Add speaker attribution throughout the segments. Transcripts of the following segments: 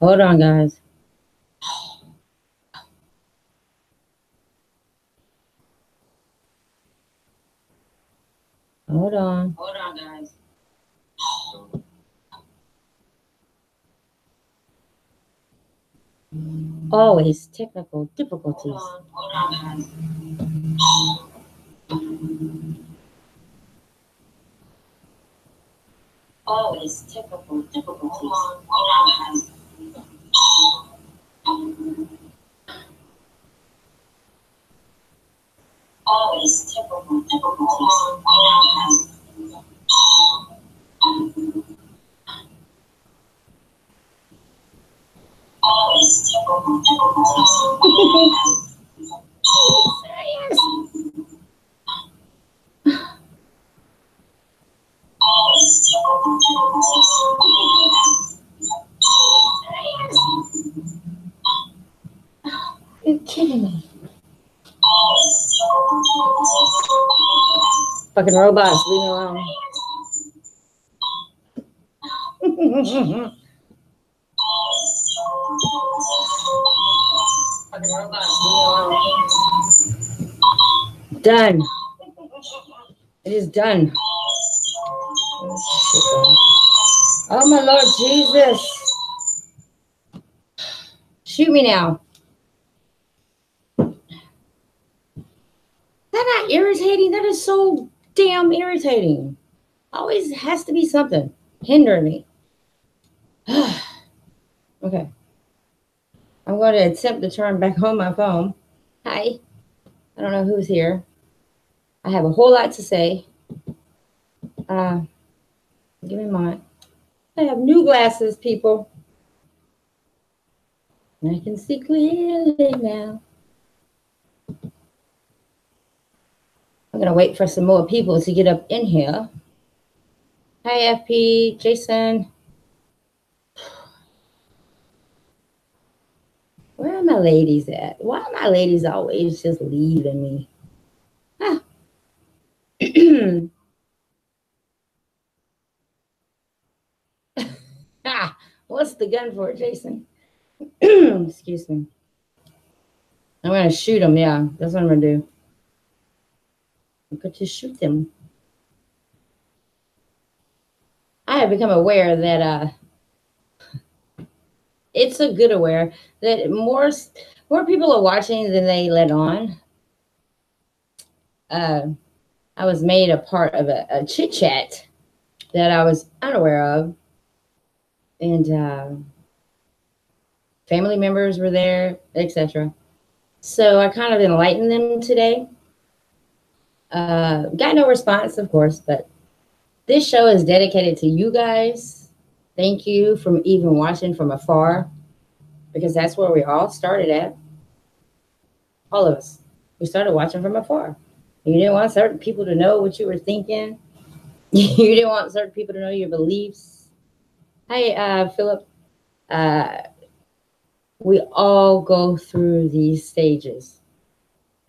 Speaker 1: Hold on, guys. Hold on.
Speaker 2: Hold on, guys.
Speaker 1: Always technical difficulties.
Speaker 2: Hold on, guys.
Speaker 1: Always technical difficulties.
Speaker 2: Hold on, guys.
Speaker 1: Always technical difficulties.
Speaker 2: Hold on, guys.
Speaker 1: Always technical difficulties. Serious? Always technical difficulties. Serious? You're kidding me. Fucking robots, leave me alone. Fucking robots, leave me alone. Done. It is done. Oh my Lord Jesus. Shoot me now. That not irritating? That is so damn irritating. Always has to be something hindering me. Okay. I'm going to attempt to turn back on my phone. Hi. I don't know who's here. I have a whole lot to say. Give me a moment. I have new glasses, people. I can see clearly now. I'm going to wait for some more people to get up in here. Hi, FP, Jason. Where are my ladies at? Why are my ladies always just leaving me? Huh. Ah, what's the gun for, Jason? Excuse me. I'm going to shoot them. Yeah, that's what I'm going to do. I'm going to shoot them. I have become aware that it's a good aware that more people are watching than they let on. I was made a part of a chit chat that I was unaware of, and family members were there, etc. So I kind of enlightened them today. Got no response, of course, but this show is dedicated to you guys. Thank you for even watching from afar, because that's where we all started at. All of us. We started watching from afar. You didn't want certain people to know what you were thinking. You didn't want certain people to know your beliefs. Hi, Philip. We all go through these stages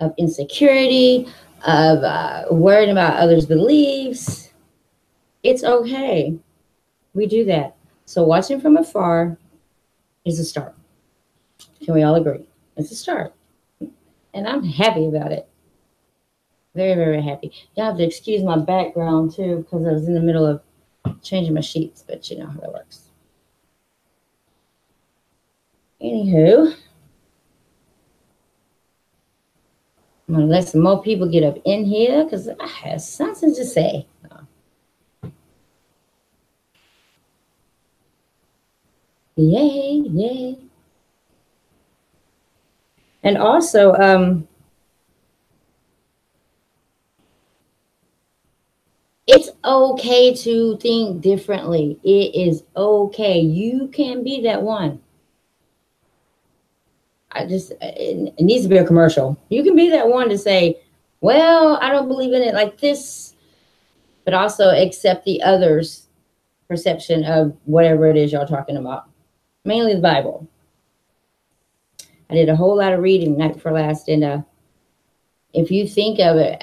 Speaker 1: of insecurity, of worrying about others' beliefs. It's okay. We do that. So watching from afar is a start. Can we all agree? It's a start. And I'm happy about it. Very, very happy. You have to excuse my background too, because I was in the middle of changing my sheets, but you know how that works. Anywho, I'm going to let some more people get up in here because I have something to say. Yay, yay. And also, it's okay to think differently. It is okay. You can be that one. It needs to be a commercial. You can be that one to say, well, I don't believe in it like this, but also accept the other's perception of whatever it is y'all talking about. Mainly the Bible. I did a whole lot of reading night before last, and if you think of it,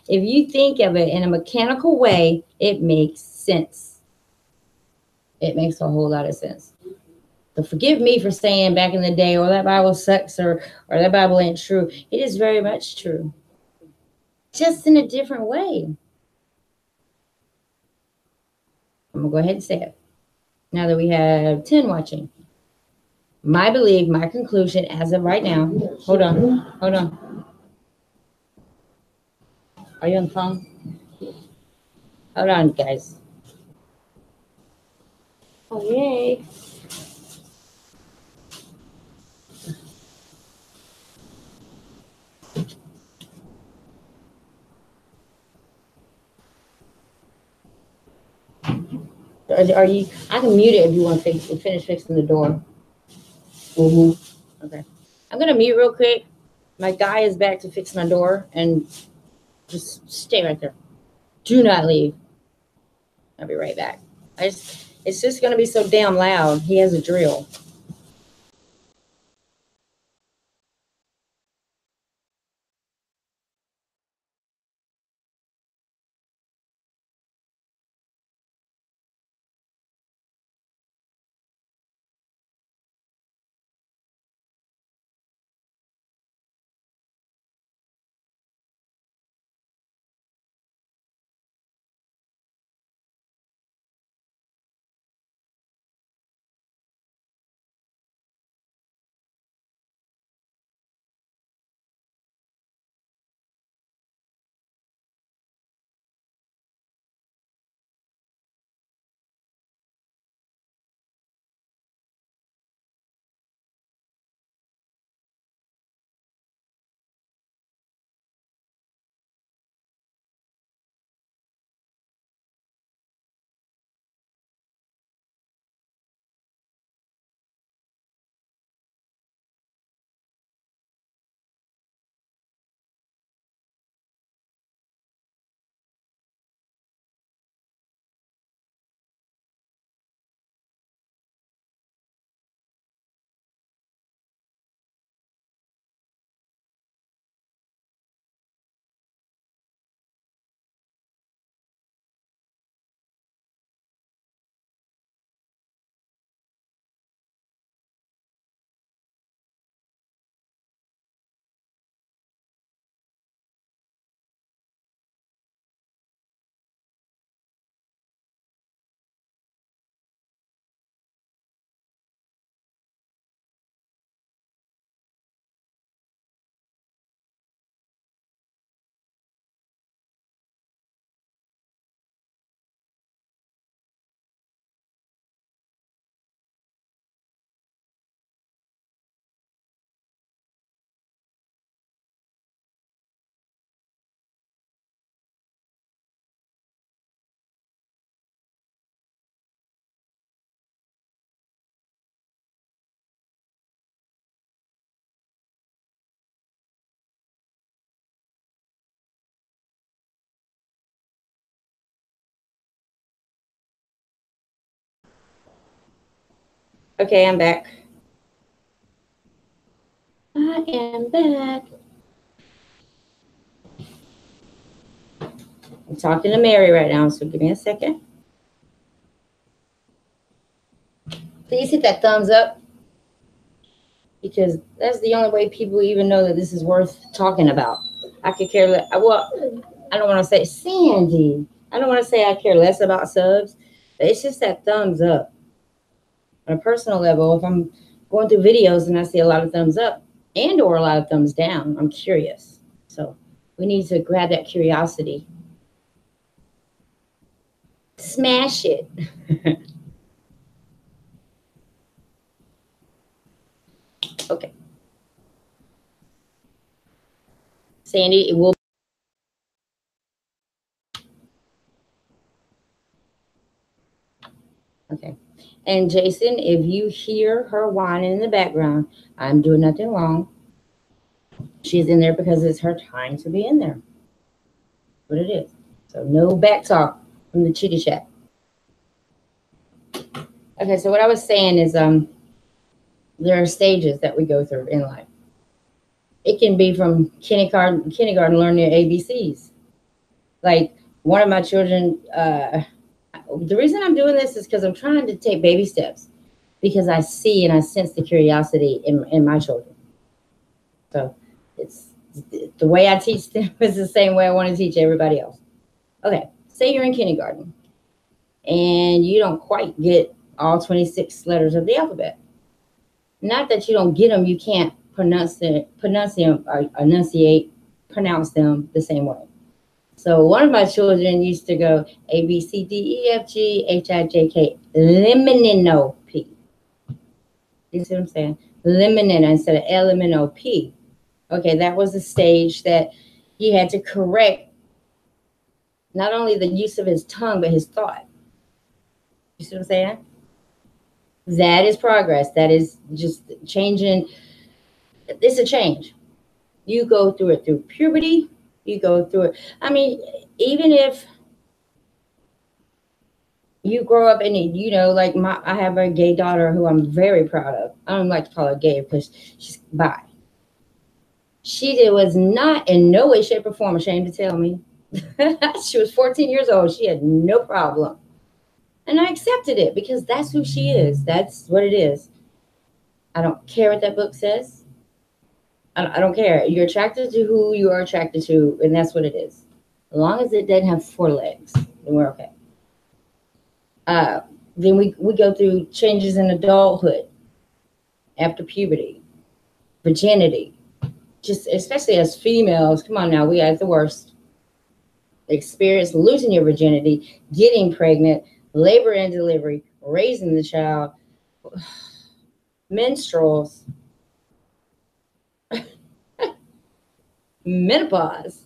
Speaker 1: if you think of it in a mechanical way, it makes sense. It makes a whole lot of sense. So forgive me for saying back in the day, "Oh, that Bible sucks," or "that Bible ain't true." It is very much true, just in a different way. I'm gonna go ahead and say it now that we have 10 watching. My belief, my conclusion as of right now. Hold on, hold on. Are you on the phone? Hold on, guys. Oh, yay. Are you? I can mute it if you want to finish fixing the door. Okay. I'm gonna mute real quick. My guy is back to fix my door, and just stay right there. Do not leave. I'll be right back. It's just gonna be so damn loud. He has a drill. Okay, I'm back. I am back. I'm talking to Mary right now, so give me a second. Please hit that thumbs up, because that's the only way people even know that this is worth talking about. I could care less. Well, I don't want to say Sandy. I don't want to say I care less about subs. It's just that thumbs up. On a personal level, if I'm going through videos and I see a lot of thumbs up and or a lot of thumbs down, I'm curious. So we need to grab that curiosity. Smash it. Okay. Sandy, it will. Okay. And Jason, if you hear her whining in the background, I'm doing nothing wrong. She's in there because it's her time to be in there. What it is. So no back talk from the chitty chat. Okay, so what I was saying is there are stages that we go through in life. It can be from kindergarten learning your ABCs. Like one of my children, the reason I'm doing this is because I'm trying to take baby steps. because I see and I sense the curiosity in my children. So it's the way I teach them is the same way I want to teach everybody else. Okay, say you're in kindergarten and you don't quite get all 26 letters of the alphabet. Not that you don't get them, you can't pronounce them, or enunciate, pronounce them the same way. So one of my children used to go A, B, C, D, E, F, G, H, I, J, K, Limonino, P. You see what I'm saying? Limonino instead of L-M-N-O, P. Okay, that was the stage that he had to correct not only the use of his tongue, but his thought. You see what I'm saying? That is progress. That is just changing. It's a change. You go through it through puberty. You go through it. I mean, even if you grow up and like I have a gay daughter who I'm very proud of. I don't like to call her gay because she's bi. She was not in no way, shape, or form ashamed to tell me. She was 14 years old. She had no problem. And I accepted it because that's who she is. That's what it is. I don't care what that book says. I don't care. You're attracted to who you are attracted to, and that's what it is. As long as it doesn't have 4 legs, then we're okay. Then we go through changes in adulthood, after puberty, virginity. Just especially as females, come on now, we are the worst. Experience losing your virginity, getting pregnant, labor and delivery, raising the child, menstruals, menopause.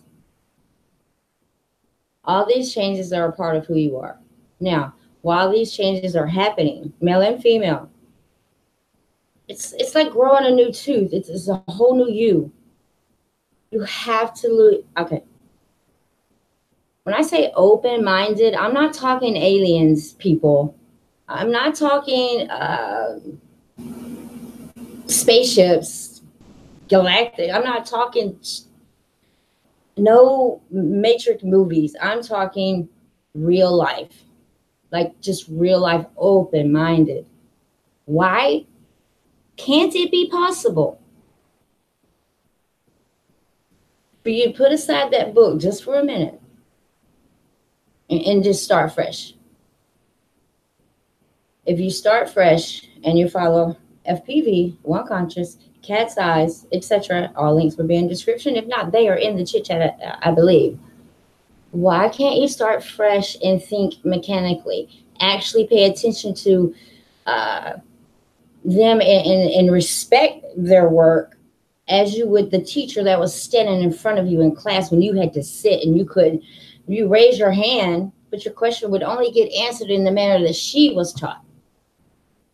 Speaker 1: All these changes are a part of who you are. Now, while these changes are happening, male and female, it's like growing a new tooth. It's a whole new you. You have to lose. Okay. When I say open-minded, I'm not talking aliens, people. I'm not talking spaceships, galactic. I'm not talking no Matrix movies. I'm talking real life, like just real life, open-minded. Why can't it be possible for you to put aside that book just for a minute and just start fresh? If you start fresh and you follow FPV, One Conscious, Cat's Eyes, etc., all links will be in the description. If not, they are in the chit chat, I believe. Why can't you start fresh and think mechanically? Actually pay attention to them and respect their work as you would the teacher that was standing in front of you in class when you had to sit and you couldn't. You raise your hand, but your question would only get answered in the manner that she was taught.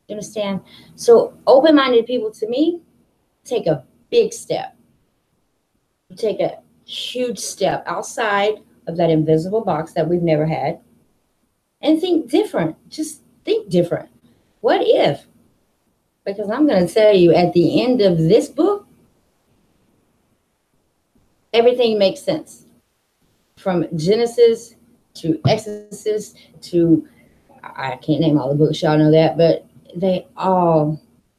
Speaker 1: You understand? So open-minded people, to me, take a big step. Take a huge step outside of that invisible box that we've never had and think different. Just think different. What if? Because I'm going to tell you, at the end of this book, everything makes sense. From Genesis to Exodus to, I can't name all the books, y'all know that, but they all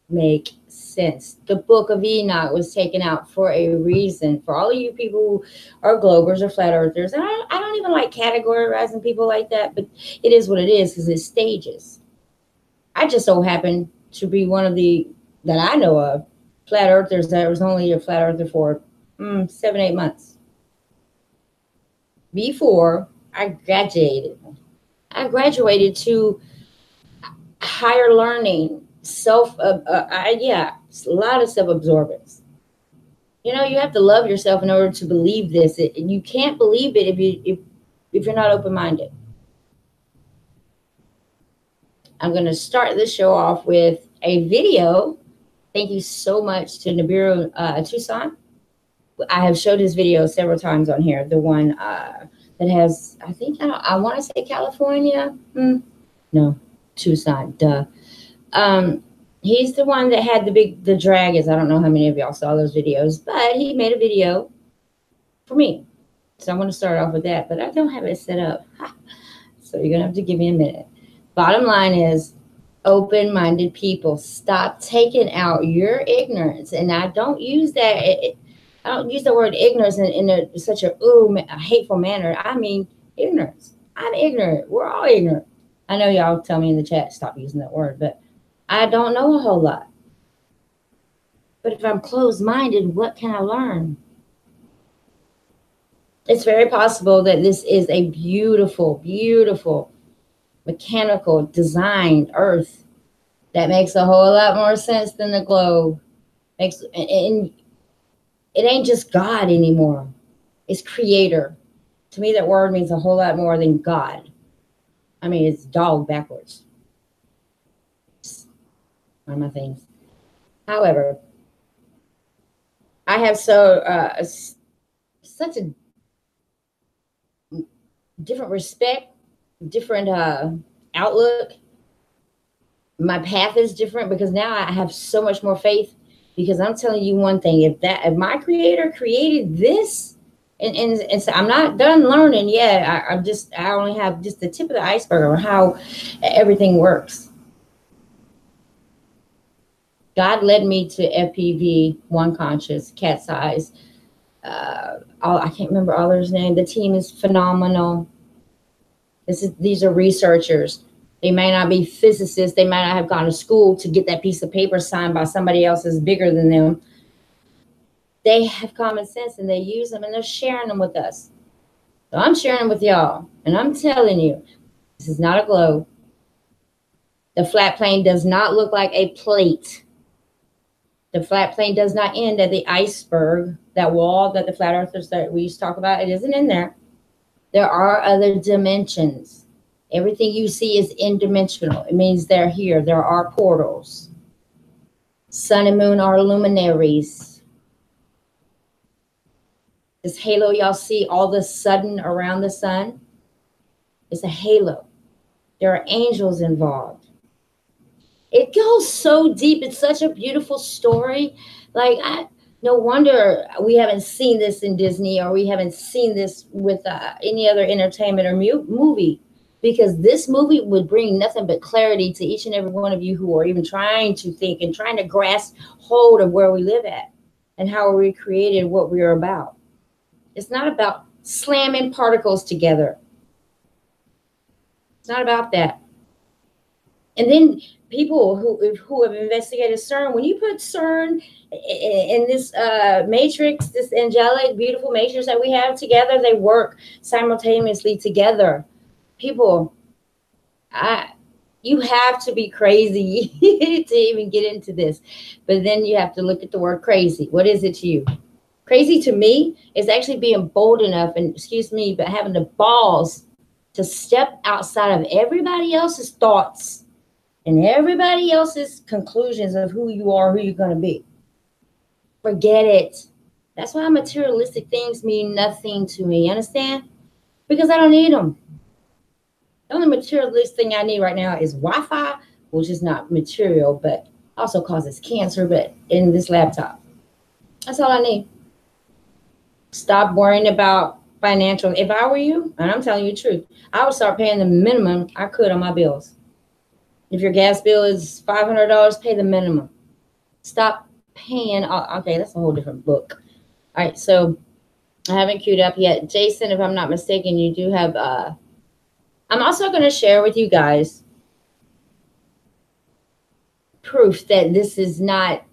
Speaker 1: make sense. The book of Enoch was taken out for a reason. For all of you people who are globers or flat earthers, and I don't even like categorizing people like that, but it is what it is because it's stages. I just so happen to be one of the, that I know of, flat earthers that was only a flat earther for 7-8 months. Before I graduated. I graduated to higher learning, a lot of self-absorbance. You know, you have to love yourself in order to believe this. You can't believe it if you're not open-minded. I'm going to start this show off with a video. Thank you so much to Nibiru Tucson. I have showed his video several times on here. The one that has, I want to say California. No, Tucson, duh. He's the one that had the dragons. I don't know how many of y'all saw those videos, but he made a video for me. So I'm going to start off with that, but I don't have it set up. So you're going to have to give me a minute. Bottom line is, Open-minded people, stop taking out your ignorance. And I don't use that. I don't use the word ignorance in such a hateful manner. I mean ignorance. I'm ignorant. We're all ignorant. I know y'all tell me in the chat stop using that word, but I don't know a whole lot. But if I'm closed-minded, what can I learn? It's very possible that this is a beautiful, beautiful mechanical designed earth that makes a whole lot more sense than the globe. And it ain't just God anymore. It's creator. To me, that word means a whole lot more than God. I mean, it's dog backwards. It's one of my things. However, I have such a different respect, different outlook. My path is different because now I have so much more faith, because I'm telling you one thing, if my creator created this, and so I'm not done learning yet. I only have just the tip of the iceberg of how everything works. God led me to FPV, One Conscious, Cat's Eyes. I can't remember all their name. The team is phenomenal. These are researchers. They may not be physicists. They might not have gone to school to get that piece of paper signed by somebody else that's bigger than them. They have common sense and they use them and they're sharing them with us. So I'm sharing them with y'all. And I'm telling you, this is not a globe. The flat plane does not look like a plate. The flat plane does not end at the iceberg, that wall that the flat earthers that we used to talk about. It isn't in there. There are other dimensions. Everything you see is n-dimensional. It means they're here. There are portals. Sun and moon are luminaries. This halo y'all see all of a sudden around the sun, it's a halo. There are angels involved. It goes so deep. It's such a beautiful story. Like, no wonder we haven't seen this in Disney, or we haven't seen this with any other entertainment or movie, because this movie would bring nothing but clarity to each and every one of you who are even trying to think and trying to grasp hold of where we live at and how we created what we are about. It's not about slamming particles together. It's not about that. And then people who have investigated CERN, when you put CERN in this matrix, this angelic, beautiful matrix that we have together, they work simultaneously together. People, you have to be crazy to even get into this. But then you have to look at the word crazy. What is it to you? Crazy to me is actually being bold enough, and excuse me, but having the balls to step outside of everybody else's thoughts and everybody else's conclusions of who you are, who you're going to be. Forget it. That's why materialistic things mean nothing to me. You understand? Because I don't need them. The only materialistic thing I need right now is Wi-Fi, which is not material, but also causes cancer, but in this laptop. That's all I need. Stop worrying about financial. If I were you, and I'm telling you the truth, I would start paying the minimum I could on my bills. If your gas bill is $500, pay the minimum. Stop paying. Okay, that's a whole different book. All right, so I haven't queued up yet. Jason, if I'm not mistaken, you do have, I'm also going to share with you guys proof that this is not,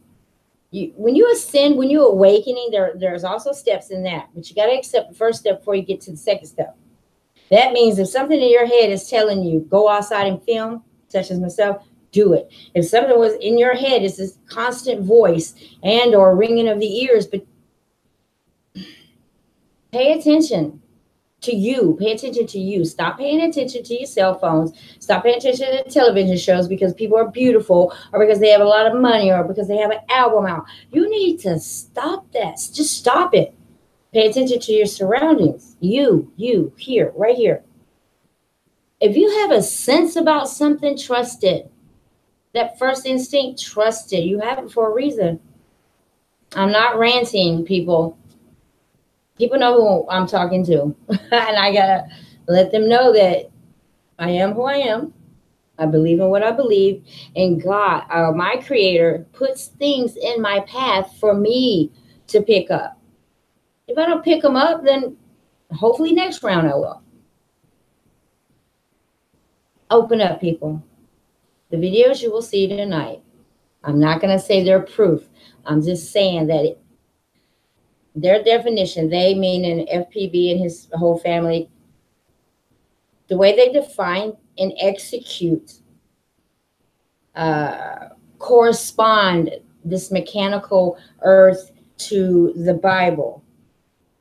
Speaker 1: when you ascend, when you're awakening, there's also steps in that, but you got to accept the first step before you get to the second step. That means if something in your head is telling you, go outside and film, such as myself, do it. If something was in your head, it's this constant voice and or ringing of the ears, but pay attention to you. Pay attention to you. Stop paying attention to your cell phones. Stop paying attention to television shows because people are beautiful, or because they have a lot of money, or because they have an album out. You need to stop that. Just stop it. Pay attention to your surroundings. You here, right here. If you have a sense about something, trust it. That first instinct, trust it. You have it for a reason. I'm not ranting, people. People know who I'm talking to. And I got to let them know that I am who I am. I believe in what I believe. And God, my creator, puts things in my path for me to pick up. If I don't pick them up, then hopefully next round I will. Open up, people. The videos you will see tonight, I'm not going to say they're proof. I'm just saying that their definition, they meaning FPB and his whole family, the way they define and execute, correspond this mechanical earth to the Bible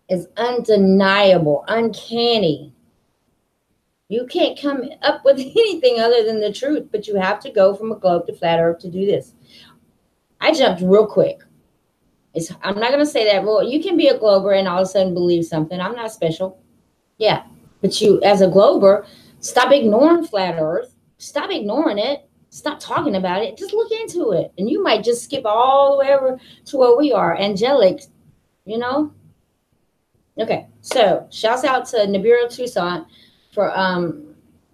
Speaker 1: is undeniable, uncanny. You can't come up with anything other than the truth, but you have to go from a globe to flat earth to do this. I jumped real quick. I'm not going to say that. Well, you can be a glober and all of a sudden believe something. I'm not special. Yeah. But you, as a glober, stop ignoring flat earth. Stop ignoring it. Stop talking about it. Just look into it. And you might just skip all the way over to where we are. Angelic, you know? Okay. So shouts out to Nibiru Toussaint for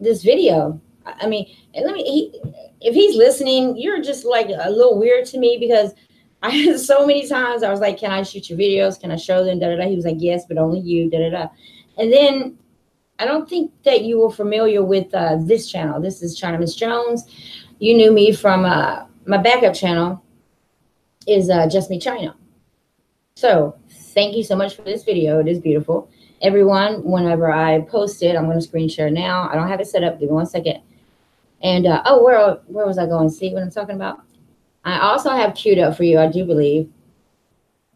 Speaker 1: this video. I mean, if he's listening, you're just like a little weird to me because I had so many times I was like, can I shoot your videos? Can I show them? Da, da, da. He was like, yes, but only you. Da, da, da. And then I don't think that you were familiar with this channel. This is China Miss Jones. You knew me from my backup channel is Just Me China. So thank you so much for this video. It is beautiful. Everyone, whenever I post it, I'm going to screen share now. I don't have it set up. Give me 1 second. And, oh, where was I going? See what I'm talking about? I also have queued up for you, I do believe.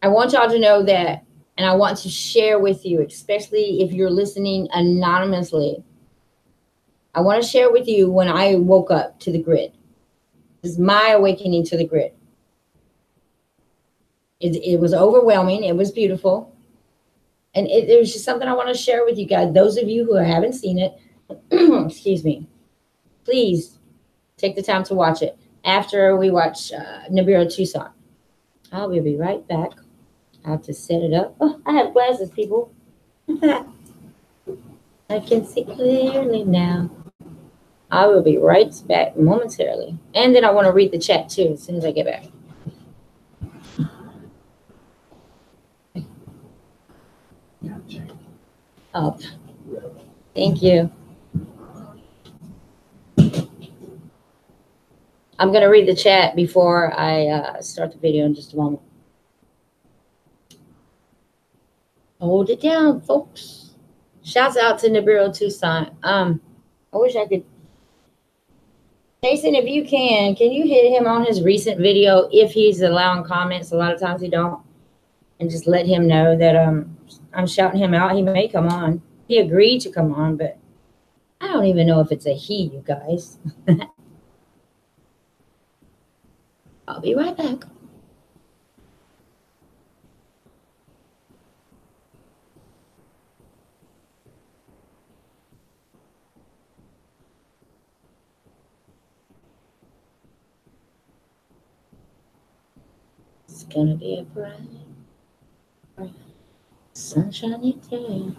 Speaker 1: I want y'all to know that, and I want to share with you, especially if you're listening anonymously. I want to share with you when I woke up to the grid. This is my awakening to the grid. It was overwhelming. It was beautiful. And it was just something I want to share with you guys. Those of you who haven't seen it, excuse me, please take the time to watch it after we watch Nibiru Toussaint. I will be right back. I have to set it up. Oh, I have glasses, people. I can see clearly now. I will be right back momentarily. And then I want to read the chat too as soon as I get back. Up. Thank you. I'm going to read the chat before I start the video in just a moment. Hold it down, folks. Shouts out to Nibiru Toussaint. I wish I could. Jason, if you can you hit him on his recent video if he's allowing comments? A lot of times he don't. And just let him know that I'm shouting him out. He may come on. He agreed to come on, but I don't even know if it's a he, you guys. I'll be right back. It's gonna be a bright, sunshiny day.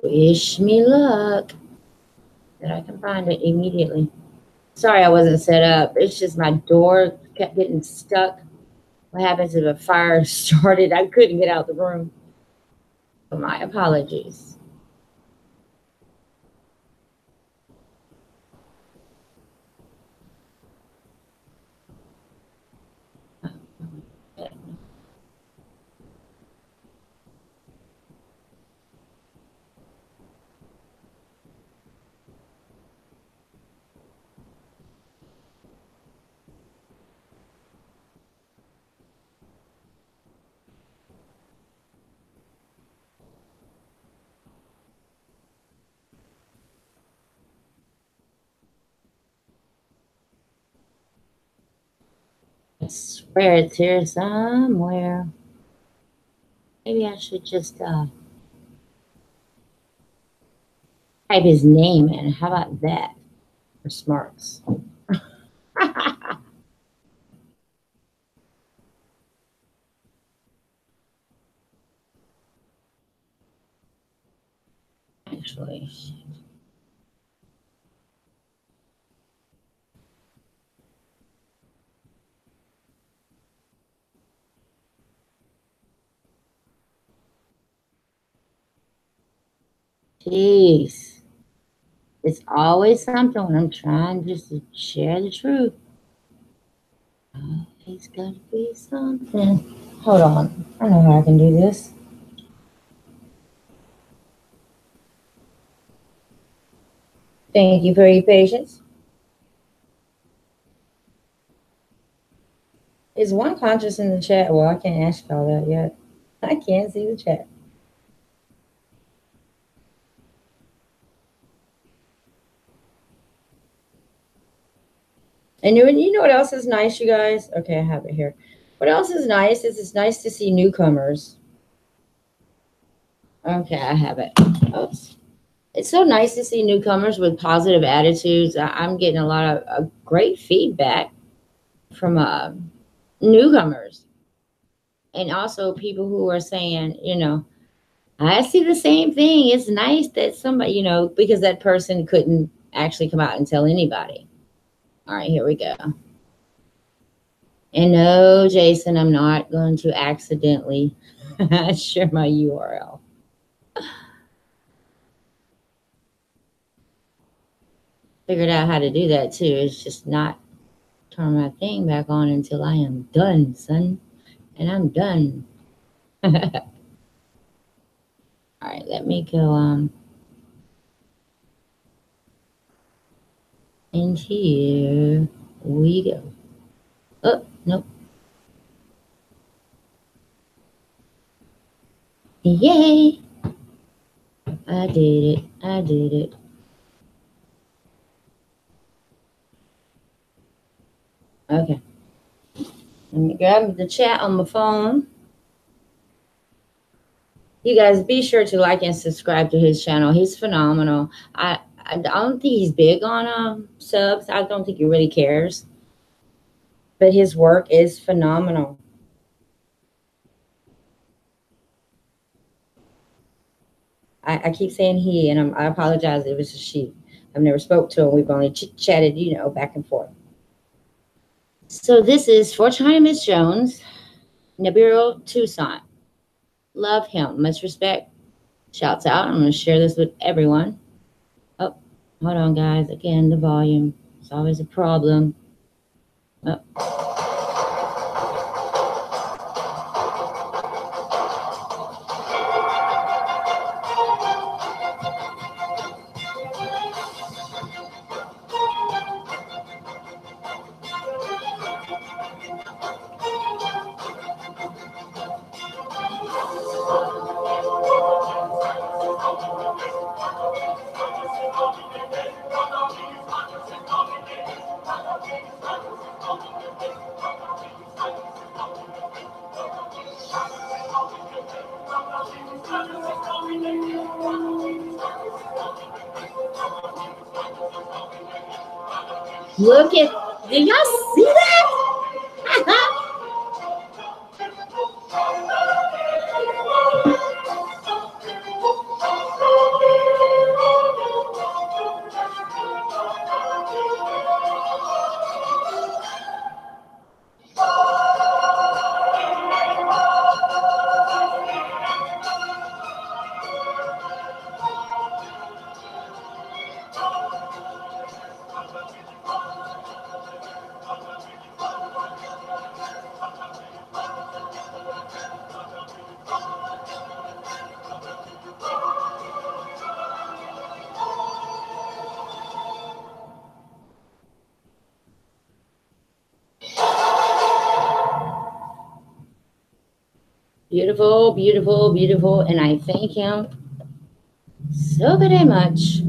Speaker 1: Wish me luck that I can find it immediately. Sorry I wasn't set up. It's just my door kept getting stuck. What happens if a fire started? I couldn't get out the room. So my apologies. I swear it's here somewhere. Maybe I should just type his name in. How about that? For smarts. actually. Jeez. It's always something when I'm trying just to share the truth. Always gotta be something. Hold on. I know how I can do this. Thank you for your patience. Is one conscious in the chat? Well, I can't ask y'all that yet. I can't see the chat. And you know what else is nice, you guys? Okay, I have it here. What else is nice is it's nice to see newcomers. Okay, I have it. Oops. It's so nice to see newcomers with positive attitudes. I'm getting a lot of great feedback from newcomers, and also people who are saying, I see the same thing. It's nice that somebody, because that person couldn't actually come out and tell anybody. All right, here we go. And no, Jason, I'm not going to accidentally share my URL. Figured out how to do that too. It's just not turn my thing back on until I am done, son. And I'm done. All right, let me go and here we go. Oh, nope. Yay! I did it. I did it. Okay. Let me grab the chat on my phone. You guys be sure to like and subscribe to his channel. He's phenomenal. I don't think he's big on subs. I don't think he really cares. But his work is phenomenal. I keep saying he, and I apologize if it's a she. I've never spoke to him. We've only chatted, back and forth. So this is for China Miss Jones, Nibiru Tucson. Love him. Much respect. Shouts out. I'm going to share this with everyone. Oh, hold on, guys. Again, the volume. It's always a problem. Oh. Look at, did y'all see that? Beautiful, beautiful, beautiful. And I thank him so very much.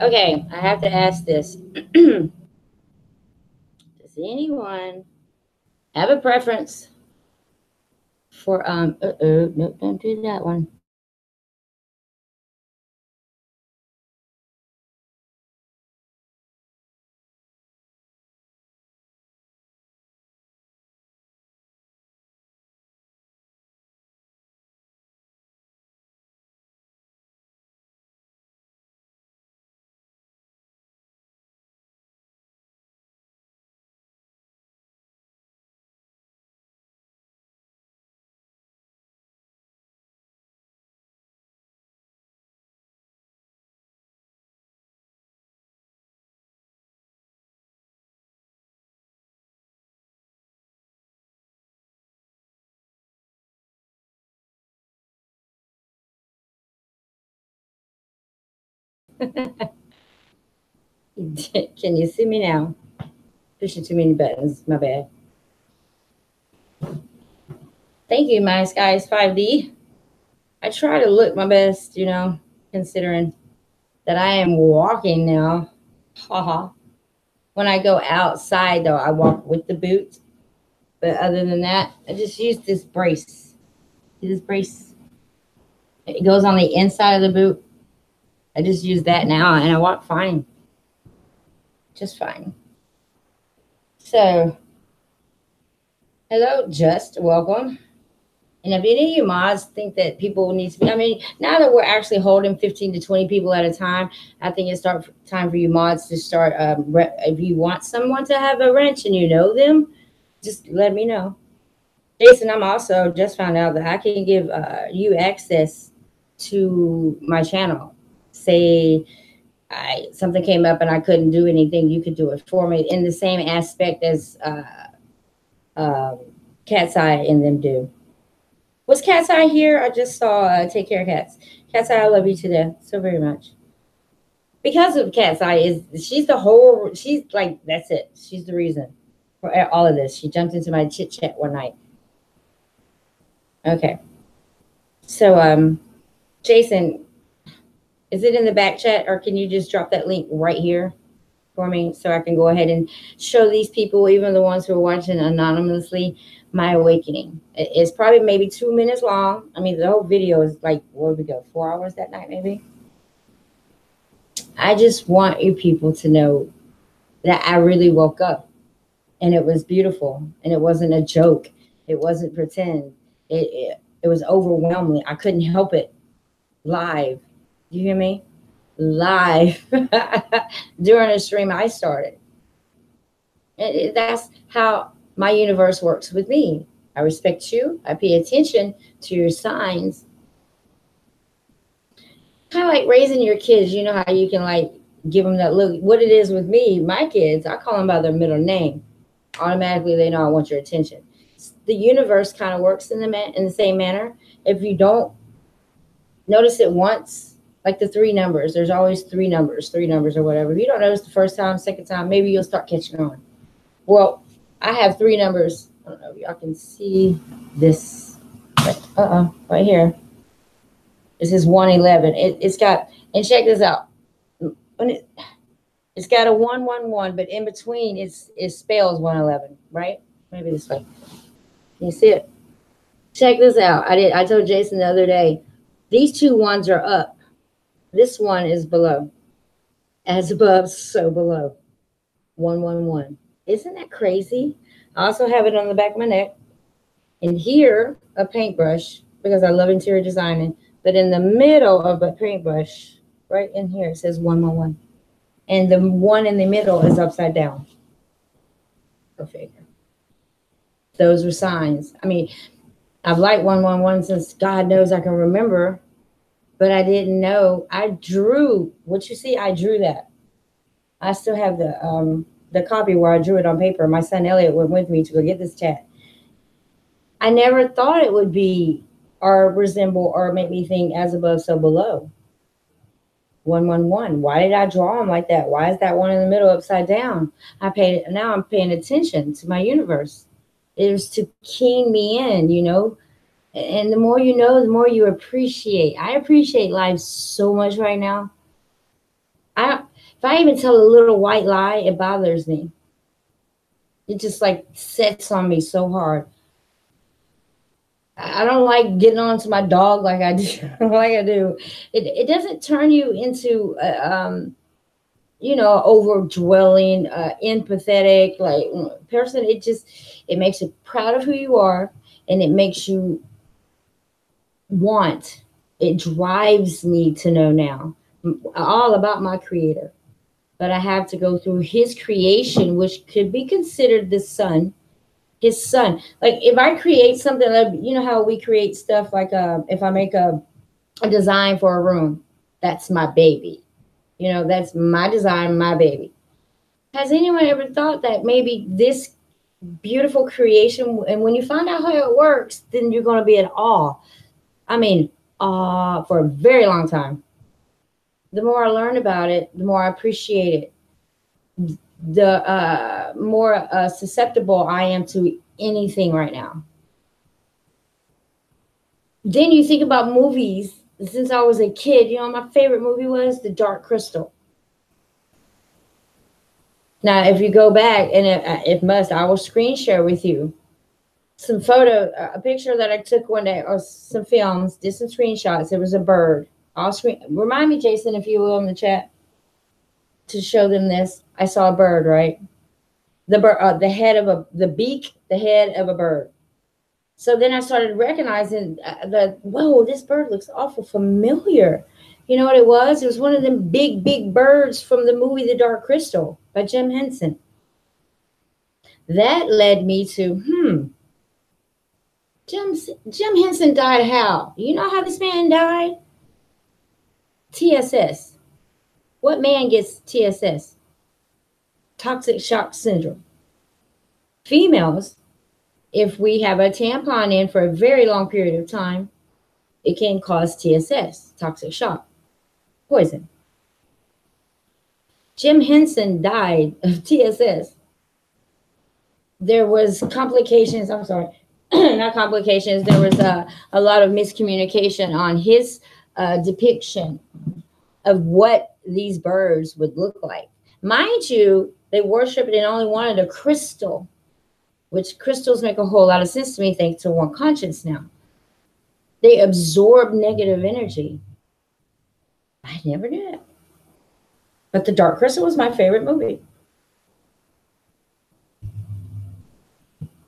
Speaker 1: Okay, I have to ask this. Does anyone have a preference for nope, don't do that one. Can you see me now? Pushing too many buttons. My bad. Thank you, my skies 5D. I try to look my best, considering that I am walking now. Haha. When I go outside, though, I walk with the boot. But other than that, I just use this brace. This brace. It goes on the inside of the boot. I just use that now, and I walk fine. Just fine. So, hello, Just. Welcome. And if any of you mods think that people need to be, I mean, now that we're actually holding 15 to 20 people at a time, I think it's time for you mods to start. If you want someone to have a wrench and you know them, just let me know. Jason, I'm also just found out that I can give you access to my channel. Say something came up and I couldn't do anything, you could do it for me in the same aspect as Cat's Eye and them do. Was Cat's Eye here? I just saw Take Care of Cats. Cat's Eye, I love you to death so very much. Because of Cat's Eye, she's like, that's it. She's the reason for all of this. She jumped into my chit chat one night. Okay. So, Jason, is it in the back chat, or can you just drop that link right here for me so I can go ahead and show these people, even the ones who are watching anonymously, my awakening? It's probably maybe 2 minutes long. I mean, the whole video is like, where did we go? 4 hours that night, maybe? I just want you people to know that I really woke up, and it was beautiful, and it wasn't a joke. It wasn't pretend. It was overwhelming. I couldn't help it. Live. Do you hear me? Live. During a stream I started. That's how my universe works with me. I respect you. I pay attention to your signs. Kind of like raising your kids. You know how you can like give them that look. What it is with me, my kids, I call them by their middle name. Automatically, they know I want your attention. The universe kind of works in the same manner. If you don't notice it once, like the 3 numbers, there's always 3 numbers or whatever. If you don't notice the first time, second time, maybe you'll start catching on. Well, I have 3 numbers. I don't know if y'all can see this. Right here. This is 111. It's got, and check this out. It's got a 111, but in between it spells 111, right? Maybe this way. Can you see it? Check this out. I told Jason the other day, these 2 ones are up. This one is below. As above, so below. 111. Isn't that crazy? I also have it on the back of my neck. And here, a paintbrush, because I love interior designing. But in the middle of the paintbrush, right in here, it says 111. And the one in the middle is upside down. Go figure. Those are signs. I mean, I've liked 111 since God knows I can remember. But I didn't know. I drew what you see. I drew that. I still have the copy where I drew it on paper. My son Elliot went with me to go get this tat. I never thought it would be or resemble or make me think as above, so below. 111. Why did I draw them like that? Why is that one in the middle upside down? Now I'm paying attention to my universe. It was to keen me in, And the more you know, the more you appreciate. I appreciate life so much right now. If I even tell a little white lie, it bothers me. It just like sets on me so hard. I don't like getting on to my dog like I do. It doesn't turn you into overdwelling, empathetic person. It makes you proud of who you are, and it makes you want. It drives me to know now all about my creator. But I have to go through his creation, which could be considered the sun. His son. Like if I create something, like, you know how we create stuff, like if I make a design for a room, that's my baby. That's my design, my baby. Has anyone ever thought that maybe this beautiful creation, and when you find out how it works, then you're going to be in awe. I mean, awe for a very long time. The more I learn about it, the more I appreciate it. The more susceptible I am to anything right now. Then you think about movies. Since I was a kid, you know, my favorite movie was The Dark Crystal. Now, if you go back, and if must, I will screen share with you some photo, a picture that I took one day, or some films, did some screenshots. It was a bird. I'll screen. Remind me, Jason, if you will, in the chat to show them this. I saw a bird, right? The bird, the head of the beak, the head of a bird. So then I started recognizing that, whoa, this bird looks awful familiar. You know what it was? It was one of them big, big birds from the movie The Dark Crystal by Jim Henson. That led me to, Jim Henson died how? You know how this man died? TSS. What man gets TSS? Toxic shock syndrome. Females, if we have a tampon in for a very long period of time, it can cause TSS, toxic shock, poison. Jim Henson died of TSS. There was complications. I'm sorry, not complications. There was a lot of miscommunication on his depiction of what these birds would look like. Mind you, they worshipped and only wanted a crystal, which crystals make a whole lot of sense to me thanks to One Conscience now. They absorb negative energy. I never knew that. But The Dark Crystal was my favorite movie.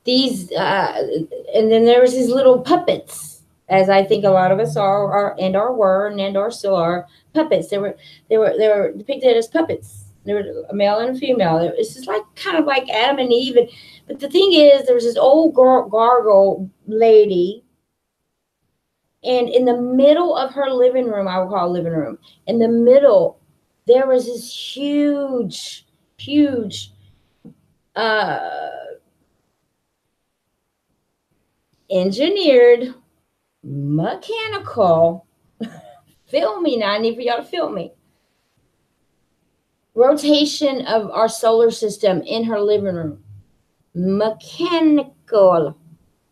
Speaker 1: These, and then there was these little puppets, as I think a lot of us are and are were and or still are puppets. They were depicted as puppets. There were a male and a female. It's just like kind of like Adam and Eve. But the thing is, there was this old gargoyle lady, and in the middle of her living room, I would call it living room, in the middle, there was this huge engineered mechanical, feel me now, I need for y'all to feel me, rotation of our solar system in her living room. Mechanical.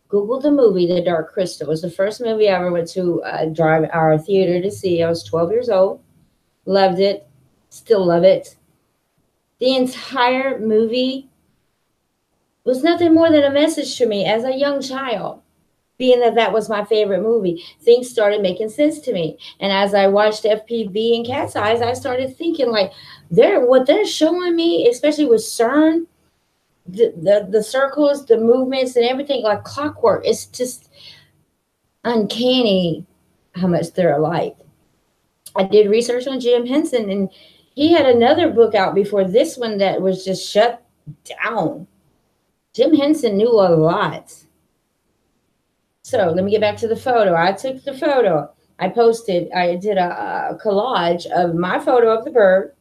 Speaker 1: Google the movie The Dark Crystal. It was the first movie I ever went to drive our theater to see. I was 12 years old. Loved it. Still love it. The entire movie was nothing more than a message to me as a young child. Being that was my favorite movie, things started making sense to me. And as I watched FPV and Cat's Eyes, I started thinking like, what they're showing me, especially with CERN, the circles, the movements, and everything like clockwork. It's just uncanny how much they're alike. I did research on Jim Henson, and he had another book out before this one that was just shut down. Jim Henson knew a lot. So let me get back to the photo. I took the photo. I did a collage of my photo of the bird.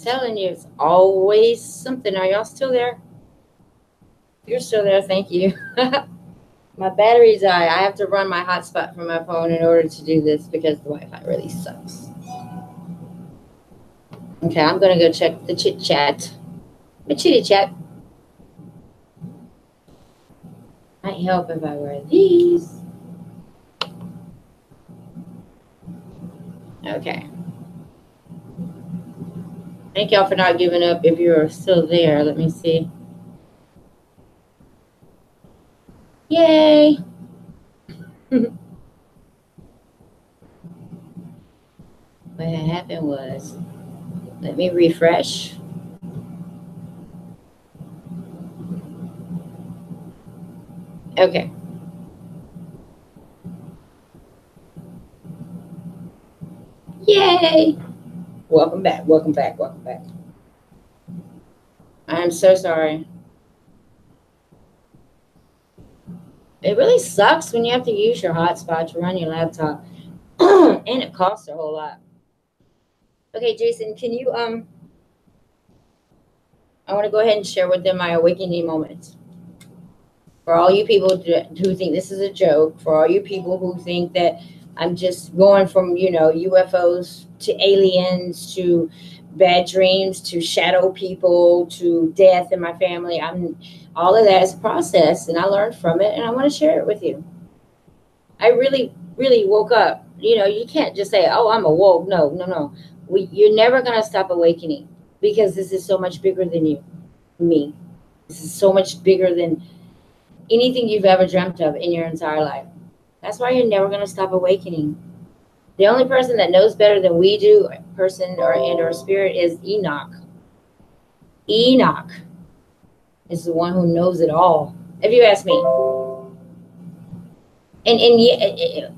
Speaker 1: Telling you, it's always something. Are y'all still there? You're still there. Thank you. My battery died. I have to run my hotspot from my phone in order to do this because the Wi-Fi really sucks. Okay, I'm gonna go check the chit chat. The chitty chat. Might help if I wear these. Okay. Thank y'all for not giving up if you're still there. Let me see. Yay. What happened was, let me refresh. Okay. Yay. Welcome back. Welcome back. Welcome back. I'm so sorry. It really sucks when you have to use your hotspot to run your laptop. And it costs a whole lot. Okay, Jason, can you I want to go ahead and share with them my awakening moments. For all you people who think this is a joke, for all you people who think that I'm just going from, UFOs to aliens to bad dreams to shadow people to death in my family, all of that is a process, and I learned from it, and I want to share it with you. I really, really woke up. You can't just say, "Oh, I'm awoke." No, no, no. You're never gonna stop awakening because this is so much bigger than you, me. This is so much bigger than anything you've ever dreamt of in your entire life. That's why you're never gonna stop awakening. The only person that knows better than we do, person or spirit, is Enoch. Enoch is the one who knows it all, if you ask me. And yeah,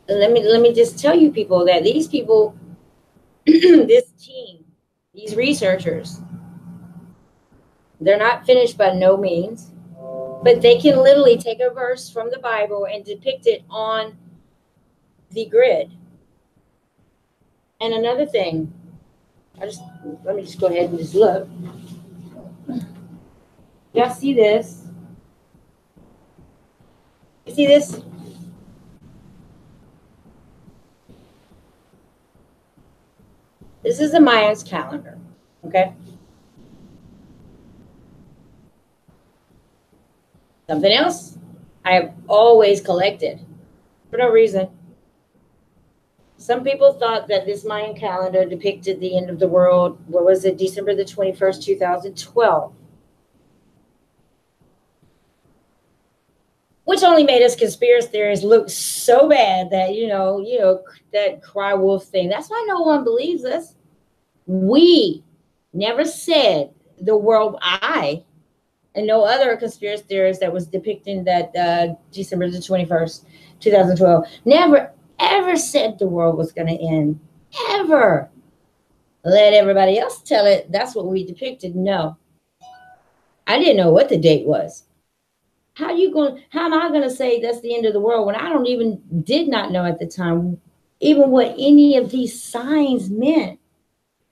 Speaker 1: let me just tell you people that these people, this team, these researchers, they're not finished by no means, but they can literally take a verse from the Bible and depict it on the grid. And another thing, let me just go ahead and just look. Y'all see this? You see this? This is a Mayan's calendar, okay? Something else I have always collected for no reason. Some people thought that this Mayan calendar depicted the end of the world. What was it? December the 21st, 2012. Which only made us conspiracy theorists look so bad that, that cry wolf thing. That's why no one believes us. We never said the world, and no other conspiracy theorist that was depicting that December the 21st, 2012, never, ever said the world was going to end. Ever. Let everybody else tell it. That's what we depicted. No. I didn't know what the date was. How am I going to say that's the end of the world when I did not know at the time even what any of these signs meant?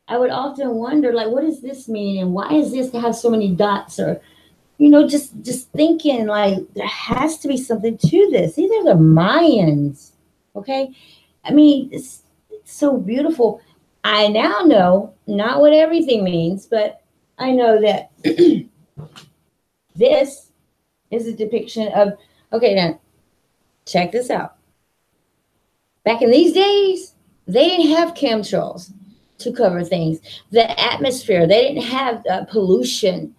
Speaker 1: I would often wonder, like, what does this mean? And why is this to have so many dots? Or, just thinking like there has to be something to this. These are the Mayans. Okay. I mean, it's so beautiful. I now know not what everything means, but I know that this is a depiction of, okay, now check this out. Back in these days, they didn't have chemtrails to cover things. The atmosphere, they didn't have pollution.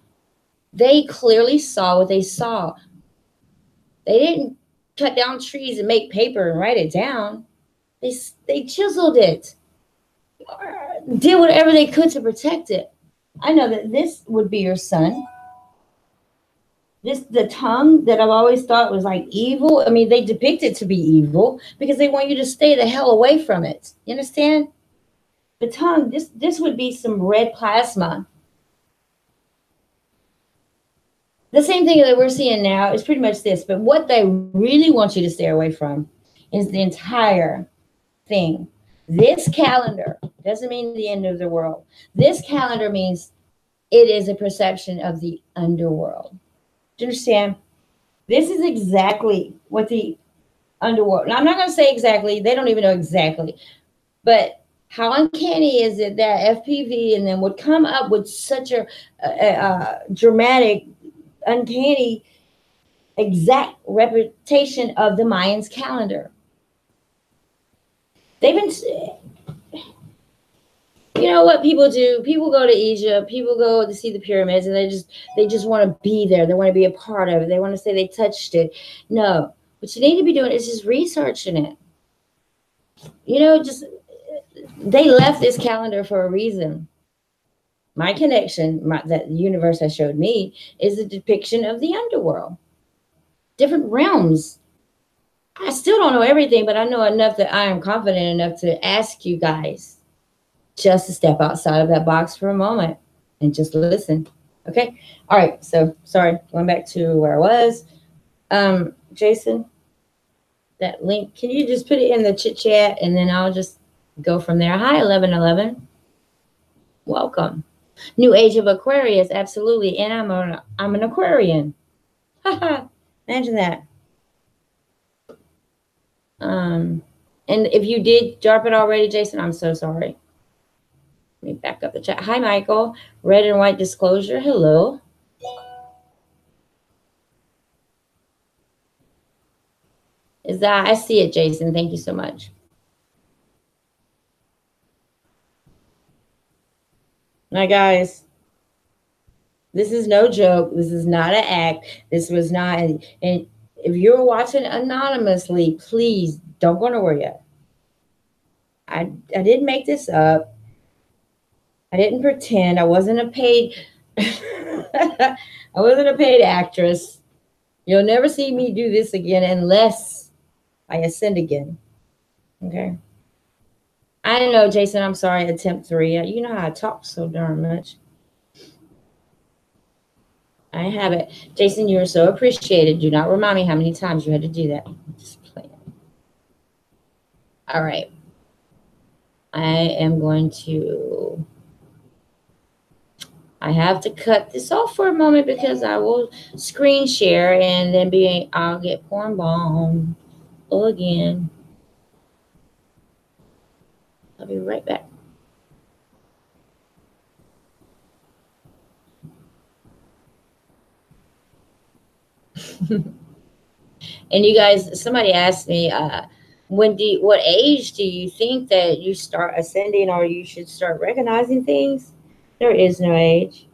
Speaker 1: They clearly saw what they saw. They didn't cut down trees and make paper and write it down. They chiseled it, did whatever they could to protect it. I know that this would be your son. The tongue that I've always thought was like evil. I mean, they depict it to be evil because they want you to stay the hell away from it. You understand? The tongue, this would be some red plasma. The same thing that we're seeing now is pretty much this, but what they really want you to stay away from is the entire thing. This calendar Doesn't mean the end of the world. This calendar means it is a perception of the underworld. Do you understand? This is exactly what the underworld. Now, I'm not going to say exactly. They don't even know exactly. But how uncanny is it that FPV and then would come up with such a dramatic, uncanny, exact reputation of the Mayans calendar? They've been, you know what people do? People go to Egypt, people go to see the pyramids, and they just want to be there. They want to be a part of it. They want to say they touched it. No, what you need to be doing is just researching it. Just they left this calendar for a reason. My connection, that the universe has showed me, is a depiction of the underworld, different realms. I still don't know everything, but I know enough that I am confident enough to ask you guys just to step outside of that box for a moment and just listen. Okay. All right. So sorry, going back to where I was. Jason, that link, can you just put it in the chit chat and then I'll just go from there. Hi, 1111. Welcome. New age of Aquarius, absolutely. And I'm an Aquarian. Haha. Imagine that. And if you did drop it already, Jason, I'm so sorry. Let me back up the chat. Hi, Michael. Red and white disclosure. Hello. Is that, I see it, Jason. Thank you so much. My guys, this is no joke. This is not an act. This was not, and if you're watching anonymously, please don't go nowhere yet. I didn't make this up. I didn't pretend. I wasn't a paid I wasn't a paid actress. You'll never see me do this again unless I ascend again. Okay. I know, Jason. I'm sorry. Attempt 3. You know how I talk so darn much. I have it. Jason, you are so appreciated. Do not remind me how many times you had to do that. Just playing. All right. I am going to... I have to cut this off for a moment because I will screen share and then I'll get porn bombed again. I'll be right back. And you guys, somebody asked me, what age do you think that you start ascending or you should start recognizing things? There is no age.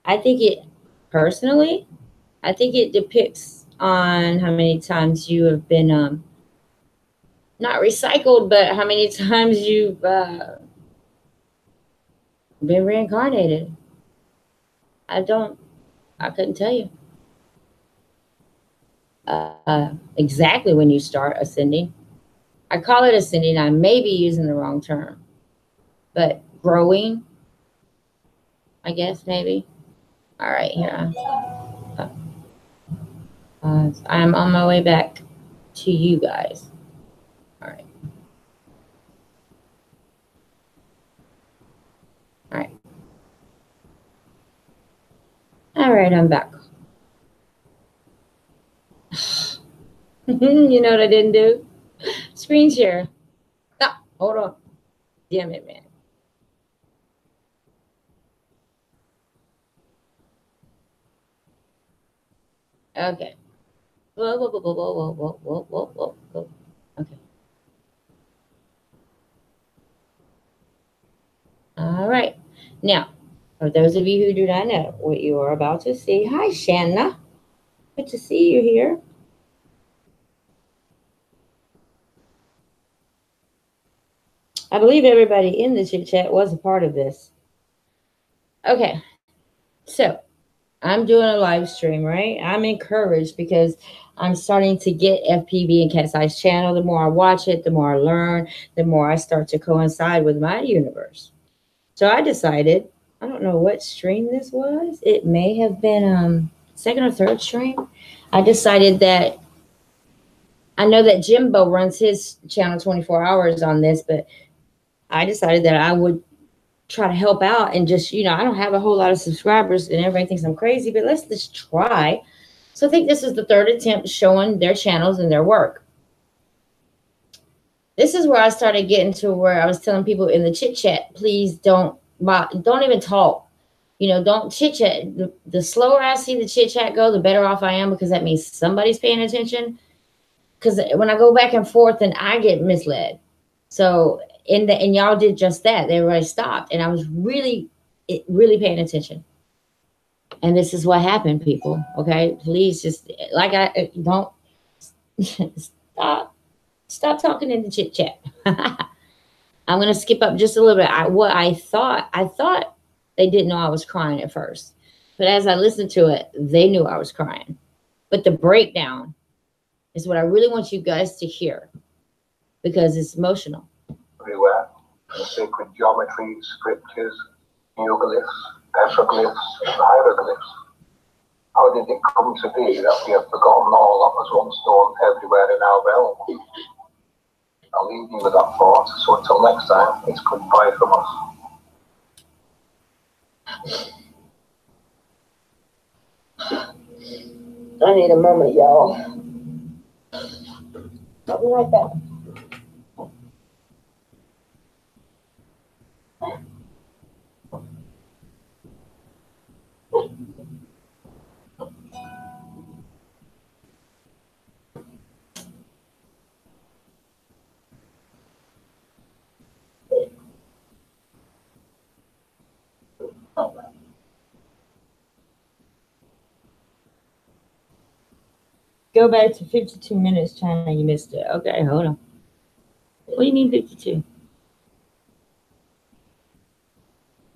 Speaker 1: I think personally, I think it depicts on how many times you have been, not recycled, but how many times you've been reincarnated. I couldn't tell you exactly when you start ascending. I call it ascending. I may be using the wrong term, but growing, I guess, maybe. All right, here. I'm on my way back to you guys. All right. All right. All right, I'm back. You know what I didn't do? Screen share. Ah, hold on. Damn it, man. Okay. Whoa, whoa, whoa, whoa, whoa, whoa, whoa, whoa, whoa, whoa. Okay. All right. Now, for those of you who do not know what you are about to see, hi, Shanna. Good to see you here. I believe everybody in the chit chat was a part of this. Okay. So I'm doing a live stream, right? I'm encouraged because I'm starting to get FPV and Cat's Eyes channel. The more I watch it, the more I learn, the more I start to coincide with my universe. So I decided, I don't know what stream this was. It may have been second or third stream. I decided that I know that Jimbo runs his channel 24 hours on this, but I decided that I would try to help out and just, I don't have a whole lot of subscribers and everybody thinks I'm crazy, but let's just try. So I think this is the third attempt showing their channels and their work. This is where I started getting to where I was telling people in the chit chat, please don't even talk. Don't chit chat. The slower I see the chit chat go, the better off I am, because that means somebody's paying attention. Because when I go back and forth, then I get misled. So and y'all did just that. Everybody stopped, and I was really paying attention. And this is what happened, people. Okay, please just don't stop talking in the chit chat. I'm gonna skip up just a little bit. I thought they didn't know I was crying at first, but as I listened to it, they knew I was crying. But the breakdown is what I really want you guys to hear, because it's emotional.
Speaker 3: Everywhere, the sacred geometry, scriptures, neoglyphs, petroglyphs, hieroglyphs. How did it come to be that we have forgotten all that was once known everywhere in our realm? I'll leave you with that thought, so until next time, it's goodbye from us.
Speaker 1: I need a moment, y'all. I'll be right back. Go back to 52 minutes, China. You missed it. Okay, hold on. What do you mean 52?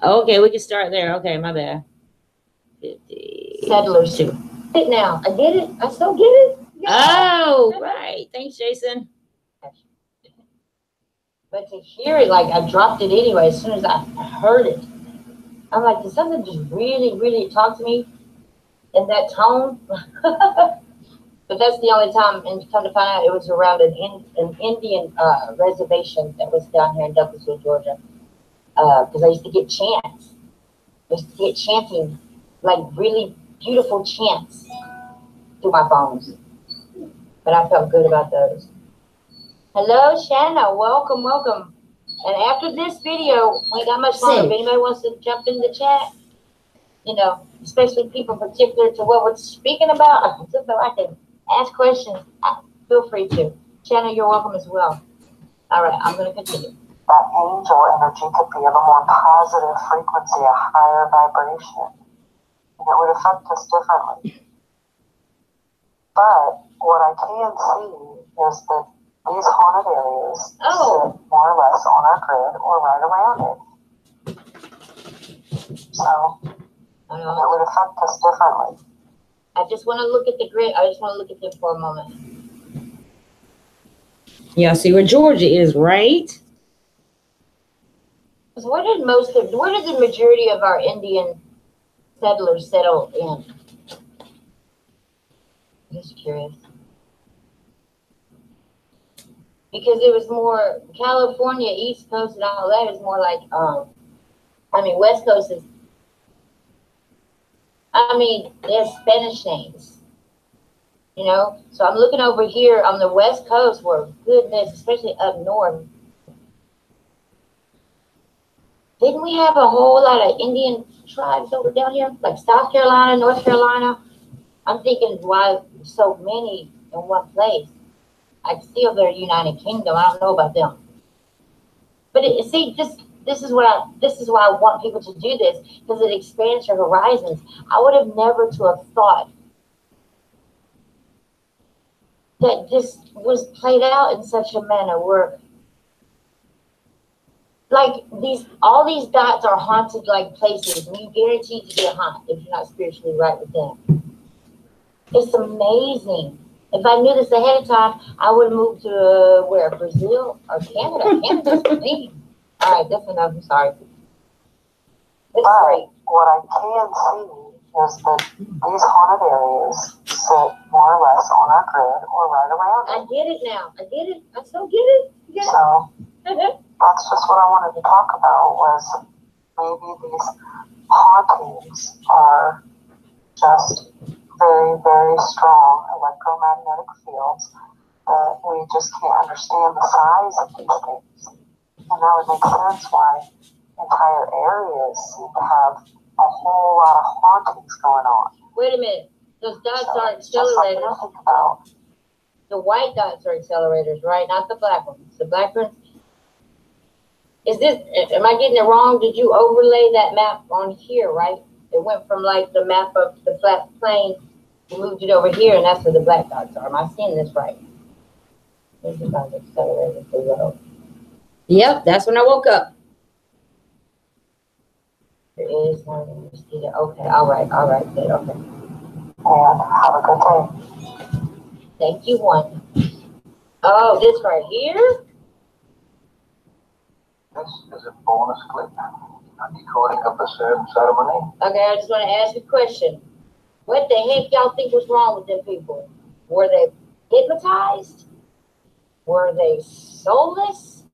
Speaker 1: Okay, we can start there. Okay, my bad. 50. Settlers too. It now. I get it. I still get it. Yeah. Oh, right. Thanks, Jason. But to hear it, like I dropped it anyway as soon as I heard it. I'm like, did something just really, really talk to me in that tone? But that's the only time, and come to find out, it was around an Indian reservation that was down here in Douglasville, Georgia. Because I used to get chants. I used to get chanting, like really beautiful chants through my phones. But I felt good about those. Hello, Shanna. Welcome, welcome. And after this video, we ain't got much longer. If anybody wants to jump in the chat, especially people particular to what we're speaking about, so I can ask questions, feel free to. Shanna, you're welcome as well. All right, I'm going to continue.
Speaker 4: That angel energy could be of a more positive frequency, a higher vibration, and it would affect us differently. But what I can see is that these haunted areas sit more or less on our grid or right around it. So it would affect us differently.
Speaker 1: I just want to look at the grid. I just want to look at them for a moment. Yeah, see where Georgia is, right? So where did the majority of our Indian settlers settle in? I'm just curious. Because it was more California, East Coast, and all that is more like, West Coast is, there's Spanish names. So I'm looking over here on the West Coast where, goodness, especially up north. Didn't we have a whole lot of Indian tribes over down here? Like South Carolina, North Carolina? I'm thinking, why so many in one place? I see over there United Kingdom. I don't know about them. But this is why I want people to do this, because it expands your horizons. I would have never to have thought that this was played out in such a manner where, like, all these dots are haunted like places, and you're guaranteed to get haunted if you're not spiritually right with them. It's amazing. If I knew this ahead of time, I would have moved to where? Brazil or Canada? Canada's clean. All right, that's enough. I'm sorry. It's great.
Speaker 4: What I can see is that these haunted areas sit more or less on our grid or right around it.
Speaker 1: I get it now. I get it. I still get it.
Speaker 4: So That's just what I wanted to talk about, was maybe these hauntings are just very, very strong electromagnetic fields that we just can't understand the size of these things. And that would make sense why entire areas seem to have a whole lot of hauntings going on.
Speaker 1: Wait a minute. Those dots
Speaker 4: So
Speaker 1: are
Speaker 4: it's just something to
Speaker 1: accelerators.
Speaker 4: think about.
Speaker 1: The white dots are accelerators, right? Not the black ones. The black ones. Is this, am I getting it wrong? Did you overlay that map on here, right? It went from like the map of the flat plane, you moved it over here, and that's where the black dots are. Am I seeing this right? There's the dot accelerator below. Yep, that's when I woke up. There is one. Okay, all right, good, okay.
Speaker 4: And have a good day.
Speaker 1: Thank you, one. Oh, this right here?
Speaker 3: This is a bonus clip, a decoding of the ceremony.
Speaker 1: Okay, I just want to ask a question. What the heck y'all think was wrong with them people? Were they hypnotized? Were they soulless?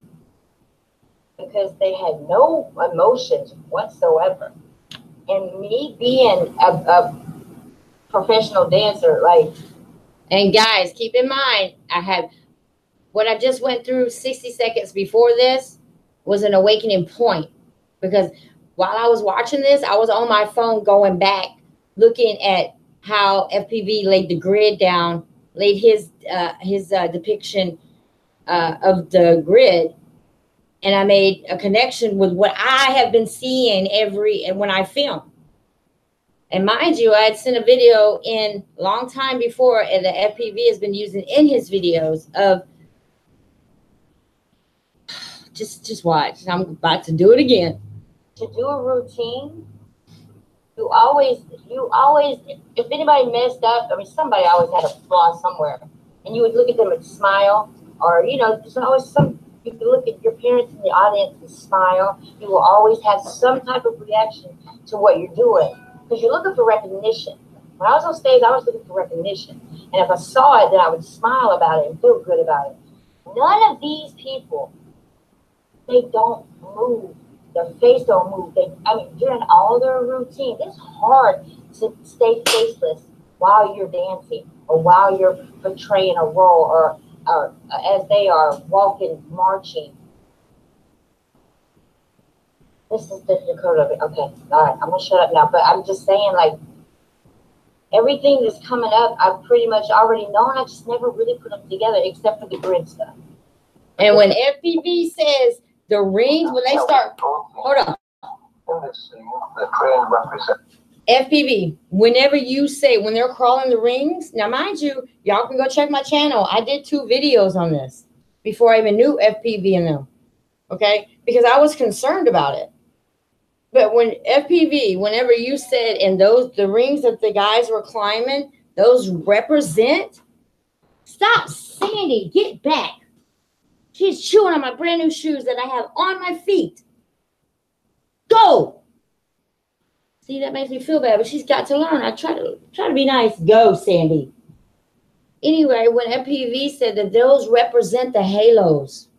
Speaker 1: Because they had no emotions whatsoever. And me being a professional dancer, like, and guys, keep in mind, what I just went through 60 seconds before this was an awakening point, because while I was watching this, I was on my phone going back, looking at how FPV laid the grid down, laid his depiction of the grid, and I made a connection with what I have been seeing when I film. And mind you, I had sent a video in a long time before, and the FPV has been using in his videos of, just watch. I'm about to do it again. To do a routine, you always, if anybody messed up, I mean, somebody always had a flaw somewhere, and you would look at them and smile, or, there's always you can look at your parents in the audience and smile. You will always have some type of reaction to what you're doing, because you're looking for recognition. When I was on stage, I was looking for recognition. And if I saw it, then I would smile about it and feel good about it. None of these people, they don't move. Their face don't move. During all their routine, it's hard to stay faceless while you're dancing, or while you're portraying a role, or as they are walking, marching. This is the decode of it. Okay, all right, I'm gonna shut up now. But I'm just saying, like, everything that's coming up, I've pretty much already known. I just never really put them together, except for the grid stuff. And when FPV says the rings, when they start, hold on.
Speaker 3: In this scene, the train represents
Speaker 1: FPV, whenever you say, when they're crawling the rings, now mind you, y'all can go check my channel. I did 2 videos on this before I even knew FPV in them, okay? Because I was concerned about it. But when FPV, whenever you said, and the rings that the guys were climbing, those represent, stop, Sandy, get back. She's chewing on my brand new shoes that I have on my feet. Go. See, that makes me feel bad, but she's got to learn. I try to be nice. Go, Sandy. Anyway, when FPV said that those represent the halos,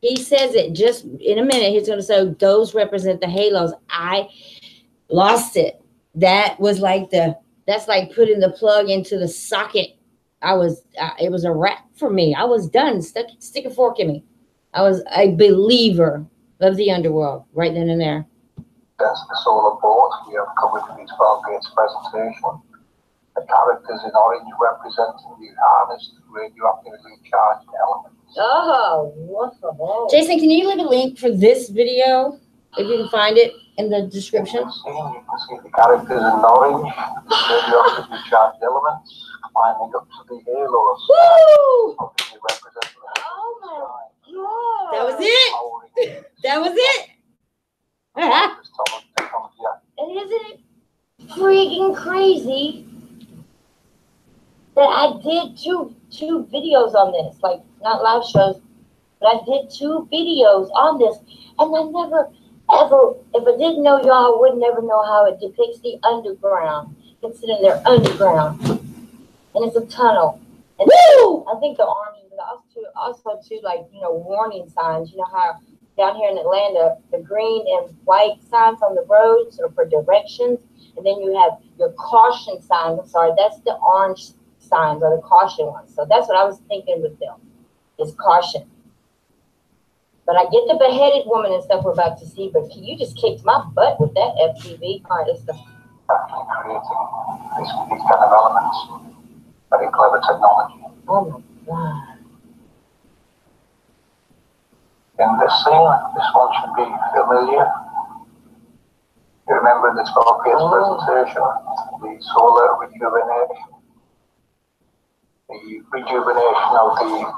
Speaker 1: he says it just in a minute. He's going to say those represent the halos. I lost it. That was like that's like putting the plug into the socket. It was a wrap for me. I was done. Stick a fork in me. I was a believer of the underworld right then and there.
Speaker 3: That's the solar board we have covered in these 12 gates presentation. The characters in orange representing the harnessed radioactively charged elements.
Speaker 1: Oh, whoa. Jason, can you leave a link for this video if you can find it in the description?
Speaker 3: You can see the characters in orange, the radioactively charged elements climbing up to the halos.
Speaker 1: Woo!
Speaker 3: Obviously representing the
Speaker 1: Oh my
Speaker 3: God.
Speaker 1: That was it. That was it. And isn't it freaking crazy that I did two videos on this, like not live shows, but I did 2 videos on this, and I never ever, if I didn't know y'all, I would never know how it depicts the underground, considering they're underground, and it's a tunnel. And woo! I think the arms are also too, like, you know, warning signs. You know how down here in Atlanta, the green and white signs on the roads are for directions, and then you have your caution signs. I'm sorry, that's the orange signs or the caution ones. So that's what I was thinking with them, is caution. But I get the beheaded woman and stuff we're about to see, but you just kicked my butt with that FPV part of stuff.
Speaker 3: Actually creating these kind of elements. Very clever technology.
Speaker 1: Oh my God.
Speaker 3: In this scene, this one should be familiar. You remember in the Scorpius presentation, the solar rejuvenation, the rejuvenation of the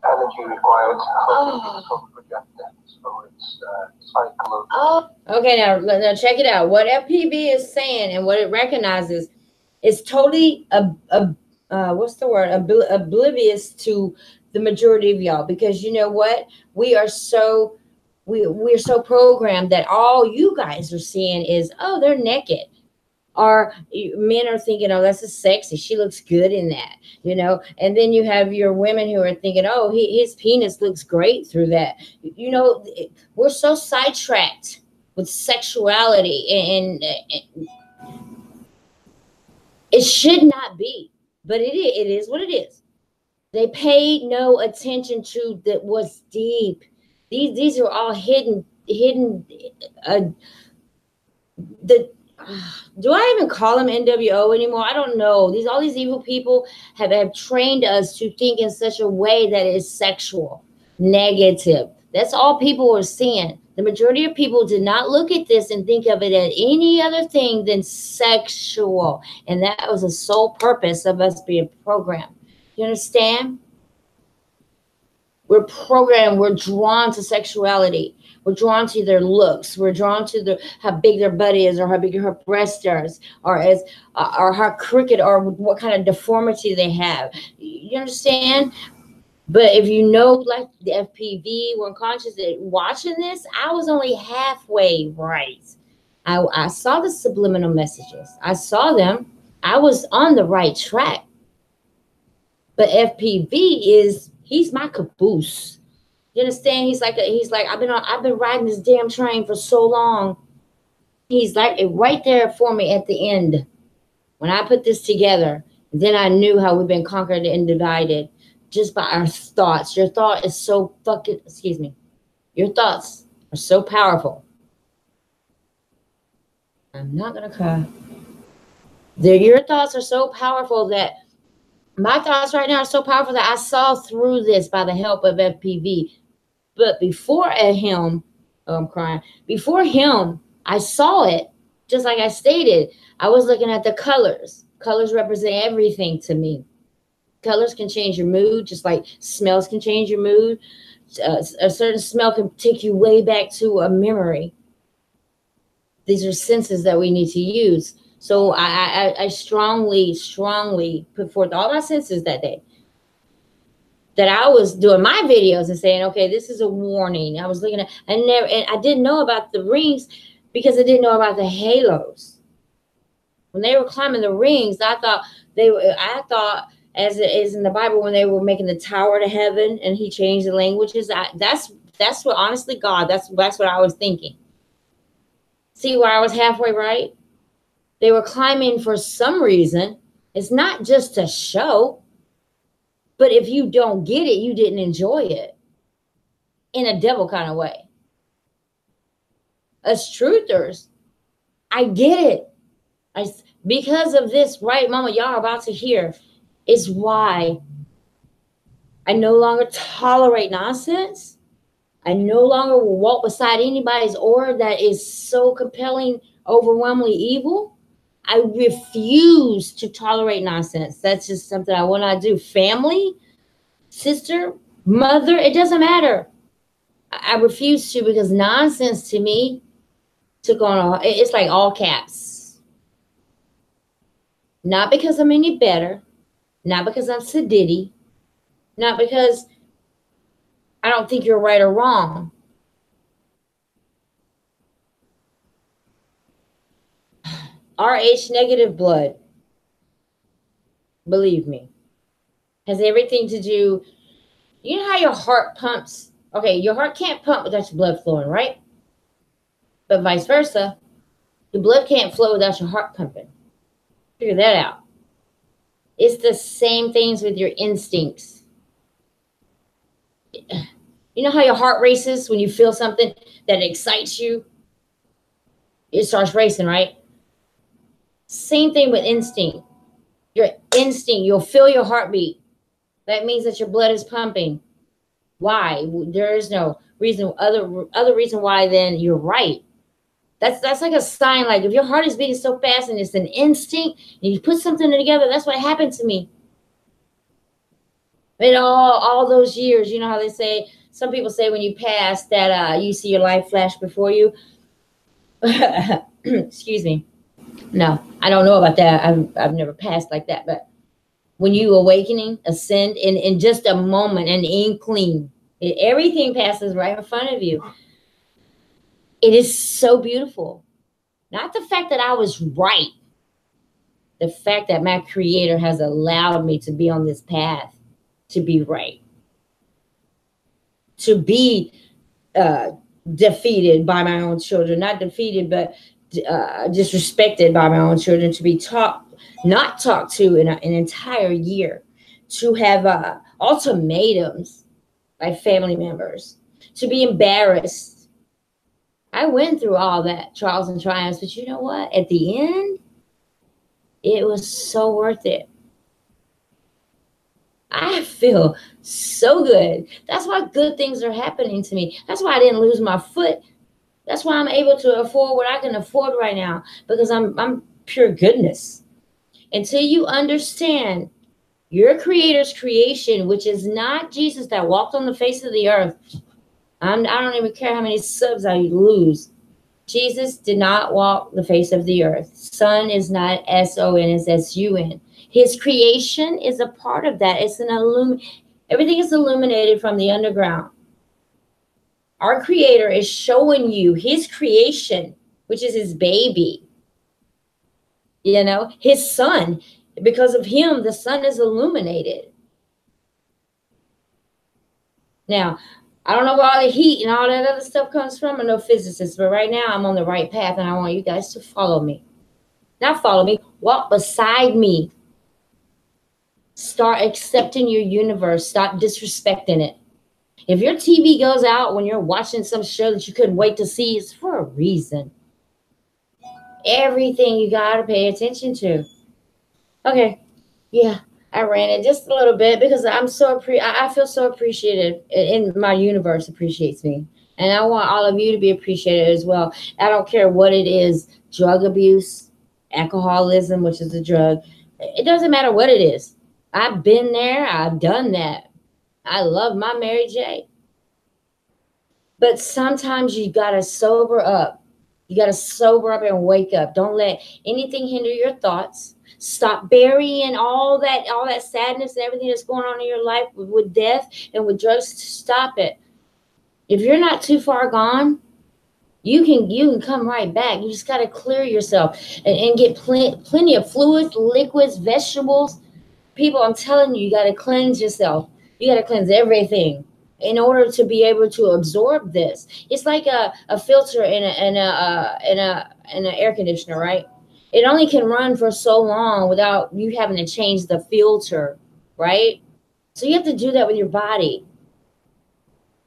Speaker 3: energy required for the sun projector. So it's a cycle of...
Speaker 1: Okay, now check it out. What FPV is saying and what it recognizes is totally what's the word? Oblivious to the majority of y'all, because you know what? We're so programmed that all you guys are seeing is, oh, they're naked. Or men are thinking, oh, that's a sexy. She looks good in that, you know. And then you have your women who are thinking, oh, his penis looks great through that. You know, we're so sidetracked with sexuality, and it should not be, but it is what it is. They paid no attention to that what's deep. These are all hidden. Do I even call them NWO anymore? I don't know. All these evil people have trained us to think in such a way that is sexual, negative. That's all people are seeing. The majority of people did not look at this and think of it as any other thing than sexual. And that was the sole purpose of us being programmed. You understand? We're programmed. We're drawn to sexuality. We're drawn to their looks. We're drawn to how big their butt is, or how big her breast is, or how crooked, or what kind of deformity they have. You understand? But if you know, like the FPV, we're conscious that watching this, I was only halfway right. I saw the subliminal messages. I saw them. I was on the right track. But FPV he's my caboose. You understand? He's like I've been riding this damn train for so long. He's like right there for me at the end. When I put this together, then I knew how we've been conquered and divided just by our thoughts. Your thought is so your thoughts are so powerful. I'm not gonna cry. Your thoughts are so powerful that my thoughts right now are so powerful that I saw through this by the help of FPV. But before him, I'm crying. Before him, I saw it, just like I stated. I was looking at the colors. Colors represent everything to me. Colors can change your mood, just like smells can change your mood. A certain smell can take you way back to a memory. These are senses that we need to use. So I strongly put forth all my senses that day. That I was doing my videos and saying, okay, this is a warning. I was looking at, and I didn't know about the rings because I didn't know about the halos. When they were climbing the rings, I thought as it is in the Bible, when they were making the tower to heaven and he changed the languages. That's what, honestly, God, that's what I was thinking. See where I was halfway right? They were climbing for some reason. It's not just a show. But if you don't get it, you didn't enjoy it in a devil kind of way. As truthers, I get it. Because of this right moment y'all are about to hear is why I no longer tolerate nonsense. I no longer will walk beside anybody's aura that is so compelling, overwhelmingly evil. I refuse to tolerate nonsense. That's just something I will not do. Family, sister, mother, it doesn't matter. I refuse to, because nonsense to me took on it's like all caps. Not because I'm any better, not because I'm sedity, not because I don't think you're right or wrong. RH negative blood, believe me, has everything to do You know how your heart pumps? Okay, your heart can't pump without your blood flowing, right? But vice versa, your blood can't flow without your heart pumping. Figure that out. It's the same things with your instincts. You know how your heart races when you feel something that excites you? It starts racing, right? Same thing with instinct. Your instinct, you'll feel your heartbeat. That means that your blood is pumping. Why? There is no reason, other reason why. Then you're right. That's like a sign. Like if your heart is beating so fast and it's an instinct, and you put something together. That's what happened to me. In all those years, you know how they say. Some people say when you pass that you see your life flash before you. Excuse me. No, I don't know about that. I've never passed like that. But when you awakening, ascend in just a moment, an inkling, everything passes right in front of you. It is so beautiful. Not the fact that I was right. The fact that my creator has allowed me to be on this path, to be right, to be defeated by my own children, not defeated, but disrespected by my own children, to be not talked to in an entire year, to have ultimatums by family members, to be embarrassed. I went through all that trials and triumphs, but you know what? At the end, it was so worth it. I feel so good. That's why good things are happening to me. That's why I didn't lose my foot. That's why I'm able to afford what I can afford right now, because I'm pure goodness. Until you understand your creator's creation, which is not Jesus that walked on the face of the earth. I don't even care how many subs I lose. Jesus did not walk the face of the earth. Sun is not S-O-N, it's S-U-N. His creation is a part of that. It's everything is illuminated from the underground. Our creator is showing you his creation, which is his baby. You know, his sun. Because of him, the sun is illuminated. Now, I don't know where all the heat and all that other stuff comes from. I'm no physicist, but right now I'm on the right path, and I want you guys to follow me. Not follow me, walk beside me. Start accepting your universe. Stop disrespecting it. If your TV goes out when you're watching some show that you couldn't wait to see, it's for a reason. Everything you got to pay attention to. Okay, yeah, I ran it just a little bit because I feel so appreciated, and my universe appreciates me. And I want all of you to be appreciated as well. I don't care what it is, drug abuse, alcoholism, which is a drug. It doesn't matter what it is. I've been there. I've done that. I love my Mary J. But sometimes you got to sober up. You got to sober up and wake up. Don't let anything hinder your thoughts. Stop burying all that sadness and everything that's going on in your life with death and with drugs. Stop it. If you're not too far gone, you can come right back. You just got to clear yourself and get plenty of fluids, liquids, vegetables. People, I'm telling you, you got to cleanse yourself. You got to cleanse everything in order to be able to absorb this. It's like a filter in an air conditioner, right? It only can run for so long without you having to change the filter, right? So you have to do that with your body.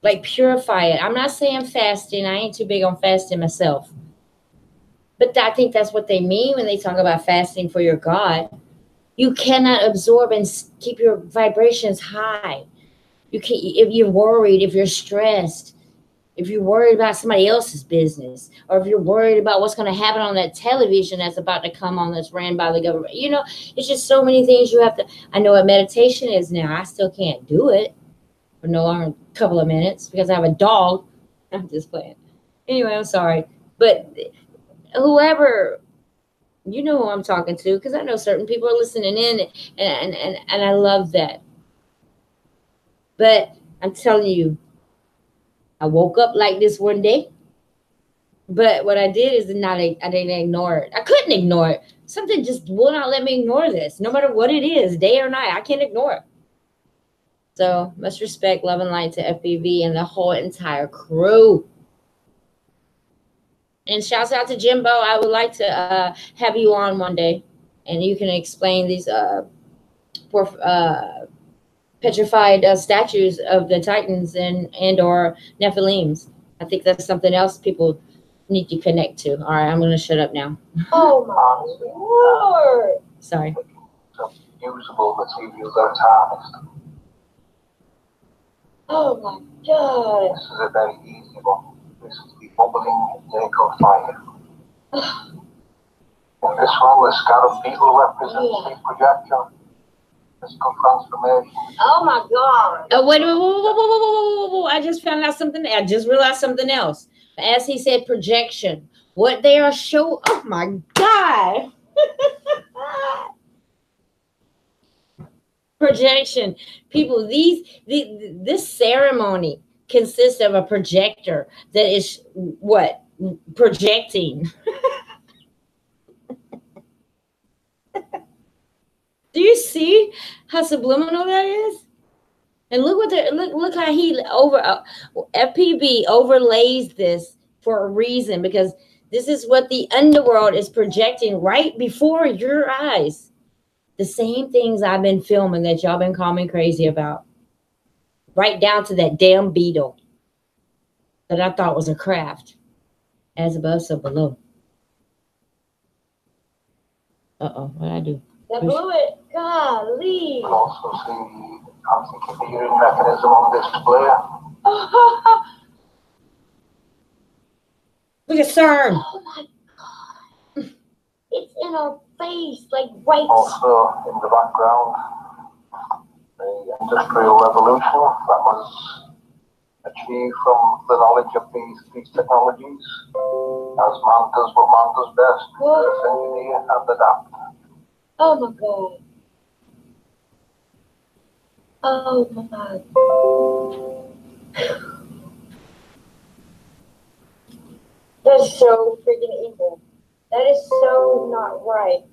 Speaker 1: Like purify it. I'm not saying fasting. I ain't too big on fasting myself. But I think that's what they mean when they talk about fasting for your God. You cannot absorb and keep your vibrations high. You can, if you're worried, if you're stressed, if you're worried about somebody else's business, or if you're worried about what's going to happen on that television that's about to come on that's ran by the government. You know, it's just so many things you have to. I know what meditation is now. I still can't do it for no longer than a couple of minutes because I have a dog. I'm just playing. Anyway, I'm sorry. But whoever, you know who I'm talking to, because I know certain people are listening in, and I love that. But I'm telling you, I woke up like this one day, but what I did is I didn't ignore it. I couldn't ignore it. Something just will not let me ignore this, no matter what it is, day or night. I can't ignore it. So much respect, love, and light to FBV and the whole entire crew. And shouts out to Jimbo. I would like to have you on one day, and you can explain these petrified statues of the Titans and or Nephilims. I think that's something else people need to connect to. All right, I'm going to shut up now.
Speaker 4: Oh my Lord!
Speaker 1: Sorry.
Speaker 3: Some usable materials are harnessed.
Speaker 4: Oh my God!
Speaker 3: This is a very easy one. This is the bubbling lake of fire. In this one, the scarab beetle represents the projection, physical transformation.
Speaker 4: Oh my God!
Speaker 1: Wait, whoa. I just found out something. I just realized something else. As he said, projection. What they are show. Oh my God. Projection. People, this ceremony consists of a projector that is what? Projecting. Do you see how subliminal that is? And look what look how he FPB overlays this for a reason, because this is what the underworld is projecting right before your eyes. The same things I've been filming that y'all been calling me crazy about. Right down to that damn beetle that I thought was a craft. As above, so below. Uh-oh, what'd I do?
Speaker 4: That blew it. Golly!
Speaker 3: You can also see the anti-coherent mechanism on display.
Speaker 1: Look at CERN.
Speaker 4: Oh my God! It's in our face, like right.
Speaker 3: Also, in the background, the Industrial Revolution that was achieved from the knowledge of these technologies. As man does what man does best, reverse engineer and adapt.
Speaker 4: Oh my God! Oh my God! That's so freaking evil. That is so not right.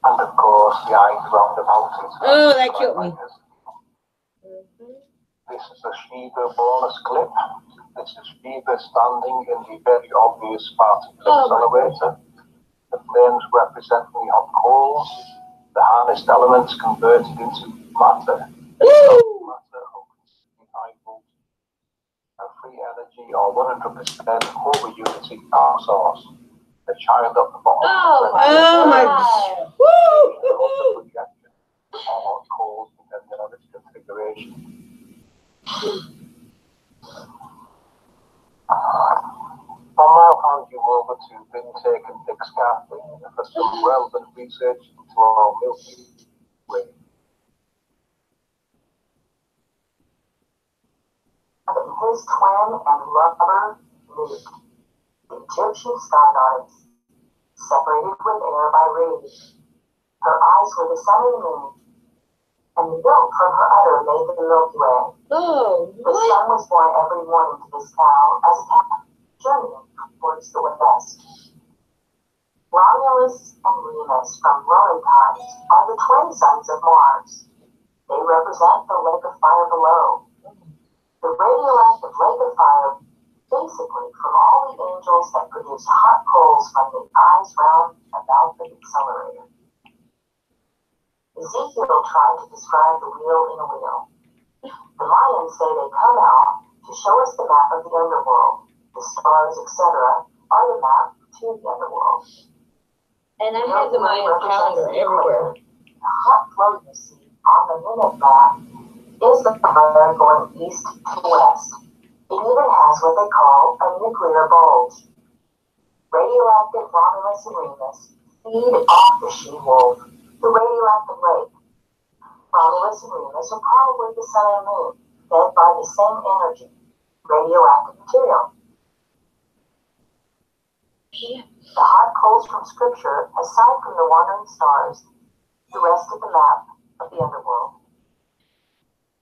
Speaker 3: And of course, the eyes around the mountains.
Speaker 1: Oh, that killed me.
Speaker 3: This is a Shiva bonus clip. This is Shiva standing in the very obvious particle accelerator. The flames represent the hot coals. The harnessed elements converted into matter. Matter of high voltage. A free energy or 100% over unity power source. The child of the bottom.
Speaker 1: Oh my God. Woo!
Speaker 3: Projection or coals depending on its configuration. I'll now hand you over to Bintake and Dick Scarfley for some relevant research into our Milky Way.
Speaker 4: His twin and lover meet. The Egyptian sky goddess, separated with air by radiation. Her eyes were the sun and the moon, and the milk from her udder made the Milky Way. Oh, the sun was born every morning to this cow as a calf, journeying towards the west. Romulus and Remus from Roman times are the twin sons of Mars. They represent the lake of fire below. The radioactive lake of fire, basically from all the angels that produce hot coals from the eyes round about the accelerator. Ezekiel tried to describe the wheel in a wheel. The Mayans say they come out to show us the map of the underworld. The stars, etc., are the map to the underworld. And I have the Mayan calendar everywhere. The hot flow you see on the minute map is the fire going east to west. It even has what they call a nuclear bulge. Radioactive Romulus and Remus feed off the she-wolf, the radioactive lake. Romulus and Remus are probably the sun and moon, fed by the same energy, radioactive material. The hot coals from Scripture, aside from the wandering stars, the rest of the map of the underworld.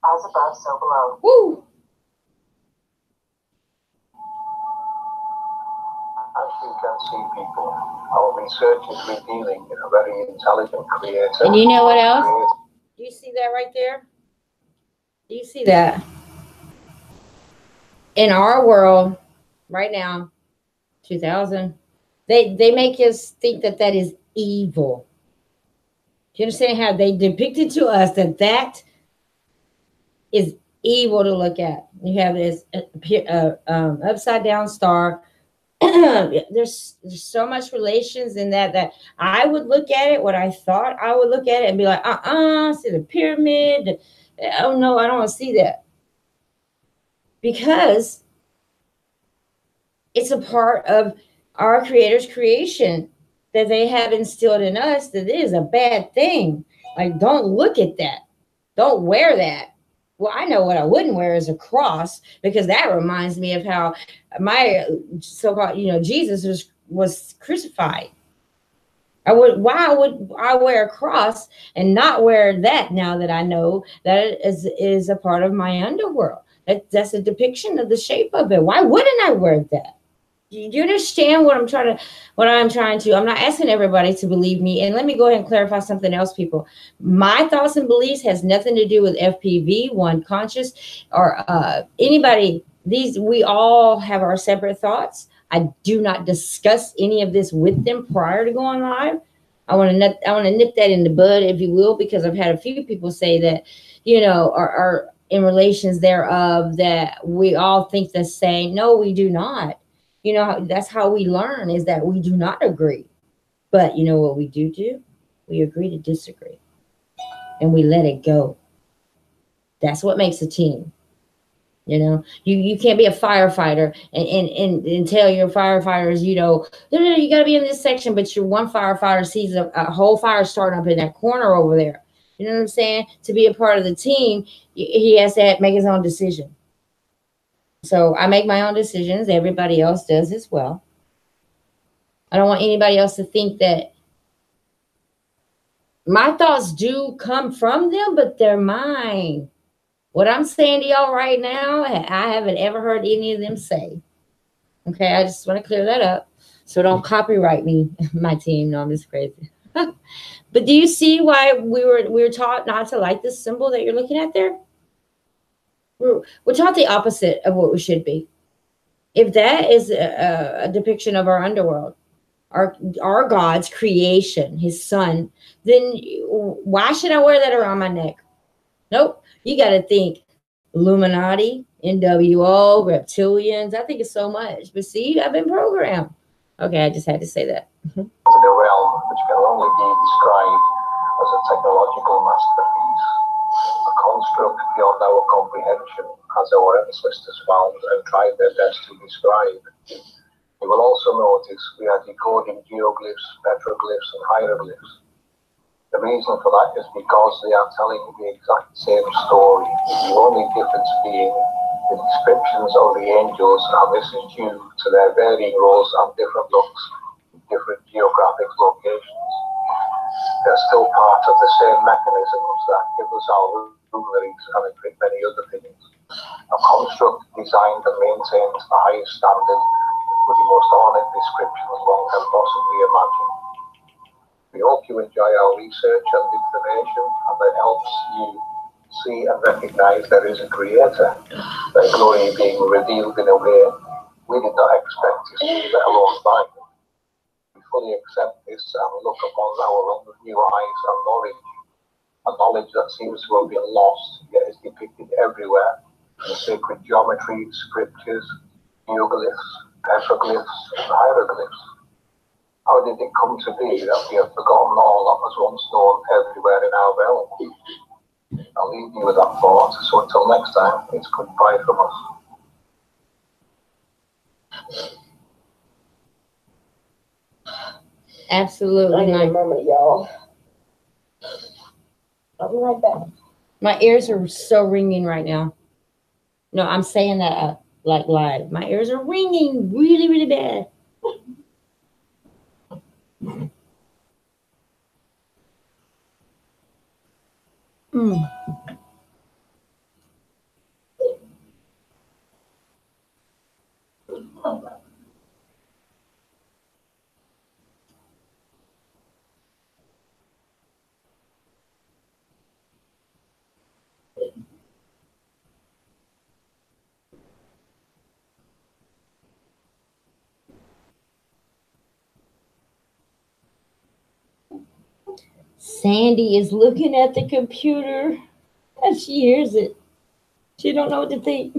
Speaker 4: As above, so below.
Speaker 1: Woo!
Speaker 3: As you can see, people, our research is revealing a very intelligent creator.
Speaker 1: And you know what else? Do you that right there? Do you see that? In our world right now, 2000, they make us think that that is evil. Do you understand how they depicted to us that that is evil to look at? You have this upside down star. There's so much relations in that I would look at it what I thought I would look at it and be like, see the pyramid. Oh no, I don't want to see that, because it's a part of our creator's creation that they have instilled in us that it is a bad thing. Like, don't look at that. Don't wear that. Well, I know what I wouldn't wear is a cross, because that reminds me of how my so-called, Jesus was crucified. Why would I wear a cross and not wear that, now that I know that it is a part of my underworld? That's a depiction of the shape of it. Why wouldn't I wear that? Do you understand what I'm trying to? I'm not asking everybody to believe me. And let me go ahead and clarify something else, people. My thoughts and beliefs has nothing to do with FPV, One Conscious, or anybody. We all have our separate thoughts. I do not discuss any of this with them prior to going live. I want to nip that in the bud, if you will, because I've had a few people say that, are in relations thereof, that we all think the same. No, we do not. That's how we learn, is that we do not agree. But you know what we do? We agree to disagree. And we let it go. That's what makes a team. You can't be a firefighter and tell your firefighters, no, you got to be in this section, but your one firefighter sees a whole fire starting up in that corner over there. You know what I'm saying? To be a part of the team, he has to make his own decision. So I make my own decisions. Everybody else does as well. I don't want anybody else to think that my thoughts do come from them, but they're mine. What I'm saying to y'all right now, I haven't ever heard any of them say. Okay, I just want to clear that up. So don't copyright me, my team. No, I'm just crazy. But do you see why we were taught not to like this symbol that you're looking at there? We're taught the opposite of what we should be. If that is a depiction of our underworld, our God's creation, his son, then why should I wear that around my neck? Nope. You got to think Illuminati, NWO, reptilians. I think it's so much. But see, I've been programmed. Okay, I just had to say that.
Speaker 3: To the realm which can only be described as a technological masterpiece, a construct beyond our comprehension, as our ancestors found and tried their best to describe. You will also notice we are decoding geoglyphs, petroglyphs, and hieroglyphs. The reason for that is because they are telling the exact same story, the only difference being the descriptions of the angels, and this is due to their varying roles and different looks in different geographic locations. They're still part of the same mechanisms that give us our luminaries and encrypt many other things. A construct designed and maintained to the highest standard with the most ornate descriptions one can possibly imagine. We hope you enjoy our research and information, and that helps you see and recognize there is a creator, their glory being revealed in a way we did not expect to see, let alone find. We fully accept this and look upon our own new eyes and knowledge, a knowledge that seems to have been lost, yet is depicted everywhere in sacred geometry, scriptures, geoglyphs, petroglyphs, and hieroglyphs. How did it come to be that we have forgotten all that was once known everywhere in our realm? I'll leave you with that thought. So until next time, it's goodbye from us.
Speaker 1: Absolutely.
Speaker 5: I need a moment, y'all. I'll be right back.
Speaker 1: My ears are so ringing right now. No, I'm saying that like live. My ears are ringing really, really bad. Sandy is looking at the computer and she hears it. She don't know what to think.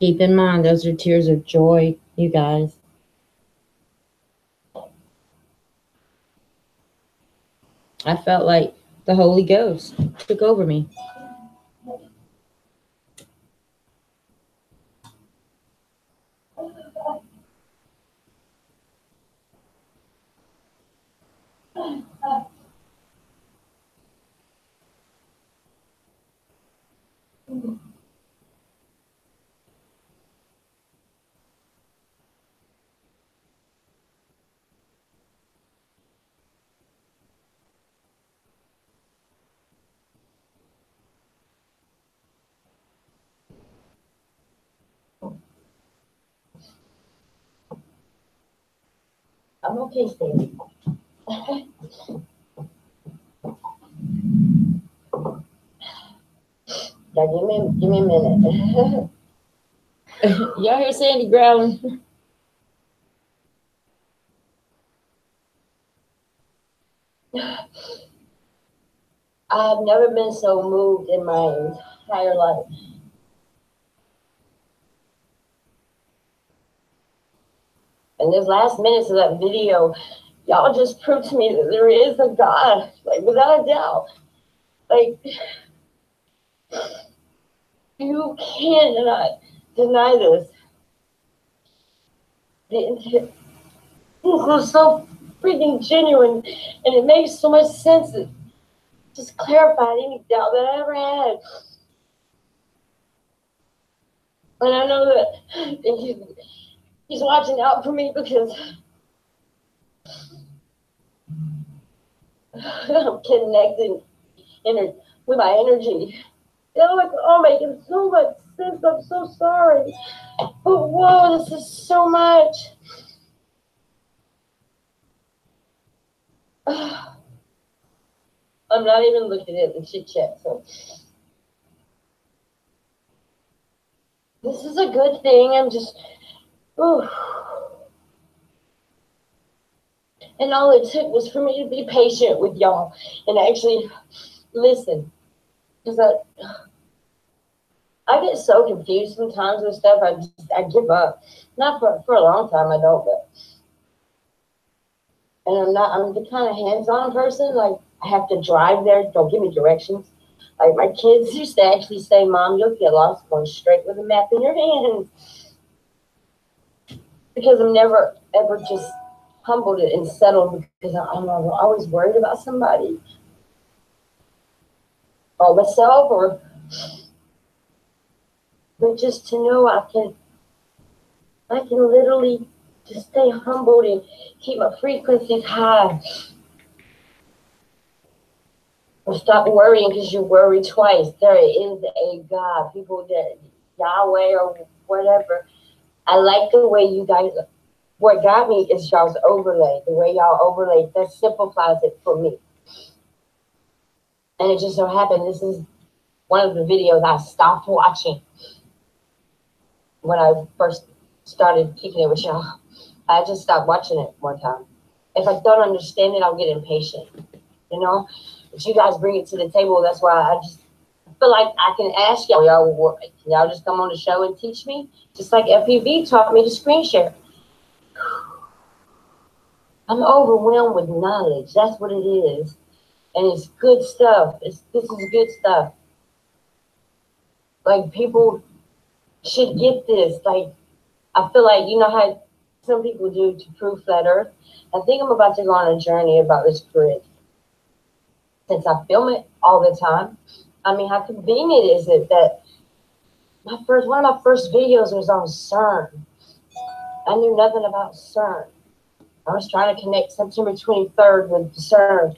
Speaker 1: Keep in mind, those are tears of joy, you guys. I felt like the Holy Ghost took over me. I'm okay, Sandy. Now give me a minute. Y'all hear Sandy growling? I've never been so moved in my entire life. And those last minutes of that video, y'all just proved to me that there is a God, like without a doubt. Like, you cannot deny this. This was so freaking genuine, and it makes so much sense. It just clarified any doubt that I ever had. And I know that he's watching out for me because I'm connecting with my energy. It's all making so much sense. I'm so sorry. But whoa, this is so much. I'm not even looking at the chit chat, so this is a good thing. I'm just, ooh. And all it took was for me to be patient with y'all and actually listen. Because I get so confused sometimes with stuff, I give up. Not for a long time, I don't, but. And I'm the kind of hands-on person, like, I have to drive there, don't give me directions. Like, my kids used to actually say, Mom, you'll get lost going straight with a map in your hand. Because I'm never, ever just humbled it and settled because I'm always worried about somebody. Or myself, but just to know I can literally just stay humbled and keep my frequencies high. Or stop worrying because you worry twice. There is a God. People that Yahweh or whatever. I like the way you guys, what got me is y'all's overlay. The way y'all overlay, that simplifies it for me. And it just so happened this is one of the videos I stopped watching when I first started kicking it with y'all. I just stopped watching it one time. If I don't understand it, I'll get impatient, you know? But you guys bring it to the table. That's why I feel like I can ask y'all, can y'all just come on the show and teach me? Just like FPV taught me to screen share. I'm overwhelmed with knowledge. That's what it is. And it's good stuff. This is good stuff. Like, people should get this. Like, I feel like, you know how some people do to prove flat earth? I think I'm about to go on a journey about this grid. Since I film it all the time, I mean, how convenient is it that one of my first videos was on CERN. I knew nothing about CERN. I was trying to connect September 23rd with CERN,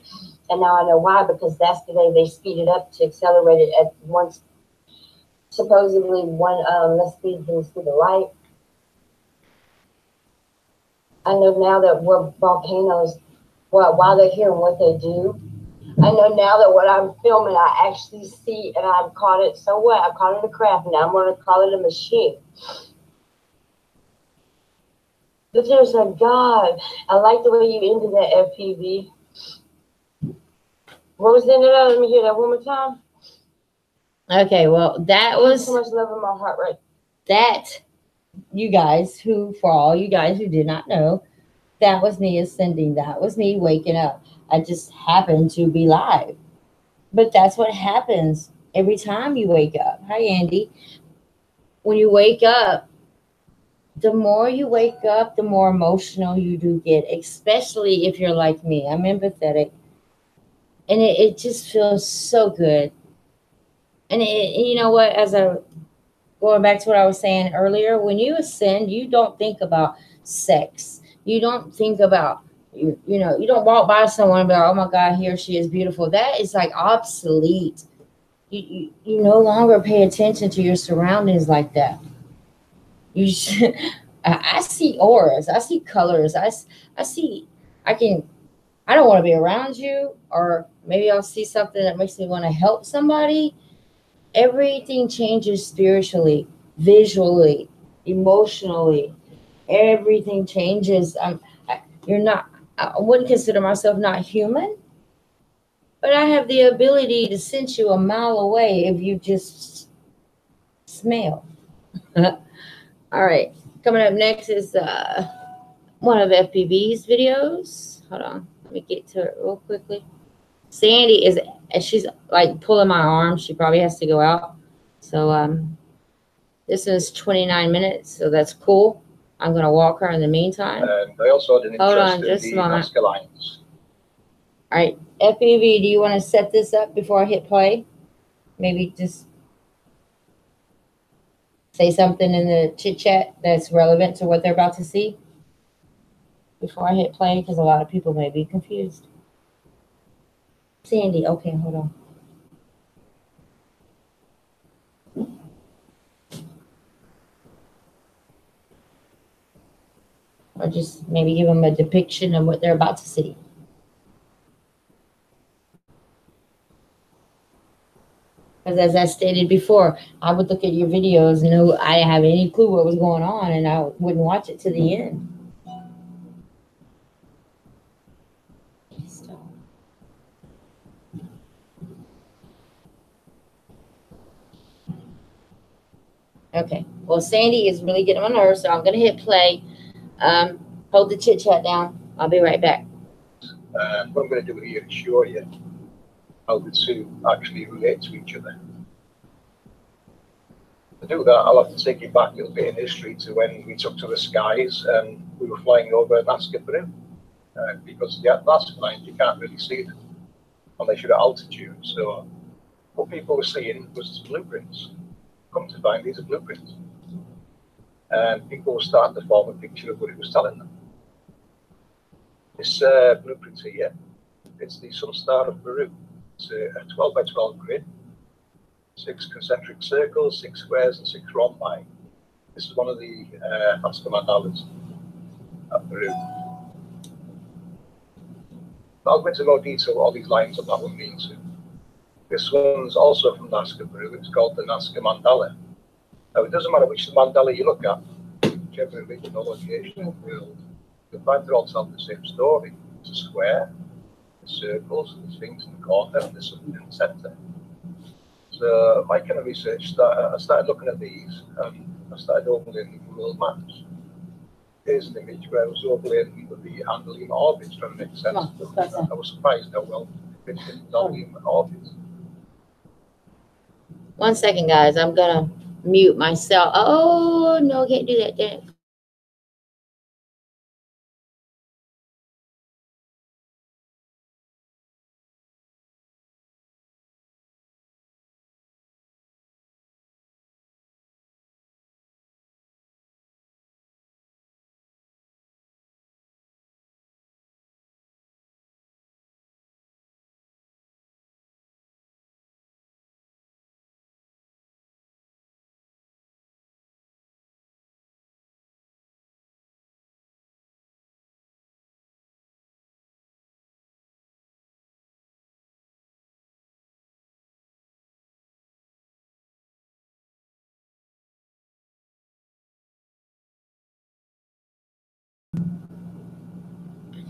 Speaker 1: and now I know why, because that's the day they speeded up to accelerate it at once. Supposedly less speed than the speed of light. I know now that what volcanoes, why they're here and what they do.
Speaker 5: I know now that what I'm filming, I actually see, and I've caught it. So what? I've caught it a craft. Now I'm going to call it a machine. But there's a God. I like the way you ended that, FPV. What was the end of that? Let me hear that one more time.
Speaker 1: Okay, well, that
Speaker 5: I have
Speaker 1: was
Speaker 5: so much love in my heart, right?
Speaker 1: that. You guys who, for all you guys who did not know, that was me ascending. That was me waking up. I just happened to be live. But that's what happens every time you wake up. Hi, Andy. When you wake up, the more you wake up, the more emotional you do get, especially if you're like me. I'm empathetic. And it just feels so good. And you know what? As I going back to what I was saying earlier, when you ascend, you don't think about sex. You don't think about you don't walk by someone and be like, oh my God, he or she is beautiful. That is like obsolete. You no longer pay attention to your surroundings like that. You should, I see auras, I see colors, I see I can I don't want to be around you, or maybe I'll see something that makes me want to help somebody. Everything changes spiritually, visually, emotionally. Everything changes. You're not. I wouldn't consider myself not human, but I have the ability to sense you a mile away if you just smell. All right. Coming up next is one of FPV's videos. Hold on. Let me get to it real quickly. Sandy is, she's like pulling my arm. She probably has to go out. So this is 29 minutes, so that's cool. I'm going to walk her in the meantime.
Speaker 3: And I also had an
Speaker 1: Hold
Speaker 3: interest
Speaker 1: on
Speaker 3: in
Speaker 1: just a
Speaker 3: the
Speaker 1: moment.
Speaker 3: Nazca lines.
Speaker 1: All right, FPV, do you want to set this up before I hit play? Maybe just say something in the chit chat that's relevant to what they're about to see before I hit play, because a lot of people may be confused. Sandy, okay, hold on. Or just maybe give them a depiction of what they're about to see. Because as I stated before, I would look at your videos and know I didn't have any clue what was going on, and I wouldn't watch it to the end. Okay. Well, Sandy is really getting on my nerves, so I'm going to hit play. Hold the chit chat down. I'll be right back.
Speaker 3: What I'm going to do here is show you how the two actually relate to each other. To do that, I'll have to take you back a little bit in history to when we took to the skies and we were flying over Nazca Peru. Because the Nazca lines, you can't really see them unless you're at altitude. So what people were seeing was blueprints. Come to find, these are blueprints. And people were starting to form a picture of what it was telling them. This blueprint here, it's the Sun Star of Peru. It's a 12 by 12 grid, 6 concentric circles, 6 squares, and 6 rhombi. This is one of the Nazca mandalas of Peru. I'll go into more detail what all these lines on that one mean to. This one's also from Nazca Peru. It's called the Nazca Mandala. Now, it doesn't matter which mandala you look at, whichever religion or location in the world, you'll find they're all telling the same story. It's a square, there's circles, there's things in the corner, and there's something in the centre. So my kind of research, I started looking at these, and I started overlaying world maps. Here's an image where I was overlaying the Andean orbits trying to make sense. I was surprised how well it fits in the Andean orbits.
Speaker 1: 1 second, guys. I'm going to mute myself. Oh, no, can't do that. Damn it.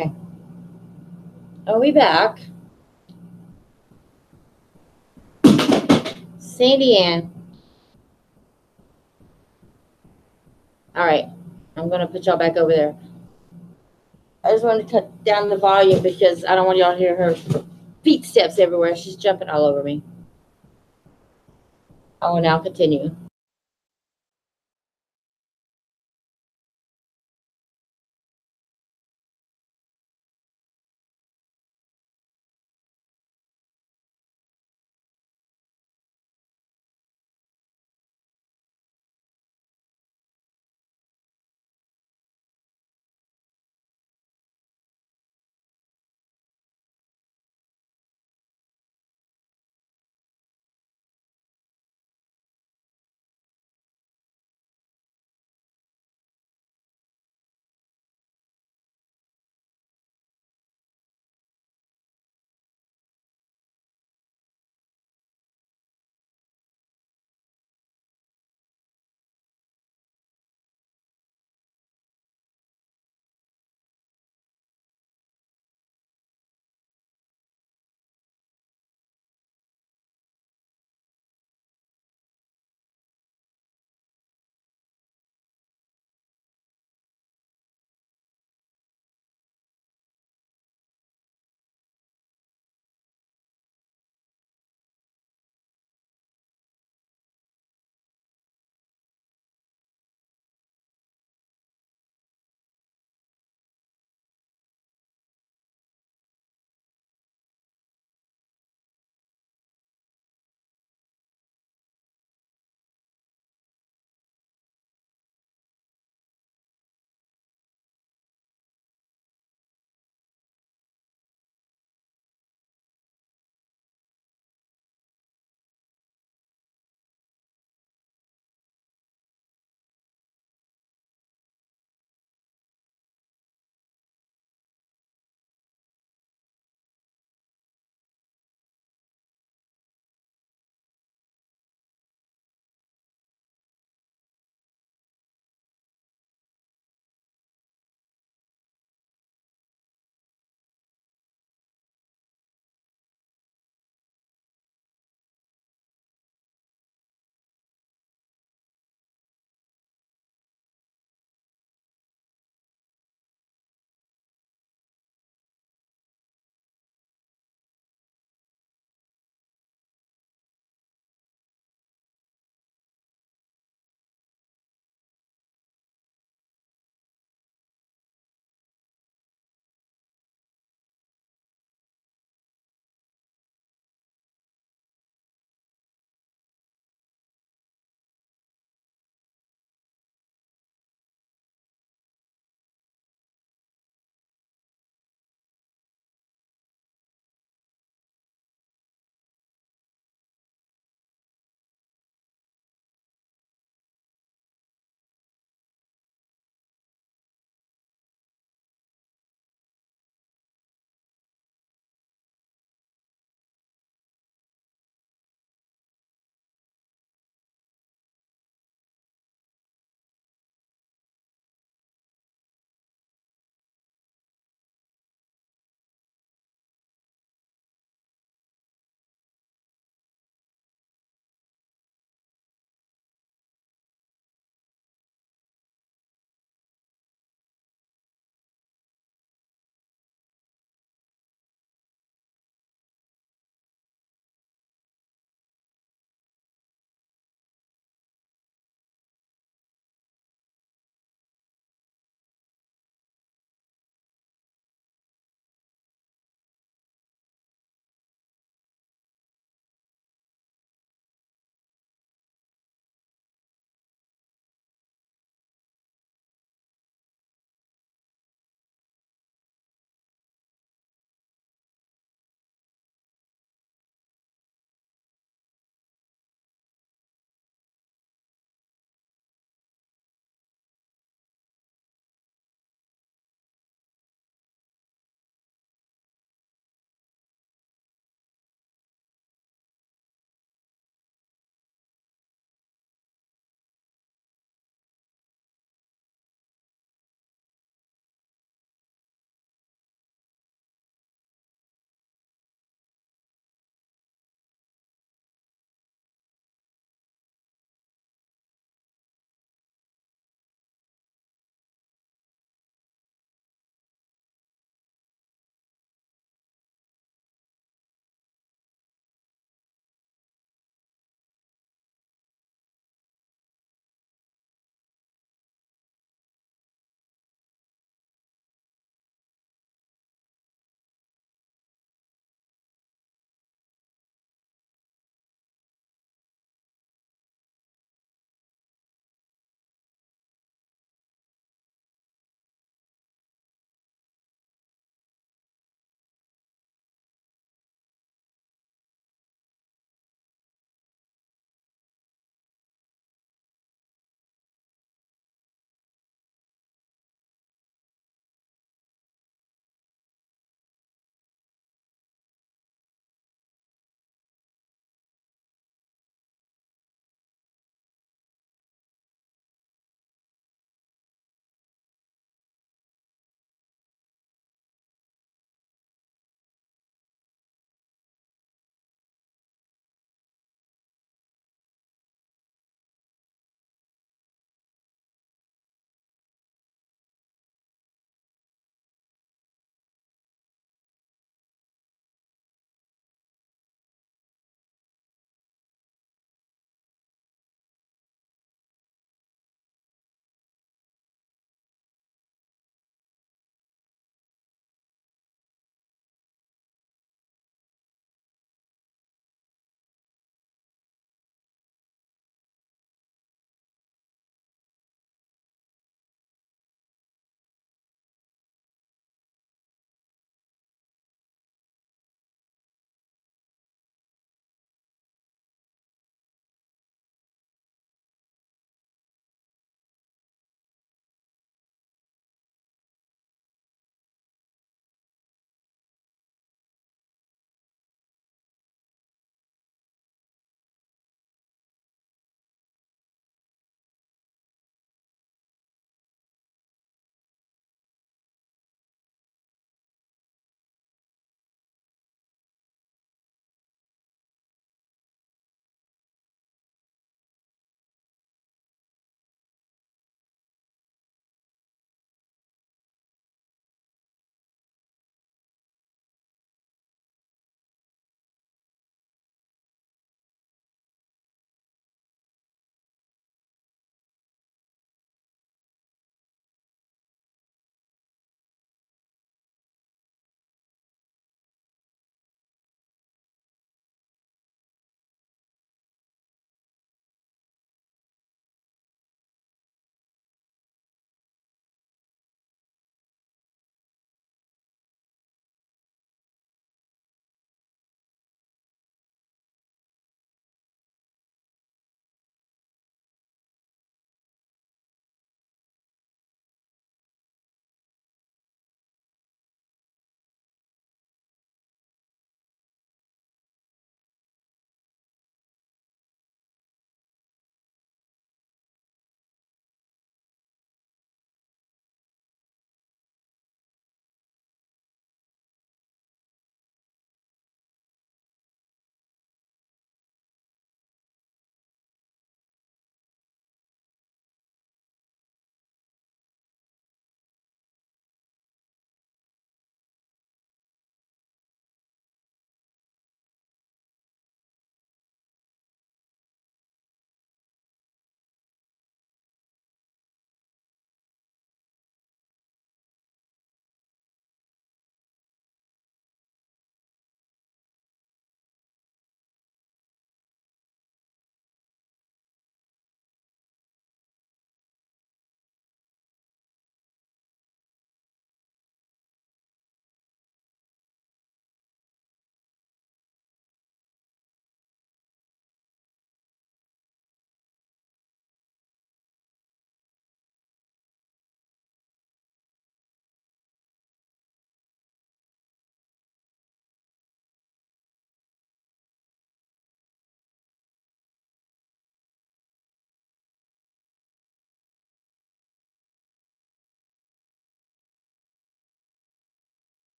Speaker 1: Okay. Are we back? Sandy Ann. All right. I'm going to put y'all back over there. I just want to cut down the volume because I don't want y'all to hear her feet steps everywhere. She's jumping all over me. I will now continue.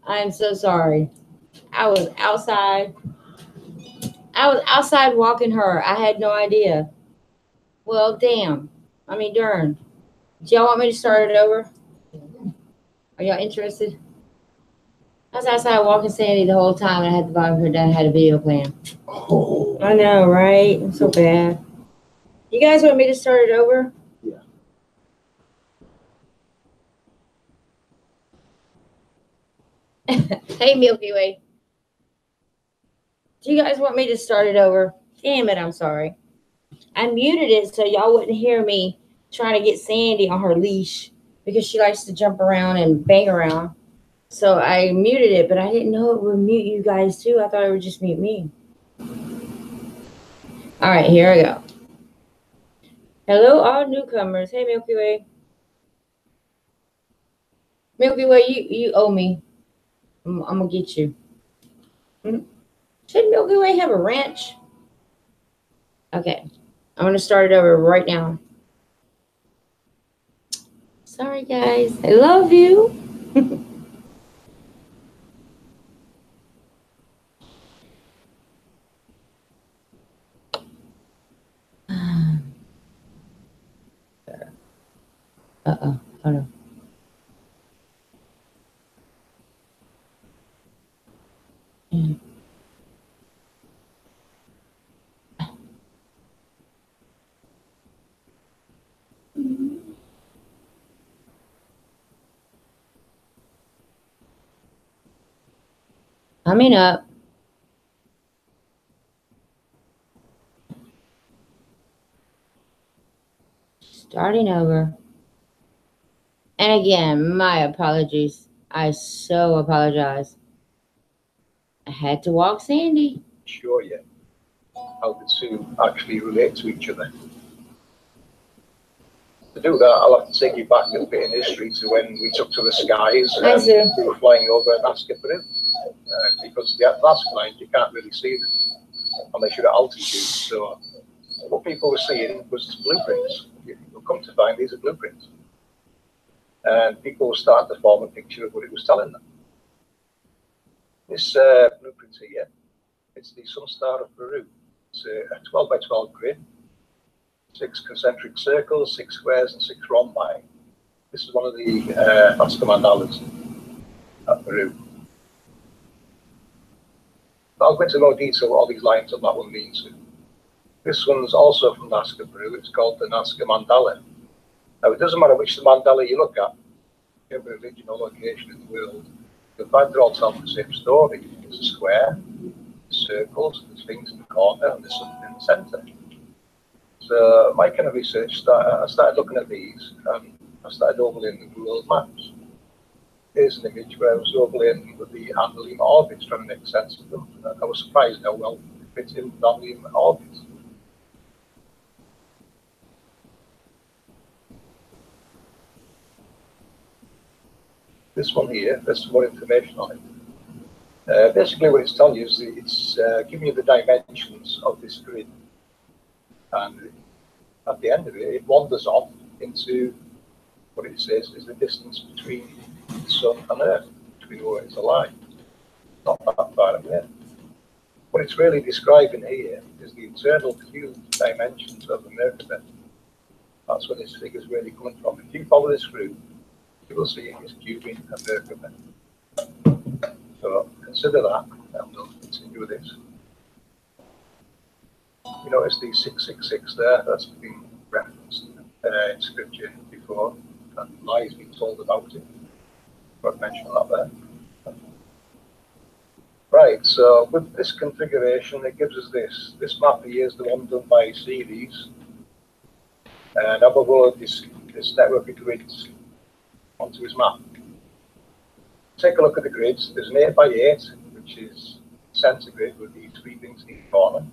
Speaker 1: I'm so sorry. I was outside. I was outside walking her. I had no idea. Well, damn. I mean, darn. Do y'all want me to start it over? Are y'all interested? I was outside walking Sandy the whole time, and I had to buy her dad had a video plan.
Speaker 3: Oh.
Speaker 1: I know, right? I'm so bad. You guys want me to start it over?
Speaker 3: Yeah.
Speaker 1: Hey, Milky Way. Do you guys want me to start it over? Damn it, I'm sorry. I muted it so y'all wouldn't hear me trying to get Sandy on her leash because she likes to jump around and bang around. So I muted it, but I didn't know it would mute you guys too. I thought it would just mute me. All right, here I go. Hello, all newcomers. Hey, Milky Way. Milky Way, you owe me. I'm gonna get you. Should Milky Way have a ranch? Okay, I'm gonna start it over right now. Sorry, guys. I love you. Uh-oh. Hold on. Coming up. Starting over. And again, my apologies. I so apologize. I had to walk Sandy.
Speaker 3: Show you how the two actually relate to each other. To do that, I'll have to take you back a bit in history to when we took to the skies and we were flying over Alaska, Peru. Because the Alaska lines, you can't really see them unless you're at altitude. So what people were seeing was blueprints. You'll come to find these are blueprints. And people were starting to form a picture of what it was telling them. This blueprint here, it's the Sun Star of Peru. It's a 12 by 12 grid. 6 concentric circles, 6 squares, and 6 rhombi. This is one of the Nazca mandalas of Peru. I'll go into more detail what all these lines on that one means. This one's also from Nazca, Peru. It's called the Nazca mandala. Now, it doesn't matter which mandala you look at, every original location in the world, you'll find they're all telling the same story. It's a square, circles, there's things in the corner, and there's something in the centre. So my kind of research, I started looking at these, and I started overlaying the world maps. Here's an image where I was overlaying with the Angelic orbits, trying to make sense of them. I was surprised how well it fits in with Angelic orbits. This one here, there's some more information on it. Basically what it's telling you is it's giving you the dimensions of this grid. And at the end of it, it wanders off into what it says is the distance between the Sun and Earth, between where it's alive. Not that far away. What it's really describing here is the internal cube dimensions of the Merkaba. That's where this figure's really coming from. If you follow this through, you will see it's cubing a Merkaba. So consider that, and we'll continue with this. You notice the 666 there, that's been referenced in scripture before, and lies being told about it. I've mentioned that there. Right, so with this configuration, it gives us this. This map here is the one done by Series, and I've overloaded this network of grids onto his map. Take a look at the grids. There's an 8x8, which is center grid with the 3 things in each corner.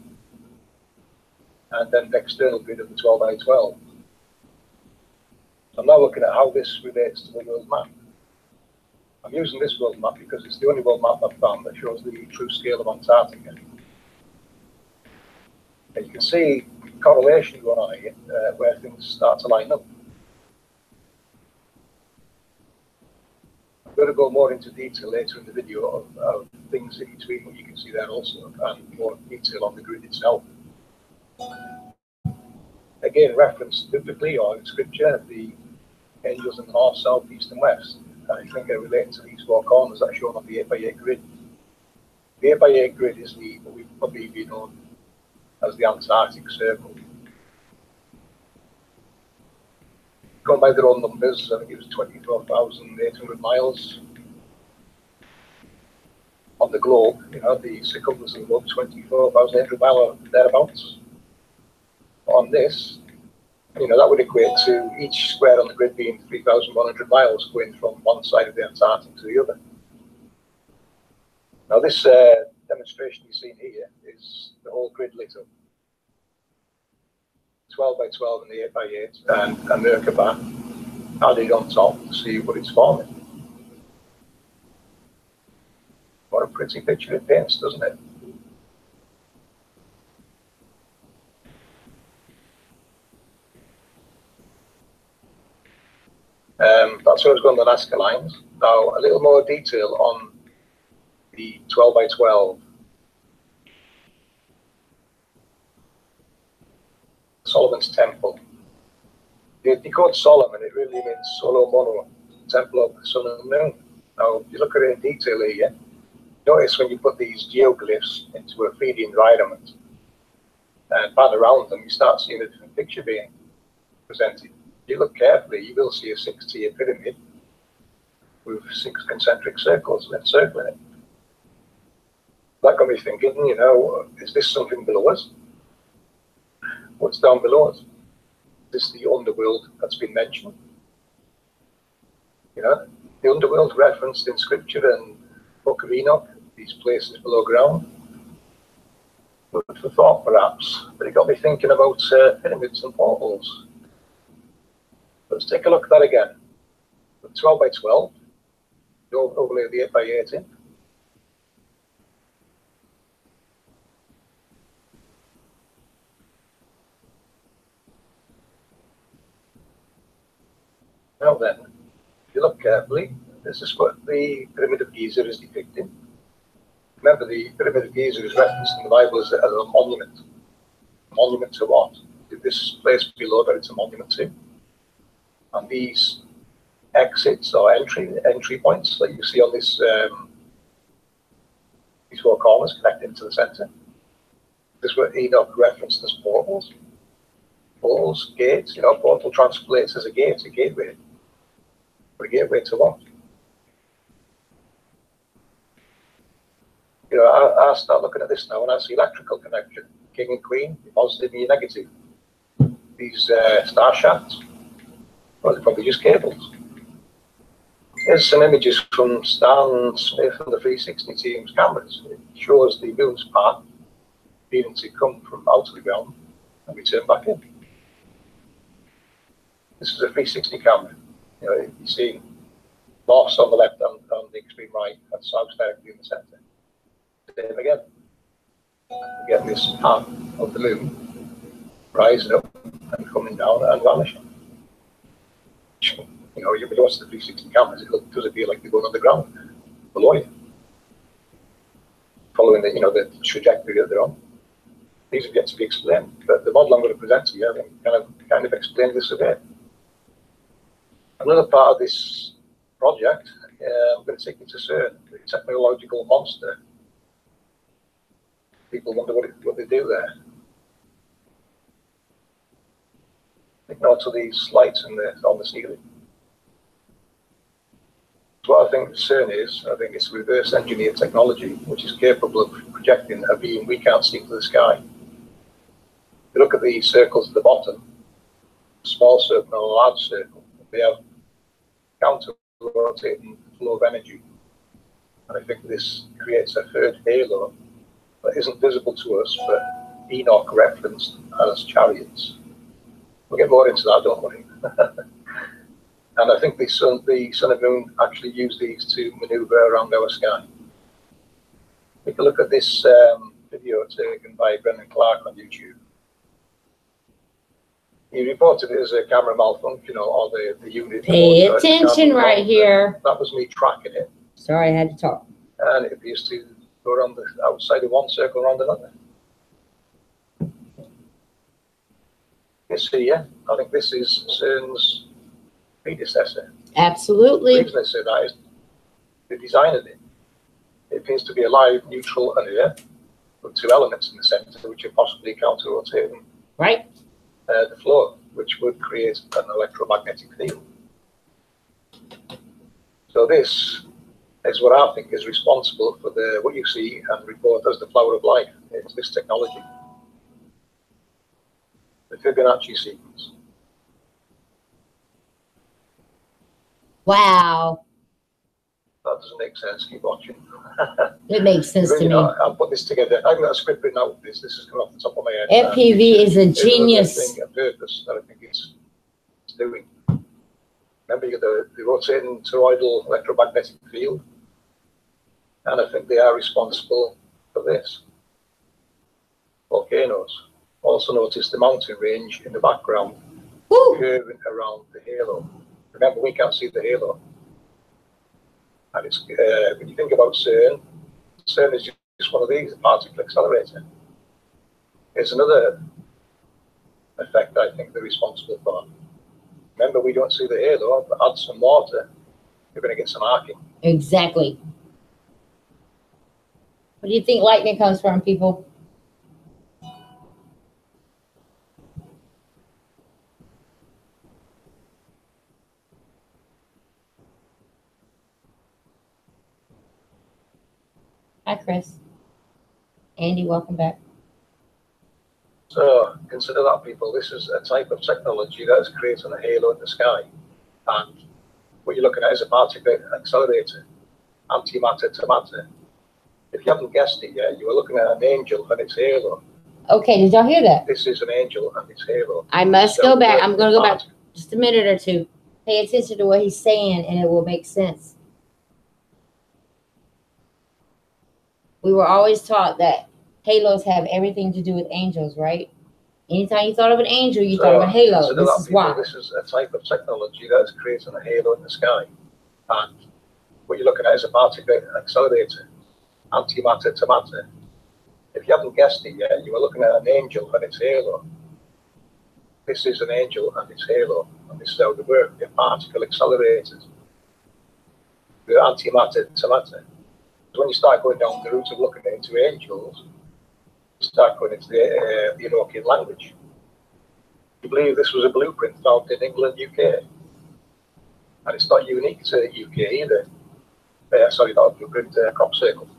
Speaker 3: And then the external grid of the 12 by 12. I'm now looking at how this relates to the world map. I'm using this world map because it's the only world map I've found that shows the true scale of Antarctica. And you can see correlation going on here, where things start to line up. going to go more into detail later in the video of things in between what you can see there also, and more detail on the grid itself. Again, referenced biblically or in scripture, the angels in the north, south, east, and west. And I think they're related to these four corners that are shown on the 8x8 grid. The 8x8 grid is what we probably be known as the Antarctic Circle. Going by their own numbers, I think it was 24,800 miles on the globe. You know, the circumference of the globe, 24,800 miles thereabouts. On this, you know, that would equate to each square on the grid being 3,100 miles going from one side of the Antarctic to the other. Now, this demonstration you've seen here is the whole grid lit up. 12 by 12 and the 8 by 8 and a Merkaba added on top to see what it's forming. What a pretty picture it paints, doesn't it? That's where I was going to the Nazca lines. Now, a little more detail on the 12 by 12. Solomon's Temple. They decode Solomon, it really means Solo Mono, Temple of the Sun and Moon. Now, if you look at it in detail here, notice when you put these geoglyphs into a 3D environment and pan around them, you start seeing a different picture being presented. If you look carefully, you will see a 6-tier pyramid with 6 concentric circles encircling it. That got me thinking, you know, is this something below us? What's down below us? Is this the underworld that's been mentioned? You know, the underworld referenced in scripture and Book of Enoch, these places below ground. But for thought, perhaps, but it got me thinking about pyramids and portals. Let's take a look at that again. The 12 by 12, the overlay of the 8 by 8 in. Now then, if you look carefully, this is what the Pyramid of Giza is depicting. Remember, the Pyramid of Giza is referenced in the Bible as a monument. A monument to what? This place below that it's a monument to. And these exits or entry points that you see on this these four corners connecting to the center. This is what Enoch referenced as portals. Portals, gates, you know, portal translates as a gate, a gateway. But a gateway to what? You know, I start looking at this now and I see electrical connection, king and queen, positive and negative. These star shafts, well, they're probably just cables. Here's some images from Stan Smith and the 360 team's cameras. It shows the moon's path, beginning to come from out of the ground and return back in. This is a 360 camera. You know, you see north on the left and on the extreme right, and south directly in the centre. Same again. You get this path of the moon rising up and coming down and vanishing. You know, you watch the 360 cameras, it does appear like they're going on the ground below you, following the, you know, the trajectory that they're on. These have yet to be explained, but the model I'm going to present to you, I think, kind of explains this a bit. Another part of this project, I'm going to take you to CERN, the technological monster. People wonder what they do there. Ignore to these lights on the ceiling. So what I think CERN is, I think it's reverse engineered technology, which is capable of projecting a beam we can't see to the sky. If you look at the circles at the bottom, a small circle and a large circle, they have counter-rotating flow of energy. And I think this creates a third halo that isn't visible to us, but Enoch referenced as chariots. We'll get more into that, don't worry. And I think the sun and moon actually use these to maneuver around our sky. Take a look at this video taken by Brendan Clark on YouTube. He reported it as a camera malfunction or the unit.
Speaker 1: Pay attention right here.
Speaker 3: That was me tracking it.
Speaker 1: Sorry, I had to talk.
Speaker 3: And it appears to go around the outside of one circle around another. This here, I think this is CERN's predecessor.
Speaker 1: Absolutely.
Speaker 3: The reason I say that is the design of it. It appears to be a live, neutral, and here, with two elements in the center, which are possibly counter-rotating
Speaker 1: Right.
Speaker 3: The flow, which would create an electromagnetic field. So this is what I think is responsible for what you see and report as the flower of life. It's this technology. The Fibonacci sequence.
Speaker 1: Wow.
Speaker 3: That doesn't make sense. Keep watching.
Speaker 1: It makes sense to me.
Speaker 3: I'll put this together. I've got a script written out of this. This is coming off the top of my head.
Speaker 1: FPV is a genius.
Speaker 3: It's a purpose that I think it's doing. Remember, you got the rotating toroidal electromagnetic field, and I think they are responsible for this. Volcanoes. Also notice the mountain range in the background, curving around the halo. Remember, we can't see the halo. And it's when you think about CERN, CERN is just one of these, a particle accelerator. It's another effect I think they're responsible for. Remember, we don't see the halo, but add some water, you're going to get some arcing.
Speaker 1: Exactly. Where do you think lightning comes from, people? Hi, Chris. Andy, welcome back.
Speaker 3: So consider that, people. This is a type of technology that is creating a halo in the sky. And what you're looking at is a particle accelerator, antimatter to matter. If you haven't guessed it yet, you are looking at an angel and its halo.
Speaker 1: Okay, did y'all hear that?
Speaker 3: This is an angel and its halo.
Speaker 1: I must go back. I'm going to go back just a minute or two. Pay attention to what he's saying, and it will make sense. We were always taught that halos have everything to do with angels, right? Anytime you thought of an angel, you thought of a halo. This is why.
Speaker 3: This is a type of technology that is creating a halo in the sky. And what you're looking at is a particle accelerator, antimatter to matter. If you haven't guessed it yet, you are looking at an angel and its halo. This is an angel and its halo. And this is how they work. They're particle accelerators. They're antimatter to matter. When you start going down the route of looking into angels, you start going into the Enochian language. You believe this was a blueprint found in England, UK. And it's not unique to the UK either. Sorry, not a blueprint, crop circle.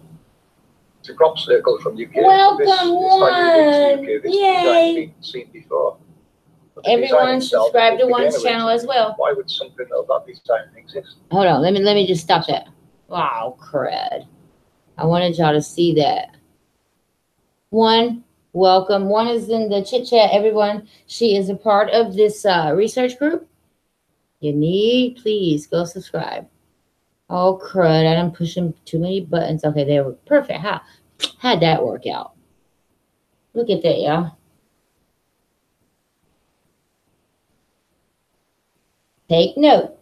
Speaker 3: It's a crop circle from UK.
Speaker 1: Welcome,
Speaker 3: it's not unique to UK. This
Speaker 1: Yay.
Speaker 3: design been seen before.
Speaker 1: Everyone subscribe to One's channel as well.
Speaker 3: Why would something of that design exist?
Speaker 1: Hold on, let me just stop that. Wow, crud. I wanted y'all to see that. One, welcome. One is in the chit chat, everyone. She is a part of this research group. You need, please go subscribe. Oh, crud. I'm pushing too many buttons. Okay, they were perfect. How'd that work out? Look at that, y'all. Take note.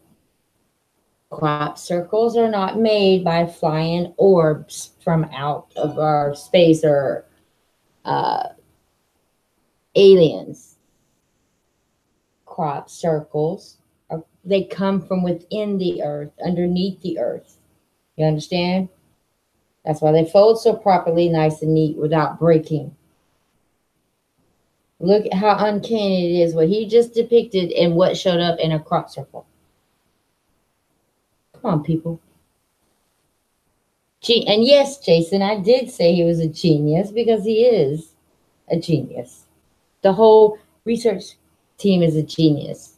Speaker 1: Crop circles are not made by flying orbs from out of our space or aliens. Crop circles, they come from within the earth, underneath the earth. You understand? That's why they fold so properly, nice and neat, without breaking. Look at how uncanny it is, what he just depicted and what showed up in a crop circle. Come on, people. And yes, Jason, I did say he was a genius because he is a genius. The whole research team is a genius.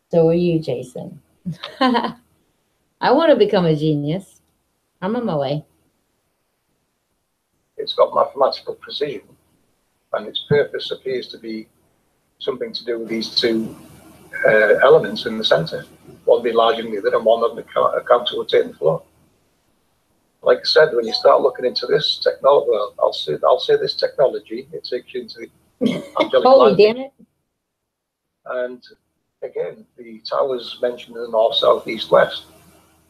Speaker 1: So are you, Jason. I want to become a genius. I'm on my way.
Speaker 3: It's got mathematical precision, and its purpose appears to be something to do with these two elements in the center. One being larger than the other, and one of the counter-rotating flow. Like I said, when you start looking into this technology, well, I'll say this technology, it takes you into Angelic
Speaker 1: Holy
Speaker 3: landing.
Speaker 1: damn it.
Speaker 3: And again, the towers mentioned in the north, south, east, west,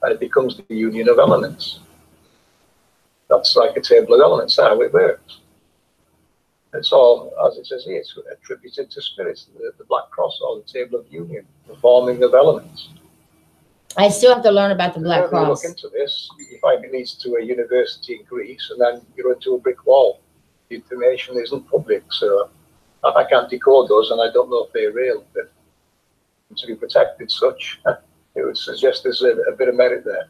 Speaker 3: and it becomes the union of elements. That's like a table of elements, how it works. It's all, as it says here, it's attributed to spirits, the black cross or the table of union, the forming of elements.
Speaker 1: I still have to learn about the Black
Speaker 3: If you look
Speaker 1: Cross.
Speaker 3: into this, you find it leads to a university in Greece, and then you're into a brick wall. The information isn't public, so I can't decode those, and I don't know if they're real, but to be protected such, it would suggest there's a bit of merit there.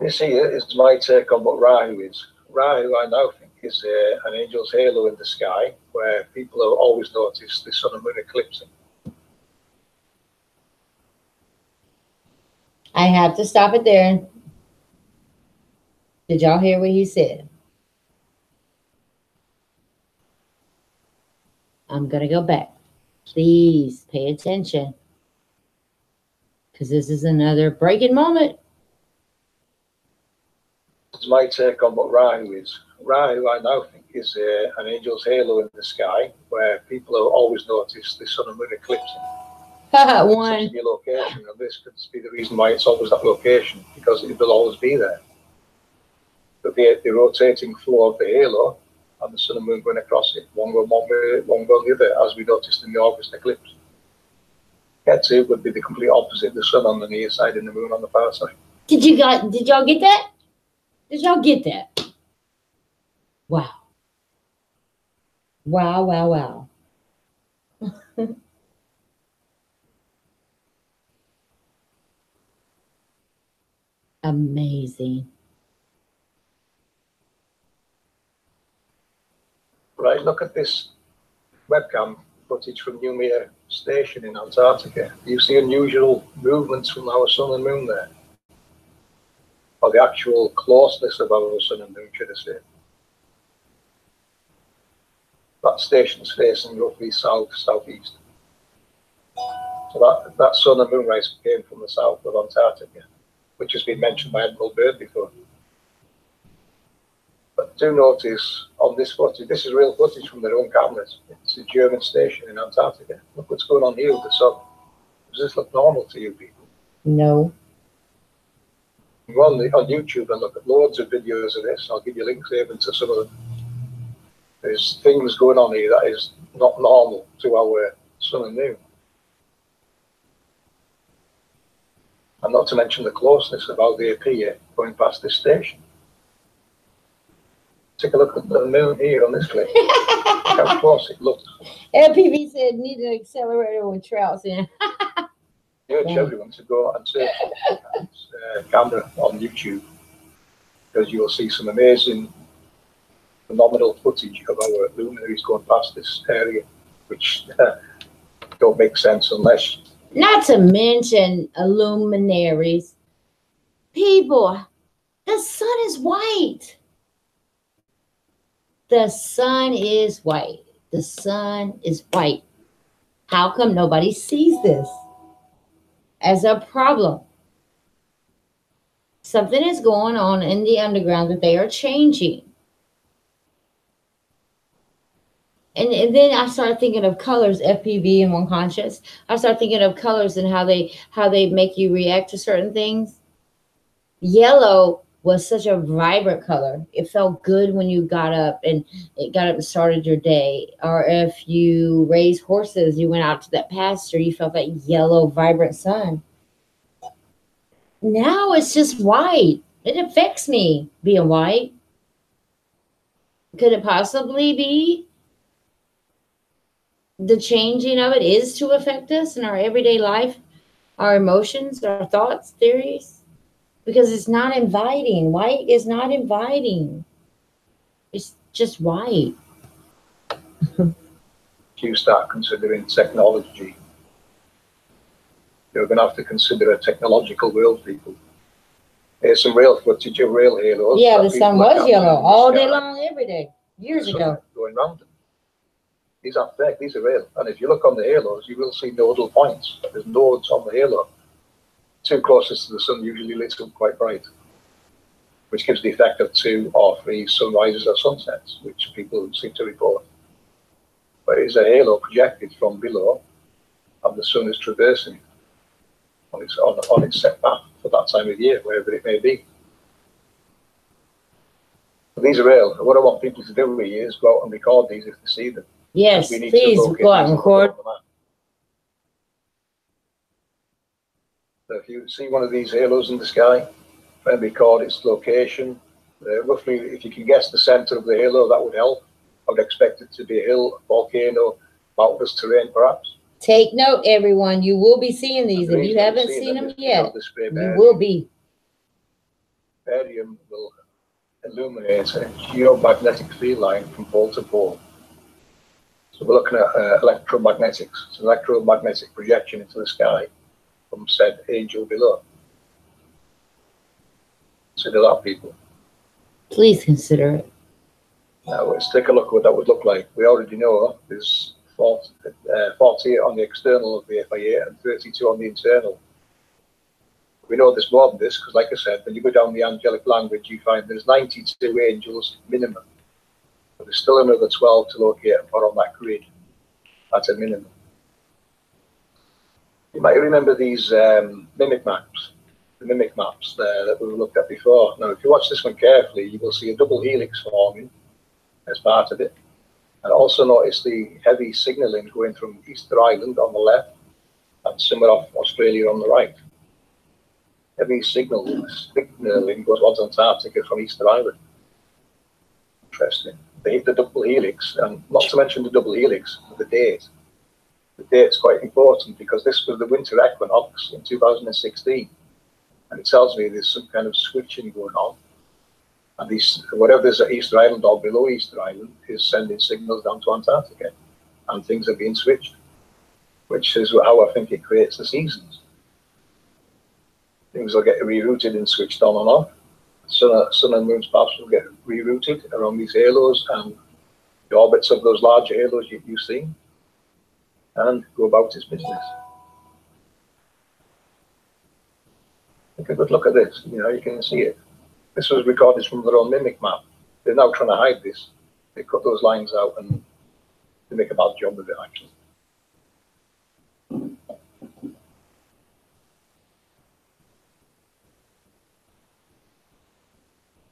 Speaker 3: This here is my take on what Rahu is. Rahu, I now think, is an angel's halo in the sky, where people have always noticed the sun and moon eclipsing.
Speaker 1: I have to stop it there. Did y'all hear what he said? I'm going to go back. Please pay attention. Because this is another breaking moment.
Speaker 3: It's my take on what Rahu is. Rahu, I now think, is an angel's halo in the sky, where people have always noticed the sun and moon eclipsing.
Speaker 1: One.
Speaker 3: Such a location, and this could be the reason why it's always that location, because it will always be there. But the rotating flow of the halo and the sun and moon going across it, one going one way, one going the other, as we noticed in the August eclipse. Ketu would be the complete opposite, the sun on the near side and the moon on the far side.
Speaker 1: Did y'all get that? Did y'all get that? Wow. Wow, wow, wow. Amazing.
Speaker 3: Right, look at this webcam footage from Noumea Station in Antarctica. You see unusual movements from our sun and moon there. Or the actual closeness of our sun and moon, should I say. That station's facing roughly south, southeast. So that sun and moon rise came from the south of Antarctica, which has been mentioned by Admiral Byrd before. But do notice on this footage, this is real footage from their own cameras. It's a German station in Antarctica. Look what's going on here with the sun. Does this look normal to you people?
Speaker 1: No.
Speaker 3: Go on YouTube and look at loads of videos of this. I'll give you links even to some of them. There's things going on here that is not normal to our sun and moon. And not to mention the closeness of how they appear going past this station. Take a look at the moon here on this clip. Look how close it looks.
Speaker 1: LPV said need an accelerator with trouts in.
Speaker 3: I urge everyone to go and search camera on YouTube, because you will see some amazing, phenomenal footage of our luminaries going past this area, which don't make sense unless...
Speaker 1: Not to mention luminaries. People, the sun is white. The sun is white. The sun is white. How come nobody sees this as a problem? Something is going on in the underground that they are changing. And then I started thinking of colors, FPV and One Conscious. I started thinking of colors and how they make you react to certain things. Yellow was such a vibrant color. It felt good when you got up and started your day. Or if you raised horses, you went out to that pasture, you felt that yellow, vibrant sun. Now it's just white. It affects me being white. Could it possibly be the changing of it is to affect us in our everyday life, our emotions, our thoughts, theories? Because it's not inviting. White is not inviting. It's just white.
Speaker 3: You start considering technology, you're going to have to consider a technological world, people. There's some real footage of real halos.
Speaker 1: Yeah, the sun was yellow all day long, every day, years ago.
Speaker 3: Going round them. These aren't fake, these are real. And if you look on the halos, you will see nodal points. There's nodes on the halo. Two closest to the sun usually lit up quite bright, which gives the effect of 2 or 3 sunrises or sunsets, which people seem to report. but it's a halo projected from below, and the sun is traversing on its set path for that time of year, wherever it may be. But these are real. What I want people to do with you is go out and record these if they see them.
Speaker 1: Yes, please go out and record.
Speaker 3: So if you see one of these halos in the sky, try and record its location. Roughly, if you can guess the center of the halo, that would help. I would expect it to be a hill, a volcano, mountainous terrain, perhaps.
Speaker 1: Take note, everyone. You will be seeing these. If you haven't seen them yet, you will be.
Speaker 3: Barium will illuminate a geomagnetic field line from pole to pole. So we're looking at electromagnetics. It's an electromagnetic projection into the sky from said angel below. Consider that, people.
Speaker 1: Please consider it.
Speaker 3: Now let's take a look at what that would look like. We already know there's 48 on the external of the FIA and 32 on the internal. We know there's more than this because, like I said, when you go down the angelic language, you find there's 92 angels minimum. But there's still another 12 to locate and put on that grid. That's a minimum. You might remember these mimic maps, the mimic maps there that we looked at before. Now, if you watch this one carefully, you will see a double helix forming as part of it. And also notice the heavy signalling going from Easter Island on the left and somewhere off Australia on the right. Heavy signaling goes towards Antarctica from Easter Island. Interesting. They hit the double helix, and not to mention the double helix, the date. The date's quite important because this was the winter equinox in 2016. And it tells me there's some kind of switching going on. And these, whatever is at Easter Island or below Easter Island is sending signals down to Antarctica. And things are being switched, which is how I think it creates the seasons. Things will get rerouted and switched on and off. Sun and moon's paths will get rerouted around these halos and the orbits of those larger halos you see, and go about its business. Take a good look at this. You know, you can see it. This was recorded from their own mimic map. They're now trying to hide this. They cut those lines out and they make a bad job of it, actually.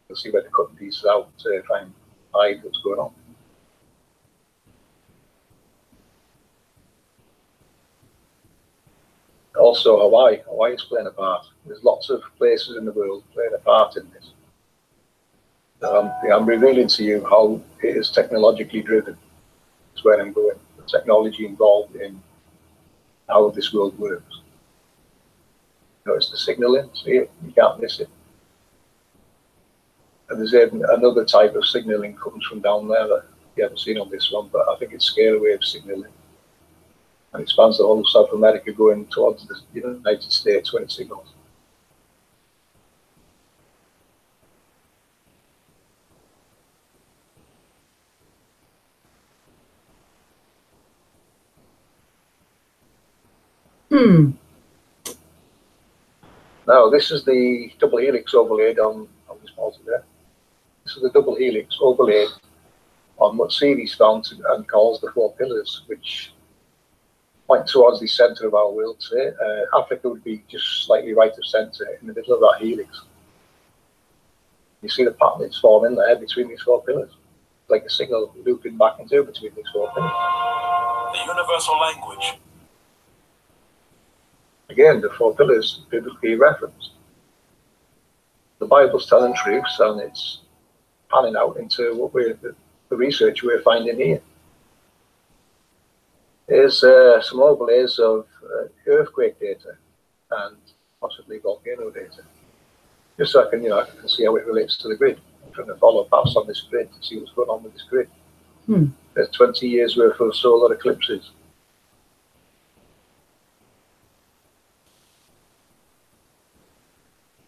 Speaker 3: You'll see where they're cutting pieces out to try and hide what's going on. Also, Hawaii is playing a part. There's lots of places in the world playing a part in this. I'm revealing to you how it is technologically driven. That's where I'm going. The technology involved in how this world works. Notice the signaling. See it? You can't miss it. And there's even another type of signaling comes from down there that you haven't seen on this one, but I think it's scale wave signaling. And it spans the whole of South America going towards the United States when it signals. Now, this is the double helix overlaid on this model there. This is the double helix overlaid on what series found and calls the four pillars, which point towards the centre of our world today. Africa would be just slightly right of centre in the middle of that helix. You see the pattern it's forming there between these four pillars. It's like a signal looping back and through between these four pillars.
Speaker 6: The universal language.
Speaker 3: Again, the four pillars biblically referenced. The Bible's telling truths and it's panning out into what the research we're finding here. Here's some overlays of earthquake data and possibly volcano data. Just so I can see how it relates to the grid. I'm trying to follow paths on this grid to see what's going on with this grid. There's 20 years worth of solar eclipses.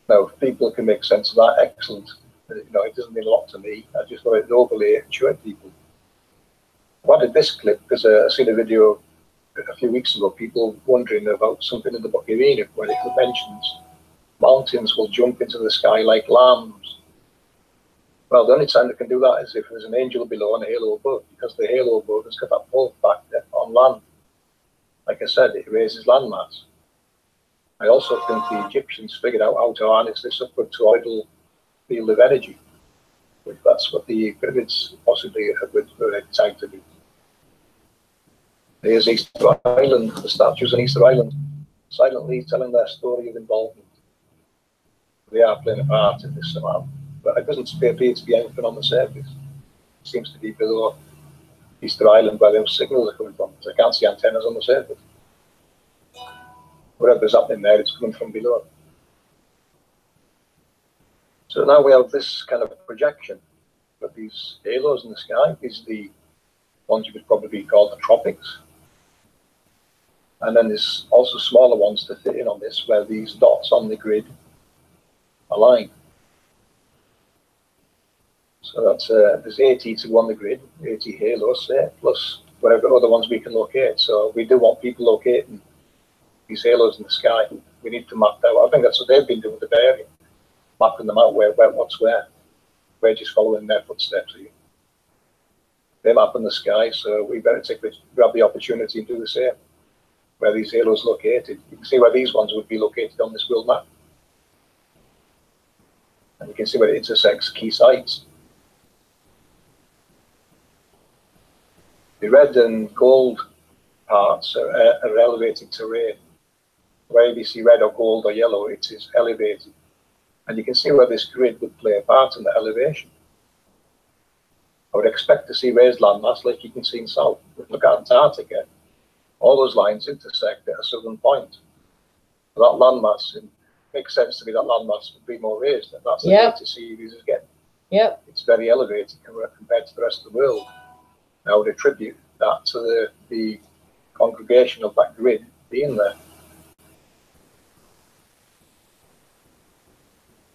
Speaker 3: Now, if people can make sense of that, excellent. It doesn't mean a lot to me. I just wanted to overlay it and show it people. Why did this clip? Because I seen a video a few weeks ago, people wondering about something in the book of Enoch, where it mentions mountains will jump into the sky like lambs. Well, the only time they can do that is if there's an angel below and a halo above, because the halo above has got that pull factor on land. Like I said, it raises landmass. I also think the Egyptians figured out how to harness this upward toroidal field of energy. That's what the pyramids possibly were designed to do. There's Easter Island, the statues on Easter Island, silently telling their story of involvement. They are playing a part in this somehow, but it doesn't appear to be anything on the surface. It seems to be below Easter Island where those signals are coming from. So I can't see antennas on the surface. Whatever's happening there, it's coming from below. So now we have this kind of projection of these halos in the sky. These are the ones you would probably call the tropics. And then there's also smaller ones to fit in on this, where these dots on the grid align. So that's there's 80 to go on the grid, 80 halos there, plus whatever other ones we can locate. So we do want people locating these halos in the sky. We need to map that out. I think that's what they've been doing with the Bay Area, mapping them out where what's where. We're just following their footsteps. They're mapping the sky, so we better grab the opportunity and do the same. Where these halos located, you can see where these ones would be located on this world map, and you can see where it intersects key sites. The red and gold parts are elevated terrain. Where you see red or gold or yellow, it is elevated. And you can see where this grid would play a part in the elevation. I would expect to see raised landmass like you can see in south. Look at Antarctica. All those lines intersect at a southern point. That landmass, it makes sense to me that landmass would be more raised. And that's the way to see these again.
Speaker 1: Yep.
Speaker 3: It's very elevated compared to the rest of the world. I would attribute that to the congregation of that grid being there.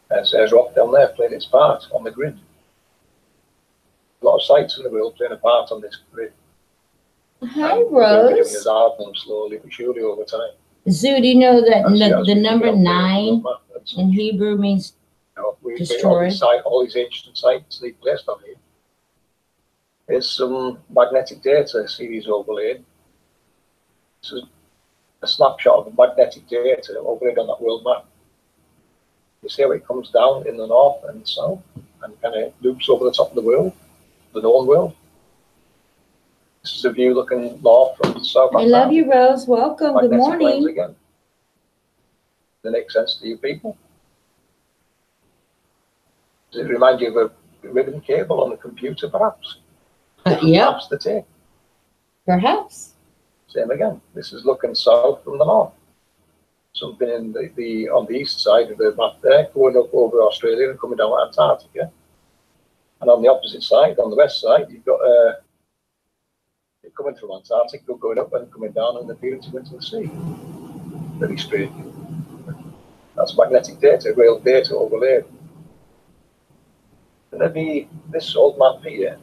Speaker 3: There's rock down there playing its part on the grid. A lot of sites in the world playing a part on this grid.
Speaker 1: Hi, Rose.
Speaker 3: It's happening slowly but surely over time.
Speaker 1: Zoo, do you know that the number 9 in Hebrew means destroyed?
Speaker 3: All these ancient sites they placed on here. There's some magnetic data, see these overlaid. This is a snapshot of magnetic data overlaid on that world map. You see how it comes down in the north and south and kind of loops over the top of the world, the known world. This is a view looking north from the south.
Speaker 1: I love you, Rose. Welcome. Good morning.
Speaker 3: Again. Does it make sense to you people? Does it remind you of a ribbon cable on a computer, perhaps?
Speaker 1: Yeah.
Speaker 3: Perhaps the tape.
Speaker 1: Perhaps.
Speaker 3: Same again. This is looking south from the north. Something in on the east side of the map there, going up over Australia and coming down Antarctica. And on the opposite side, on the west side, you've got it coming from Antarctica, going up and coming down and appearing to go into the sea. Very strange. That's magnetic data, real data overlaid. And maybe this old map here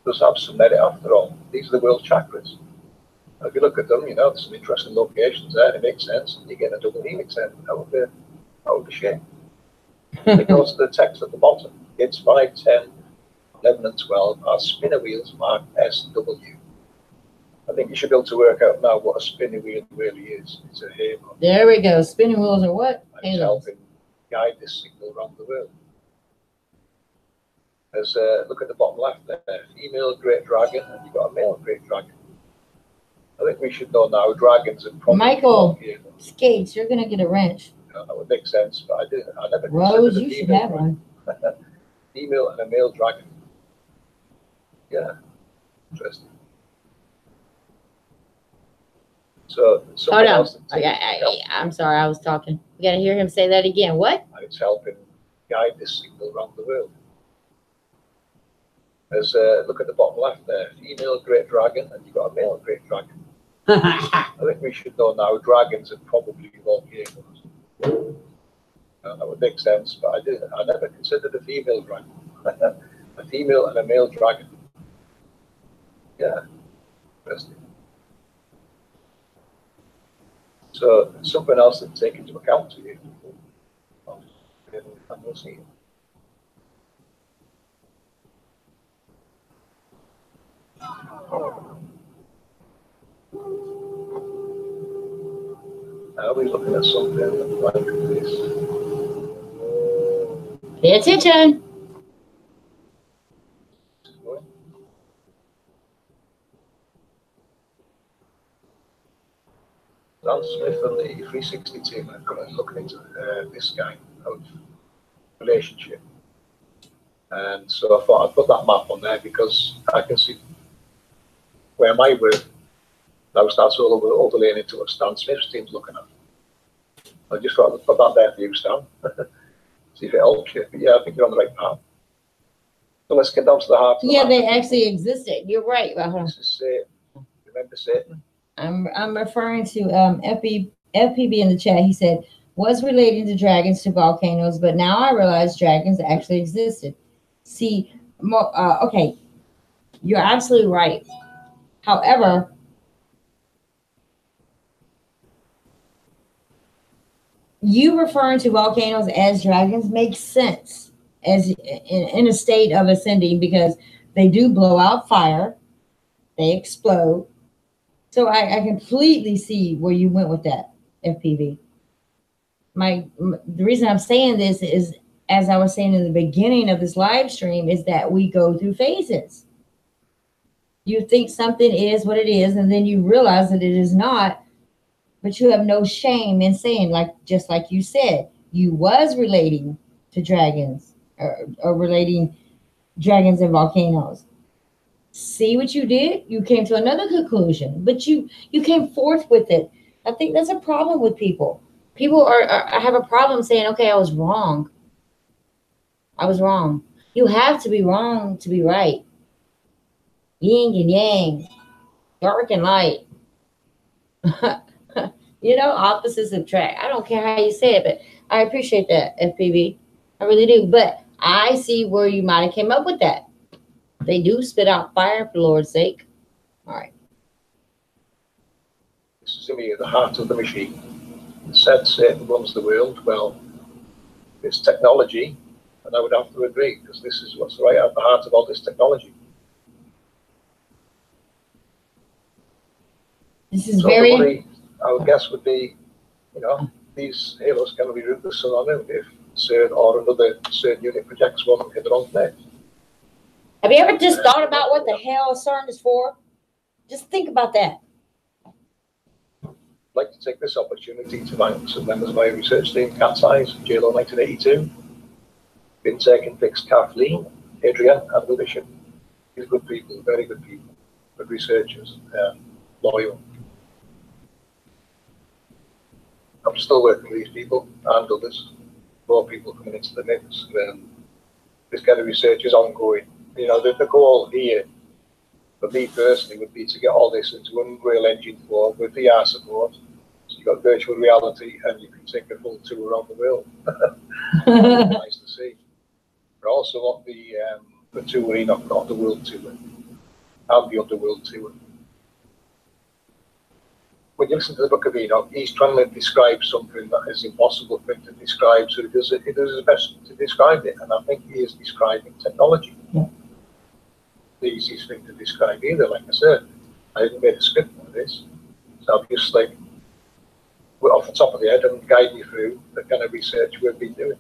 Speaker 3: does have some merit after all. These are the world chakras. And if you look at them, you know, there's some interesting locations there. It makes sense. You get a double helix end out of the shape. It goes to the text at the bottom. It's 5, 10, 11, and 12 are spinner wheels marked SW. I think you should be able to work out now what a spinner wheel really is. It's a halo.
Speaker 1: There we go. Spinning wheels are what?
Speaker 3: And it's helping guide this signal around the world. There's look at the bottom left there, female great dragon, and you've got a male great dragon. I think we should know now dragons are probably
Speaker 1: Michael, skates, you're gonna get a wrench.
Speaker 3: That would make sense, but I never
Speaker 1: Rose, you should have one.
Speaker 3: Female and a male dragon. Yeah, interesting. So
Speaker 1: hold on. I'm sorry, I was talking. You gotta hear him say that again. What?
Speaker 3: And it's helping guide this signal around the world. There's look at the bottom left there, female great dragon, and you've got a male great dragon. I think we should know now dragons are probably volcanoes. That would make sense, but I never considered a female dragon. A female and a male dragon. Yeah, interesting. So something else to take into account to you. And we'll see. probably looking at something like this.
Speaker 1: Pay attention.
Speaker 3: Dan Smith and the 360 team are going to look into this kind of relationship. And so I thought I'd put that map on there because I can see where my work now starts all the way into what Stan Smith's team's looking at. I just thought I'd put that there for you, Stan. See if it helps you. But yeah, I think you're on the right path. So let's get down to the heart.
Speaker 1: Yeah, they actually existed. You're right.
Speaker 3: This is Satan. Remember Satan?
Speaker 1: I'm referring to FPB in the chat. He said, was relating to dragons to volcanoes, but now I realize dragons actually existed. See, okay, you're absolutely right. However, you referring to volcanoes as dragons makes sense as in a state of ascending because they do blow out fire, they explode. So I completely see where you went with that, FPV. The reason I'm saying this is, as I was saying in the beginning of this live stream, is that we go through phases. You think something is what it is, and then you realize that it is not, but you have no shame in saying, just like you said, you was relating to dragons or relating dragons and volcanoes. See what you did? You came to another conclusion, but you came forth with it. I think that's a problem with people. People I have a problem saying, okay, I was wrong. I was wrong. You have to be wrong to be right. Yin and yang, dark and light. Opposites attract. I don't care how you say it, but I appreciate that, FPV. I really do. But I see where you might have came up with that. They do spit out fire, for the Lord's sake. All right.
Speaker 3: This is me at the heart of the machine. It said Satan runs the world. Well, it's technology, and I would have to agree, because this is what's right at the heart of all this technology.
Speaker 1: This is very...
Speaker 3: I would guess would be, these halos can be route the sun on it if certain or another certain unit projects one and hit the wrong place.
Speaker 1: Have you ever just thought about what the hell CERN is for? Just think about that.
Speaker 3: I'd like to take this opportunity to thank some members of my research team, Cat's Eyes, JLO 1982, Vincek and Vix Kathleen, Adrian, and the Bishop. These good people, very good people, good researchers, loyal. I'm still working with these people and others, more people coming into the mix. This kind of research is ongoing. The goal here, for me personally, would be to get all this into Unreal Engine 4 with VR support. So you've got virtual reality and you can take a full tour around the world. Nice to see. I also want the tour Enoch got, the world tour, and the Underworld tour. When you listen to the Book of Enoch, he's trying to describe something that is impossible for him to describe, so he does his best to describe it, and I think he is describing technology. Yeah. The easiest thing to describe either, like I said. I didn't make a script for this, so I'm just off the top of the head and guide you through the kind of research we've been doing.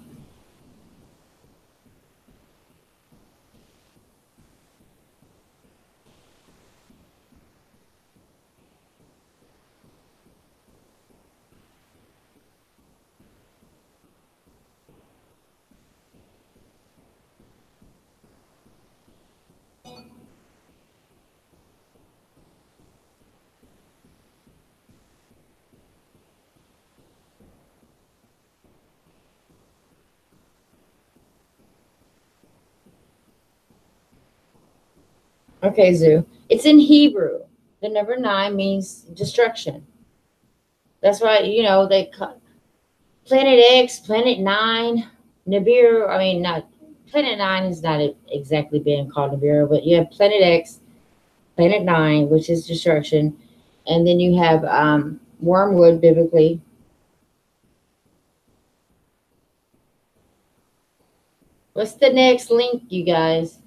Speaker 1: Okay, Zoo. It's in Hebrew. The number 9 means destruction. That's why, they call Planet X, Planet 9, Nibiru. Not Planet 9 is not exactly being called Nibiru, but you have Planet X, Planet 9, which is destruction. And then you have wormwood, biblically. What's the next link, you guys?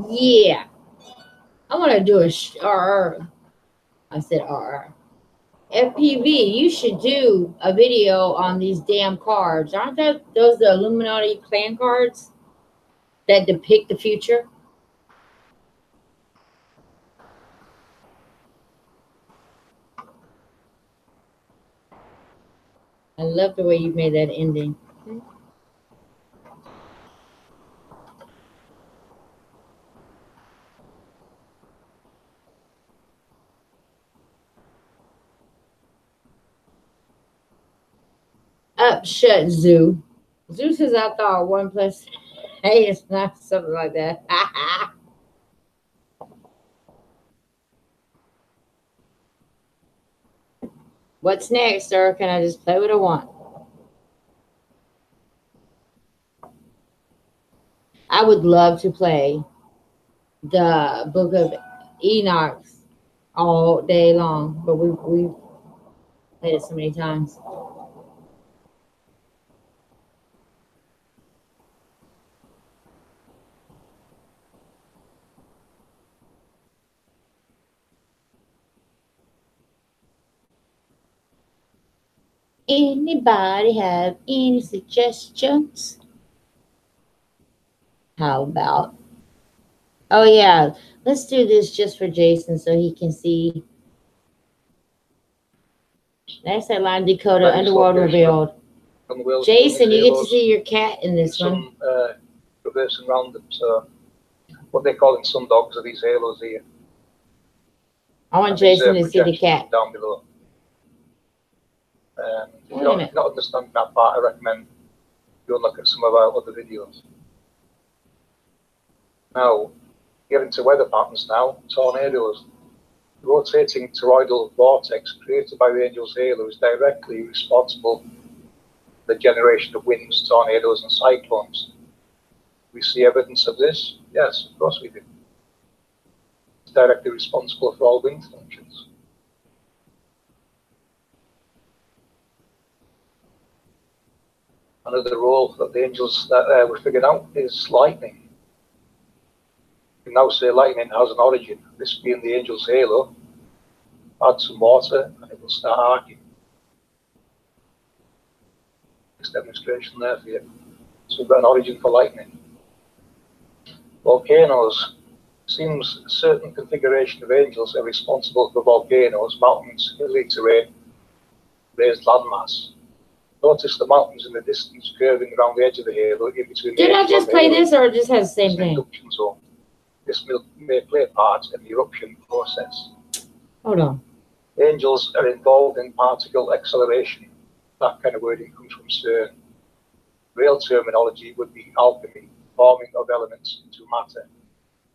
Speaker 1: Yeah. I want to do a RR. I said RR. FPV, you should do a video on these damn cards. Aren't those the Illuminati clan cards that depict the future? I love the way you made that ending. Up, shut, Zoo. Zoo says I thought 1 plus 8 is not something like that. What's next, or can I just play what I want? I would love to play the Book of Enoch all day long, but we've played it so many times. Anybody have any suggestions? How about? Oh yeah, let's do this just for Jason so he can see. Next headline: Dakota Underworld revealed. Jason, you get to see your cat in this one.
Speaker 3: Reversing around them, so what they call in sun dogs are these halos here.
Speaker 1: I want Jason to see the cat.
Speaker 3: Down below. If you don't understand that part, I recommend you look at some of our other videos. Now, getting to weather patterns now, tornadoes. The rotating toroidal vortex created by the angel's halo is directly responsible for the generation of winds, tornadoes, and cyclones. We see evidence of this? Yes, of course we do. It's directly responsible for all wind functions. Another role that the angels that were figured out is lightning. You can now say lightning has an origin, this being the angel's halo. Add some water and it will start arcing. This demonstration there for you. So we've got an origin for lightning. Volcanoes. Seems a certain configuration of angels are responsible for volcanoes, mountains, hilly terrain, raised landmass. Notice the mountains in the distance curving around the edge of the halo in between.
Speaker 1: Did I just play this, or it just has the same thing?
Speaker 3: Eruption zone. This may play part in the eruption process.
Speaker 1: Hold on.
Speaker 3: Angels are involved in particle acceleration. That kind of wording comes from CERN. Real terminology would be alchemy, forming of elements into matter.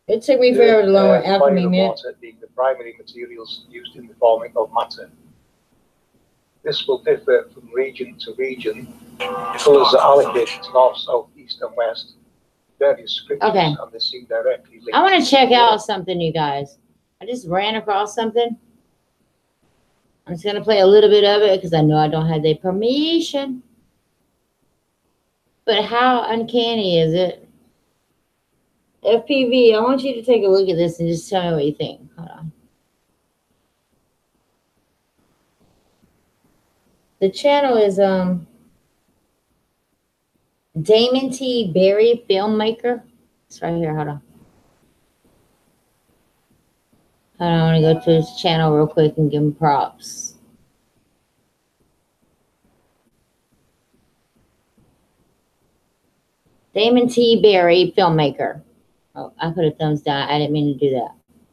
Speaker 1: It took me forever to learn alchemy meant.
Speaker 3: Water being the primary materials used in the forming of matter. This will differ from region to region. Colors are allocated to north, south, east, and west. Various scriptures, and they seem directly linked.
Speaker 1: I want to check out something, you guys. I just ran across something. I'm just going to play a little bit of it because I know I don't have their permission. But how uncanny is it? FPV, I want you to take a look at this and just tell me what you think. Hold on. The channel is Damon T. Berry, filmmaker. It's right here. Hold on. I want to go to his channel real quick and give him props. Damon T. Berry, filmmaker. Oh, I put a thumbs down. I didn't mean to do that.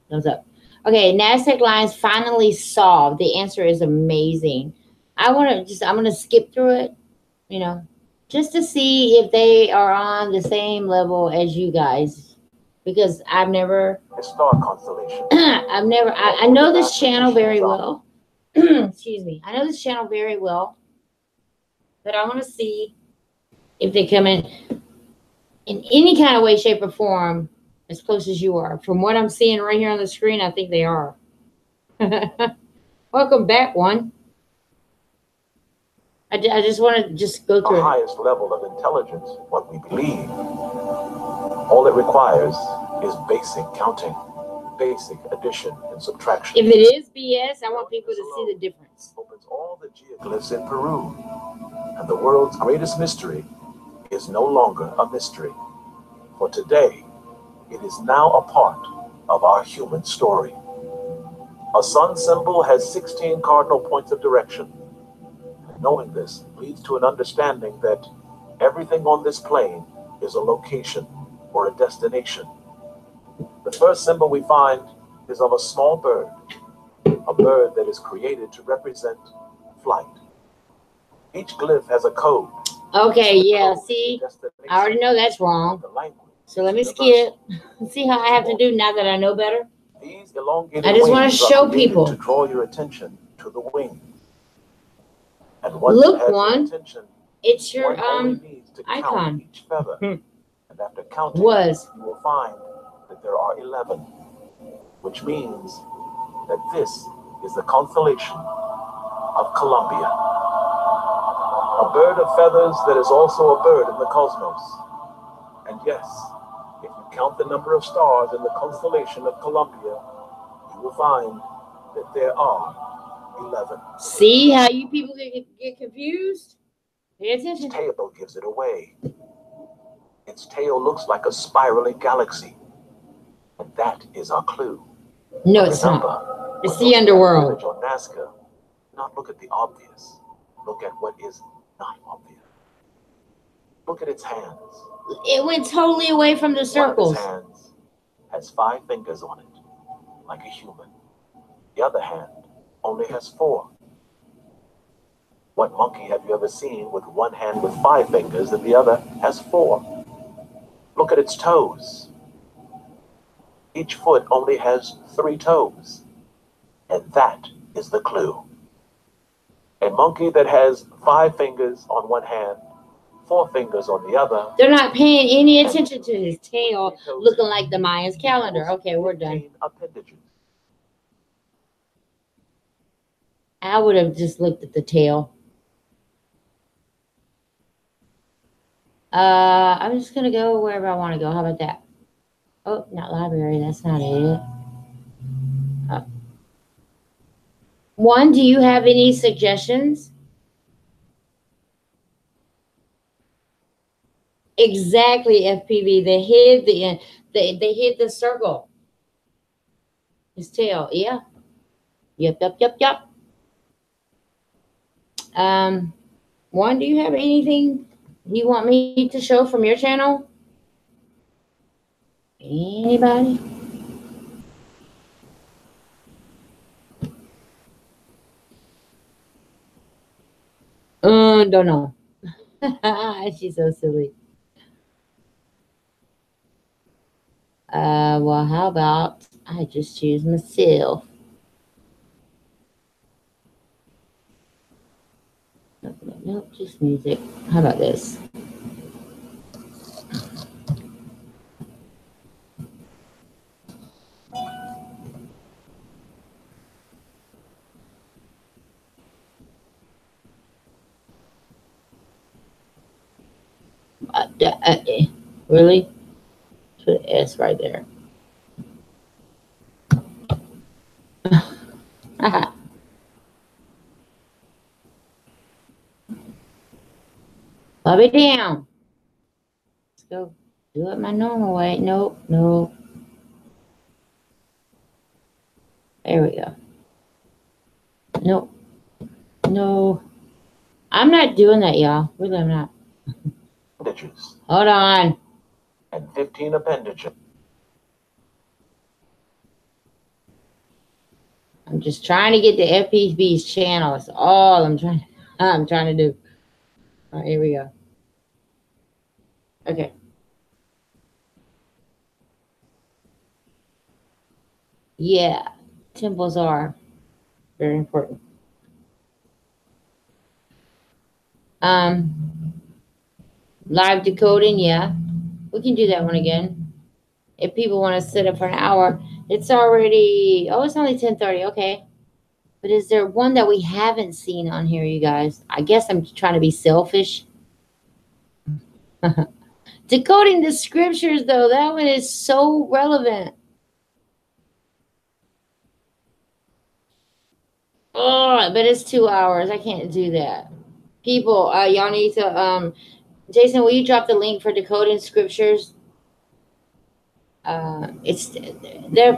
Speaker 1: Thumbs up. Okay, NASDAQ lines finally solved. The answer is amazing. I'm going to skip through it, you know, just to see if they are on the same level as you guys. Because I've never,
Speaker 6: A star constellation.
Speaker 1: I know this channel very well. Excuse me. I know this channel very well. But I want to see if they come in any kind of way, shape, or form as close as you are. From what I'm seeing right here on the screen, I think they are. Welcome back, one. I just want to go through
Speaker 6: The highest level of intelligence, what we believe. All it requires is basic counting, basic addition and subtraction.
Speaker 1: If it is BS, I want people to see the difference.
Speaker 6: Opens all the geoglyphs in Peru, and the world's greatest mystery is no longer a mystery. For today, it is now a part of our human story. A sun symbol has 16 cardinal points of direction. Knowing this leads to an understanding that everything on this plane is a location or a destination. The first symbol we find is of a small bird, a bird that is created to represent flight. Each glyph has a code.
Speaker 1: Okay, yeah, see, I already know that's wrong. So let me skip. See how I have to do now that I know better?
Speaker 6: These elongated
Speaker 1: I just want
Speaker 6: wings
Speaker 1: to
Speaker 6: are
Speaker 1: show
Speaker 6: created
Speaker 1: people.
Speaker 6: to draw your attention to the wing. And once
Speaker 1: Look,
Speaker 6: it has your
Speaker 1: one,
Speaker 6: attention,
Speaker 1: it's your
Speaker 6: one only needs to count
Speaker 1: icon.
Speaker 6: each feather. And after counting,
Speaker 1: Was.
Speaker 6: you will find that there are 11, which means that this is the constellation of Columbia. A bird of feathers that is also a bird in the cosmos. And yes, if you count the number of stars in the constellation of Columbia, you will find that there are 11.
Speaker 1: See how you people get confused? Pay
Speaker 6: Its
Speaker 1: attention.
Speaker 6: tail gives it away. Its tail looks like a spiraling galaxy. And that is our clue.
Speaker 1: No,
Speaker 6: But
Speaker 1: it's
Speaker 6: remember,
Speaker 1: not. It's
Speaker 6: when
Speaker 1: the
Speaker 6: looking at
Speaker 1: Underworld.
Speaker 6: image on Nazca, do not look at the obvious. Look at what is not obvious. Look at its hands.
Speaker 1: It went totally away from the
Speaker 6: One of
Speaker 1: circles.
Speaker 6: its hands has 5 fingers on it, like a human. The other hand only has 4. What monkey have you ever seen with one hand with 5 fingers and the other has 4? Look at its toes. Each foot only has 3 toes. And that is the clue. A monkey that has 5 fingers on one hand, 4 fingers on the other.
Speaker 1: They're not paying any attention to his tail looking like the Mayans calendar. Okay, we're done.
Speaker 6: Appendages.
Speaker 1: I would have just looked at the tail. I'm just gonna go wherever I want to go. How about that? Oh, not library. That's not it. One, do you have any suggestions? Exactly, FPV. They hid they hid the circle. His tail. Yeah. Yep. One, do you have anything you want me to show from your channel? Anybody? Don't know. She's so silly. Well, how about I just choose myself? Nope, just music. How about this? Really? Put an S right there. Pop it down. Let's go do it my normal way. Nope. There we go. Nope. No. I'm not doing that, y'all. Really, I'm not.
Speaker 6: Appendages.
Speaker 1: Hold on.
Speaker 6: And 15 appendages.
Speaker 1: I'm just trying to get to FPV's channel. That's all I'm trying to do. All right, here we go. Okay. Yeah, temples are very important. Live decoding, yeah. We can do that one again. If people want to sit up for an hour, it's already, it's only 10:30. Okay. But is there one that we haven't seen on here, you guys? I guess I'm trying to be selfish. Decoding the scriptures, though, that one is so relevant. Oh, but it's 2 hours. I can't do that. People, y'all need to Jason, will you drop the link for decoding scriptures? It's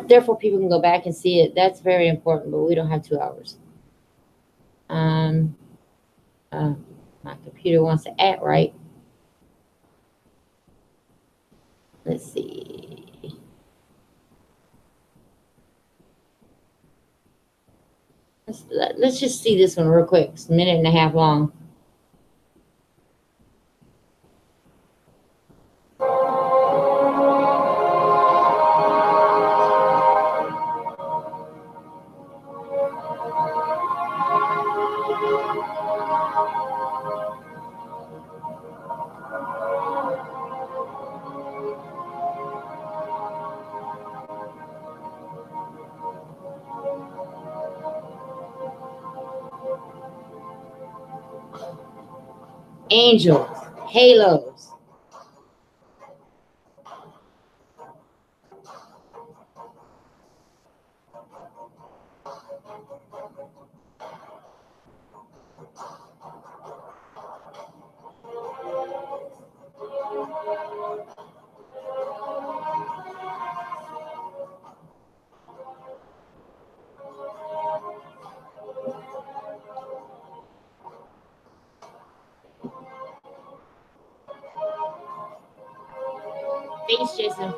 Speaker 1: therefore people can go back and see it. That's very important, but we don't have 2 hours. My computer wants to act right. Let's see. Let's just see this one real quick. It's a minute and a half long. Angels, halos. Thanks, Jason.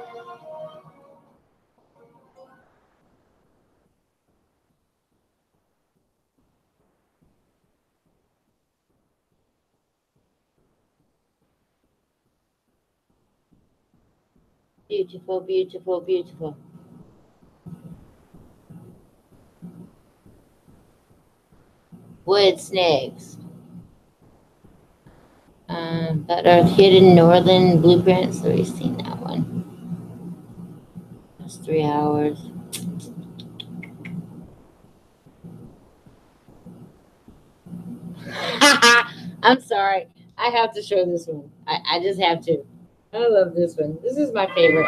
Speaker 1: Beautiful, beautiful, beautiful. Wood snakes. That are hidden northern blueprints. We've seen that one. That's 3 hours. I'm sorry. I have to show this one. I just have to. I love this one. This is my favorite.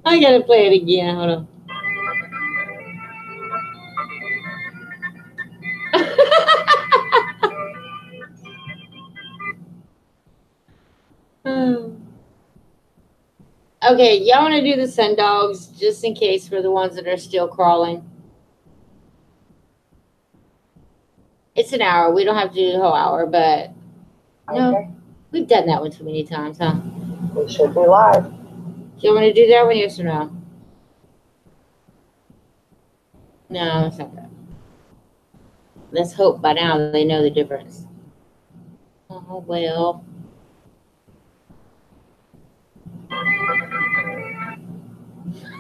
Speaker 1: I gotta play it again. Hold on. Okay, y'all want to do the sun dogs just in case for the ones that are still crawling? It's an hour. We don't have to do the whole hour, but no,
Speaker 4: Okay.
Speaker 1: we've done that one too many times, huh?
Speaker 4: We should be live.
Speaker 1: Do you want me to do that one, yes or no? No, it's not that. Let's hope by now they know the difference. Oh, well.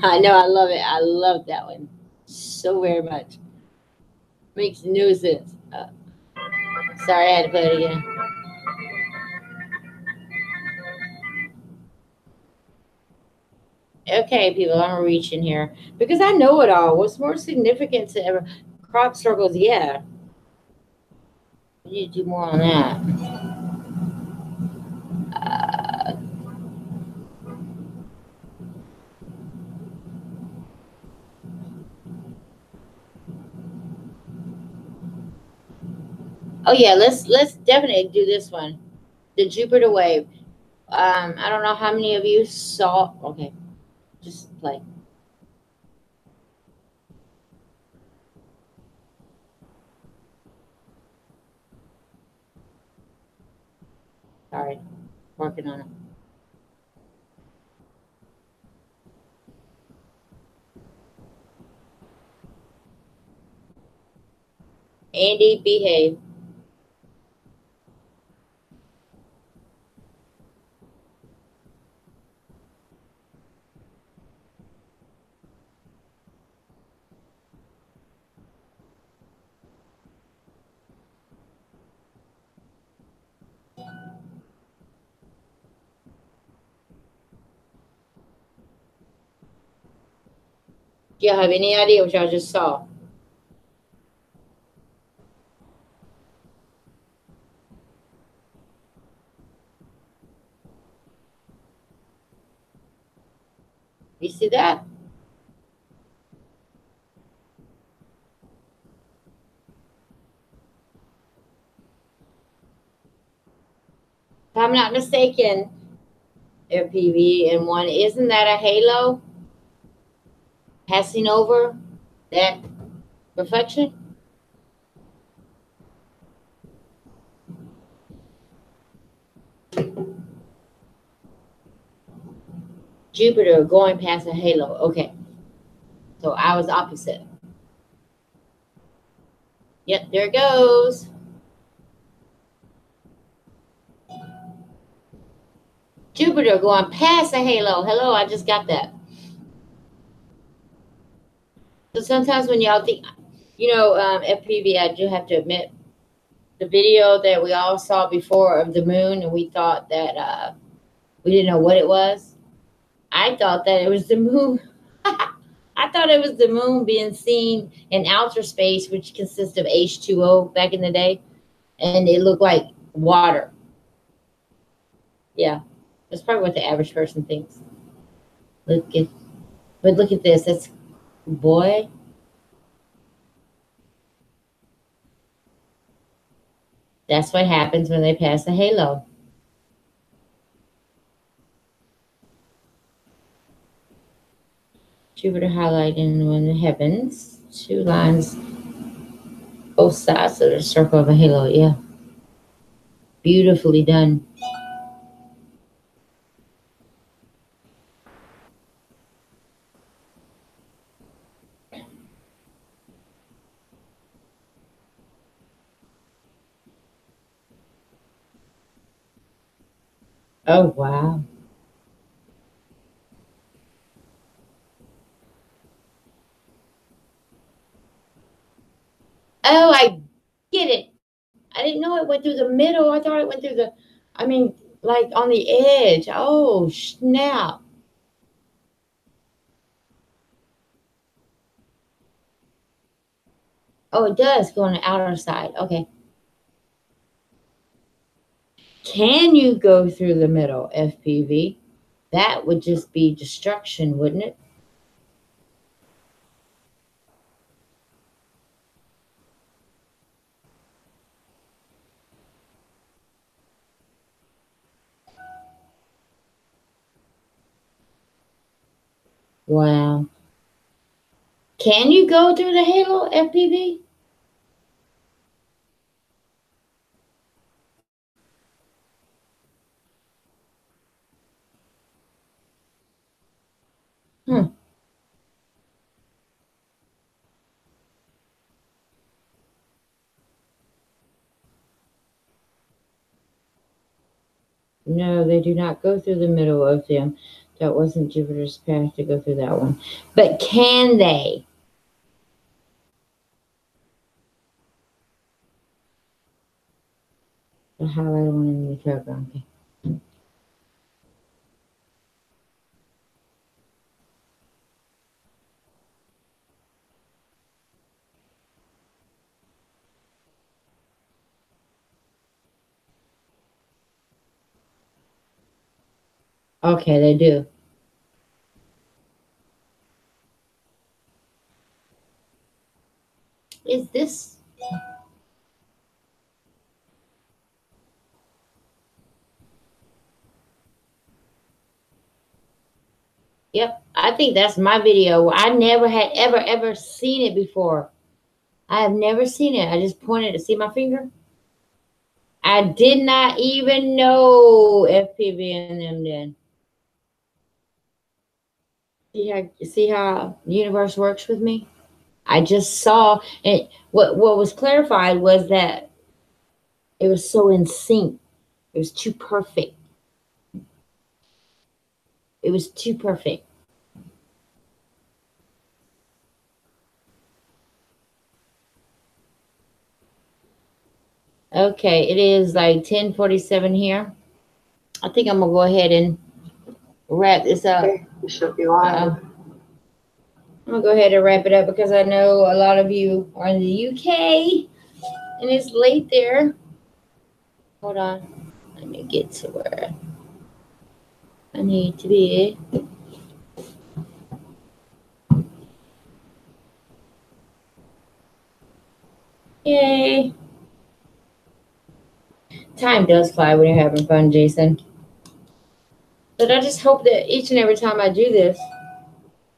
Speaker 1: I know, I love it. I love that one so very much. Makes no sense. Sorry, I had to play it again. Okay, people, I'm reaching here because I know it all. What's more significant to ever crop circles? Yeah, we need to do more on that. Oh yeah, let's definitely do this one, the Jupiter wave. I don't know how many of you saw. Okay, just play. Sorry, working on it. Andy, behave. Do you have any idea what y'all just saw? You see that? If I'm not mistaken, FPV and one, isn't that a halo passing over that reflection? Jupiter going past a halo. Okay. So I was opposite. Yep, there it goes. Jupiter going past a halo. Hello, I just got that. So sometimes when y'all think, FPV, I do have to admit, the video that we all saw before of the moon, and we thought that we didn't know what it was. I thought that it was the moon. I thought it was the moon being seen in outer space, which consists of H2O back in the day, and it looked like water. Yeah, that's probably what the average person thinks. But look at this. That's, boy. That's what happens when they pass a halo. Jupiter highlighted in the heavens. 2 lines, both sides of the circle of a halo. Yeah. Beautifully done. Oh, wow. Oh, I get it. I didn't know it went through the middle. I thought it went through like on the edge. Oh, snap. Oh, it does go on the outer side. Okay. Can you go through the middle, FPV? That would just be destruction, wouldn't it? Wow. Can you go through the halo, FPV? No, they do not go through the middle of them. That wasn't Jupiter's path to go through that one. But can they? The highlighted one in the program. Okay. Okay, they do. Is this? Yep, I think that's my video. I never had ever seen it before. I have never seen it. I just pointed to see my finger. I did not even know FPV and them then. See how the universe works with me? I just saw it. What was clarified was that it was so in sync. It was too perfect. It was too perfect. Okay, it is like 10:47 here. I think I'm gonna go ahead and wrap this up.
Speaker 4: Okay, you should be live.
Speaker 1: I'm gonna go ahead and wrap it up because I know a lot of you are in the UK and it's late there. Hold on, let me get to where I need to be. Yay. Time does fly when you're having fun, Jason. But I just hope that each and every time I do this,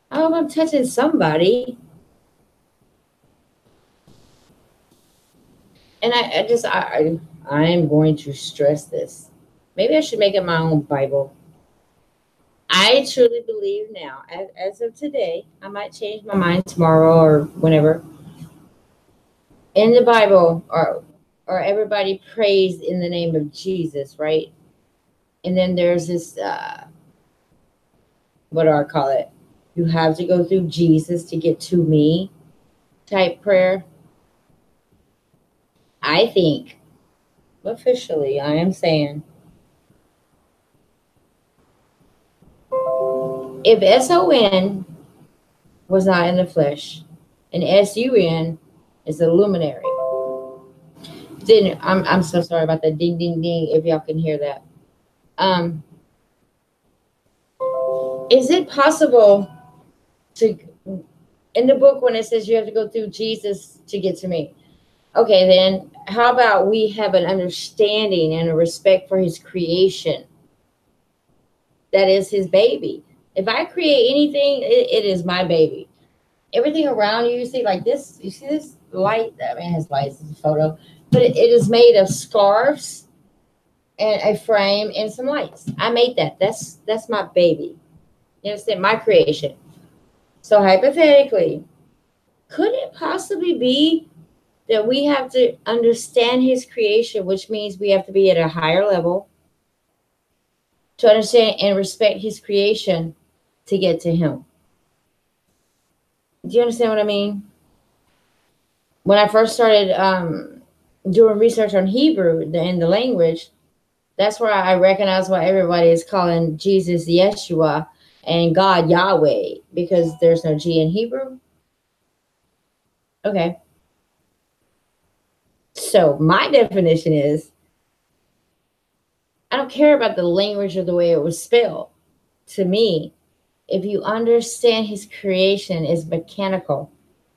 Speaker 1: I hope I'm touching somebody. And I am going to stress this. Maybe I should make it my own Bible. I truly believe now, as of today, I might change my mind tomorrow or whenever. In the Bible, or everybody prays in the name of Jesus, right? And then there's this, what do I call it? You have to go through Jesus to get to me type prayer. I think, officially, I am saying, if SON was not in the flesh, and SUN is a luminary. Then I'm so sorry about that ding ding ding if y'all can hear that. Is it possible to, in the book when it says you have to go through Jesus to get to me? Okay, then how about we have an understanding and a respect for his creation? That is his baby. If I create anything, it is my baby. Everything around you, you see like this, you see this light? I mean, it has lights, it's a photo, but it is made of scarves and a frame and some lights. I made that. That's my baby. You understand? My creation. So hypothetically, could it possibly be that we have to understand his creation, which means we have to be at a higher level to understand and respect his creation to get to him? Do you understand what I mean? When I first started doing research on Hebrew and the language, that's where I recognize why everybody is calling Jesus Yeshua and God Yahweh, because there's no G in Hebrew. Okay. So my definition is, I don't care about the language or the way it was spelled. To me, if you understand his creation is mechanical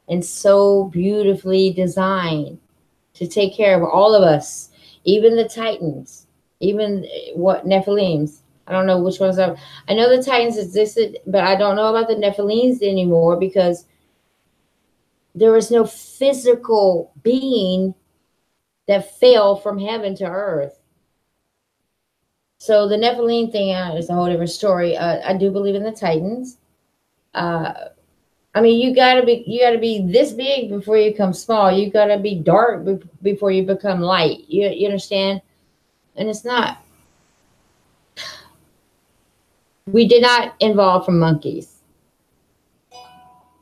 Speaker 1: and so beautifully designed to take care of all of us, even the Titans, even what Nephilims. I don't know which ones are. I know the Titans existed, but I don't know about the Nephilims anymore because there was no physical being that fell from heaven to earth. So the Nephilim thing is a whole different story. I do believe in the Titans. I mean, you gotta be this big before you become small. You gotta be dark before you become light. You understand? And it's not. We did not evolve from monkeys.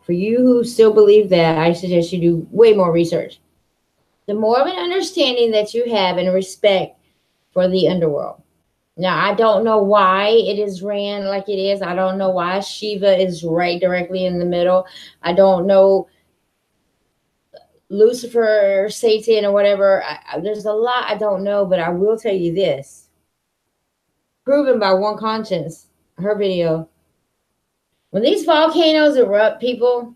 Speaker 1: For you who still believe that, I suggest you do way more research. The more of an understanding that you have and respect for the underworld. Now, I don't know why it is ran like it is. I don't know why Shiva is right directly in the middle. I don't know Lucifer, Satan, or whatever. There's a lot I don't know, but I will tell you this. Proven by One Conscience, her video. When these volcanoes erupt, people,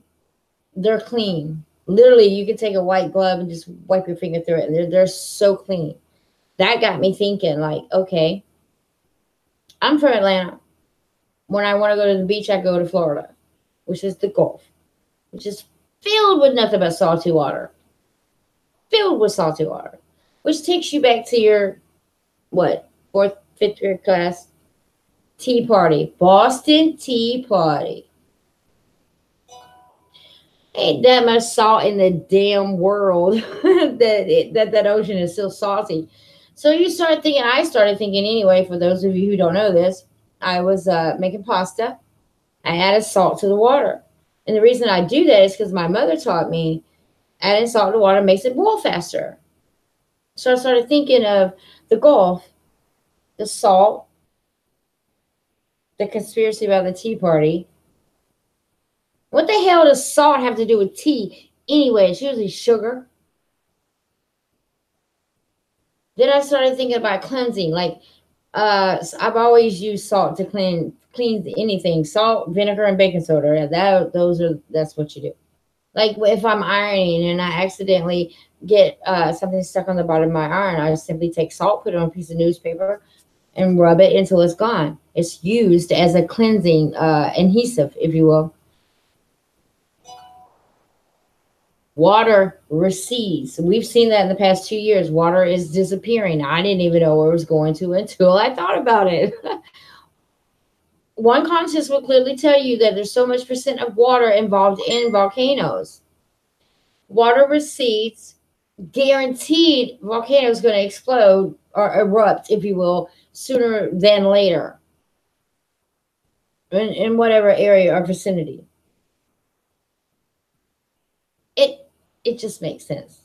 Speaker 1: they're clean. Literally, you can take a white glove and just wipe your finger through it. And they're so clean. That got me thinking, like, okay, I'm from Atlanta. When I want to go to the beach, I go to Florida, which is the Gulf, which is filled with nothing but salty water. Filled with salty water, which takes you back to your, what, 4th, 5th grade class? Tea Party. Boston Tea Party. Ain't that much salt in the damn world that ocean is still salty. So I started thinking anyway, for those of you who don't know this, I was making pasta. I added salt to the water. And the reason I do that is because my mother taught me adding salt to water makes it boil faster. So I started thinking of the Gulf, the salt, the conspiracy about the Tea Party. What the hell does salt have to do with tea? Anyway, it's usually sugar. Then I started thinking about cleansing. Like, I've always used salt to clean anything. Salt, vinegar, and baking soda. That's what you do. Like if I'm ironing and I accidentally get something stuck on the bottom of my iron, I simply take salt, put it on a piece of newspaper, and rub it until it's gone. It's used as a cleansing adhesive, if you will. Water recedes. We've seen that in the past 2 years. Water is disappearing. I didn't even know where it was going to until I thought about it. One conscious will clearly tell you that there's so much percent of water involved in volcanoes. Water recedes, guaranteed volcano is going to explode or erupt, if you will, sooner than later in whatever area or vicinity. It just makes sense.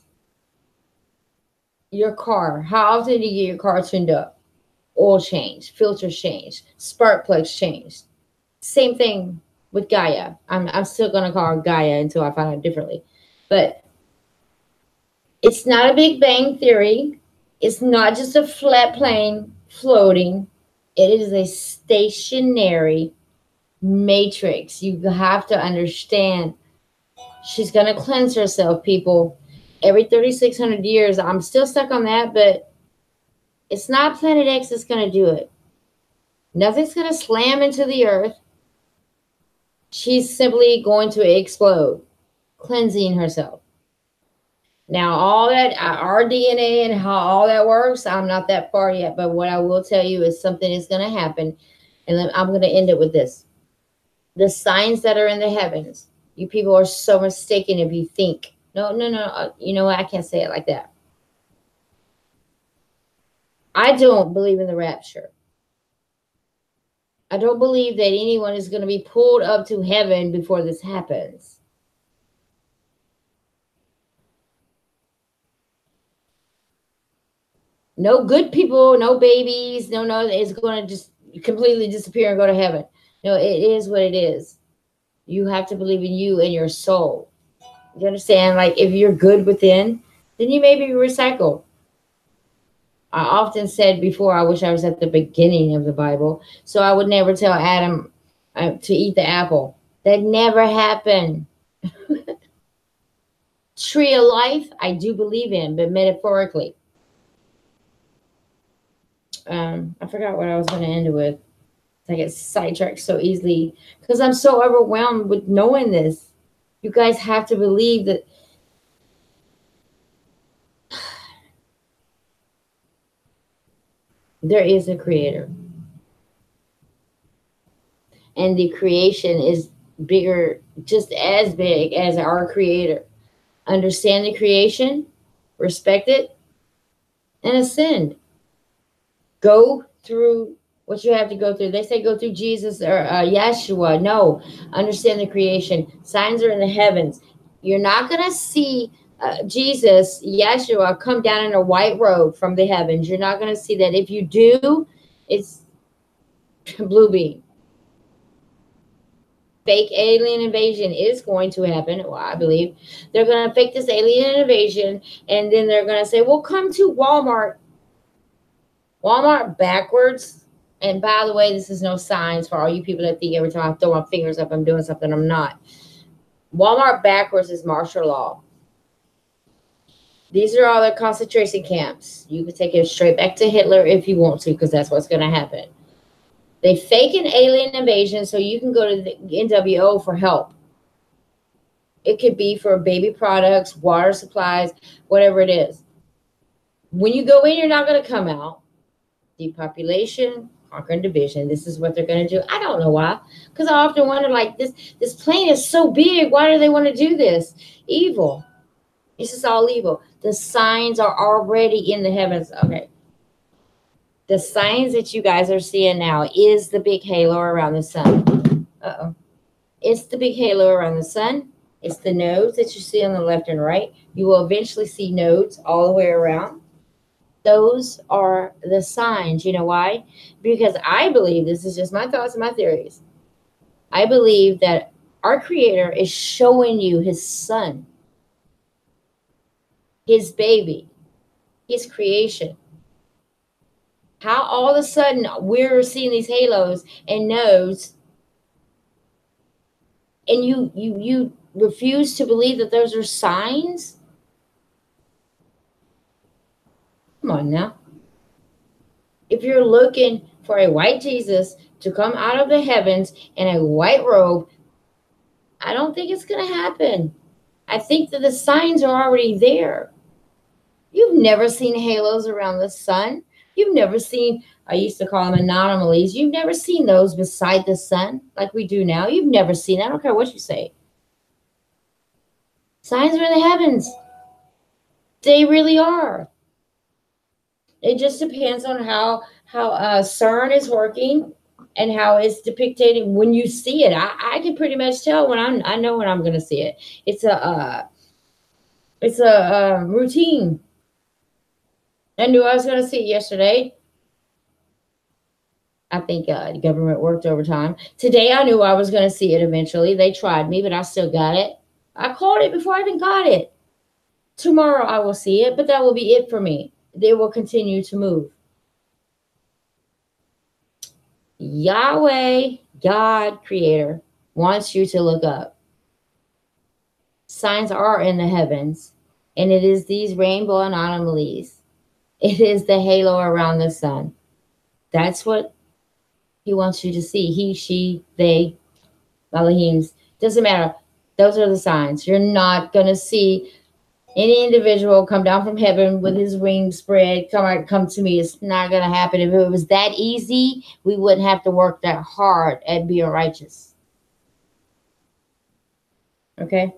Speaker 1: Your car, how often do you get your car tuned up? Oil change, filters changed, spark plugs changed. Same thing with Gaia. I'm still going to call her Gaia until I find out differently. But it's not a Big Bang theory. It's not just a flat plane floating. It is a stationary matrix. You have to understand. She's going to cleanse herself, people. Every 3,600 years. I'm still stuck on that, but it's not Planet X that's going to do it. Nothing's going to slam into the earth. She's simply going to explode, cleansing herself. Now, all that, our DNA and how all that works, I'm not that far yet. But what I will tell you is something is going to happen. And I'm going to end it with this. The signs that are in the heavens. You people are so mistaken if you think. No. You know what? I can't say it like that. I don't believe in the rapture. I don't believe that anyone is going to be pulled up to heaven before this happens. No good people, no babies, no, it's going to just completely disappear and go to heaven. No, it is what it is. You have to believe in you and your soul. You understand? Like, if you're good within, then you may be recycled. I often said before, I wish I was at the beginning of the Bible, so I would never tell Adam to eat the apple. That never happened. Tree of life, I do believe in, but metaphorically. I forgot what I was going to end it with. I get sidetracked so easily because I'm so overwhelmed with knowing this. You guys have to believe that there is a creator. And the creation is bigger, just as big as our creator. Understand the creation, respect it, and ascend. Go through what you have to go through. They say go through Jesus or Yeshua. No, understand the creation. Signs are in the heavens. You're not going to see Jesus, Yeshua, come down in a white robe from the heavens. You're not going to see that. If you do, it's blue beam. Fake alien invasion is going to happen. Well, I believe they're going to fake this alien invasion, and then they're going to say, well, come to Walmart. Walmart backwards. And by the way, this is no signs for all you people that think every time I throw my fingers up, I'm doing something I'm not. Walmart backwards is martial law. These are all the concentration camps. You can take it straight back to Hitler if you want to, because that's what's going to happen. They fake an alien invasion so you can go to the NWO for help. It could be for baby products, water supplies, whatever it is. When you go in, you're not going to come out. Depopulation, conquer and division. This is what they're going to do. I don't know why. Because I often wonder, like, this plane is so big. Why do they want to do this? Evil. This is all evil. The signs are already in the heavens. Okay. The signs that you guys are seeing now is the big halo around the sun. Uh-oh. It's the big halo around the sun. It's the nodes that you see on the left and right. You will eventually see nodes all the way around. Those are the signs. You know why? Because I believe, this is just my thoughts and my theories. I believe that our Creator is showing you His Son, His baby, His creation. How all of a sudden we're seeing these halos and nodes, and you refuse to believe that those are signs? on now. If you're looking for a white Jesus to come out of the heavens in a white robe, I don't think it's going to happen. I think that the signs are already there. You've never seen halos around the sun. You've never seen, I used to call them anomalies. You've never seen those beside the sun like we do now. You've never seen, I don't care what you say. Signs are in the heavens. They really are. It just depends on how CERN is working and how it's depicted when you see it. I can pretty much tell when I know when I'm going to see it. It's a routine. I knew I was going to see it yesterday. I think the government worked overtime. Today I knew I was going to see it eventually. They tried me, but I still got it. I called it before I even got it. Tomorrow I will see it, but that will be it for me. They will continue to move. Yahweh, God, Creator, wants you to look up. Signs are in the heavens, and it is these rainbow anomalies. It is the halo around the sun. That's what he wants you to see. He, she, they, Elohims. Doesn't matter. Those are the signs. You're not going to see any individual come down from heaven with his wings spread, come to me. It's not going to happen. If it was that easy, we wouldn't have to work that hard at being righteous. Okay?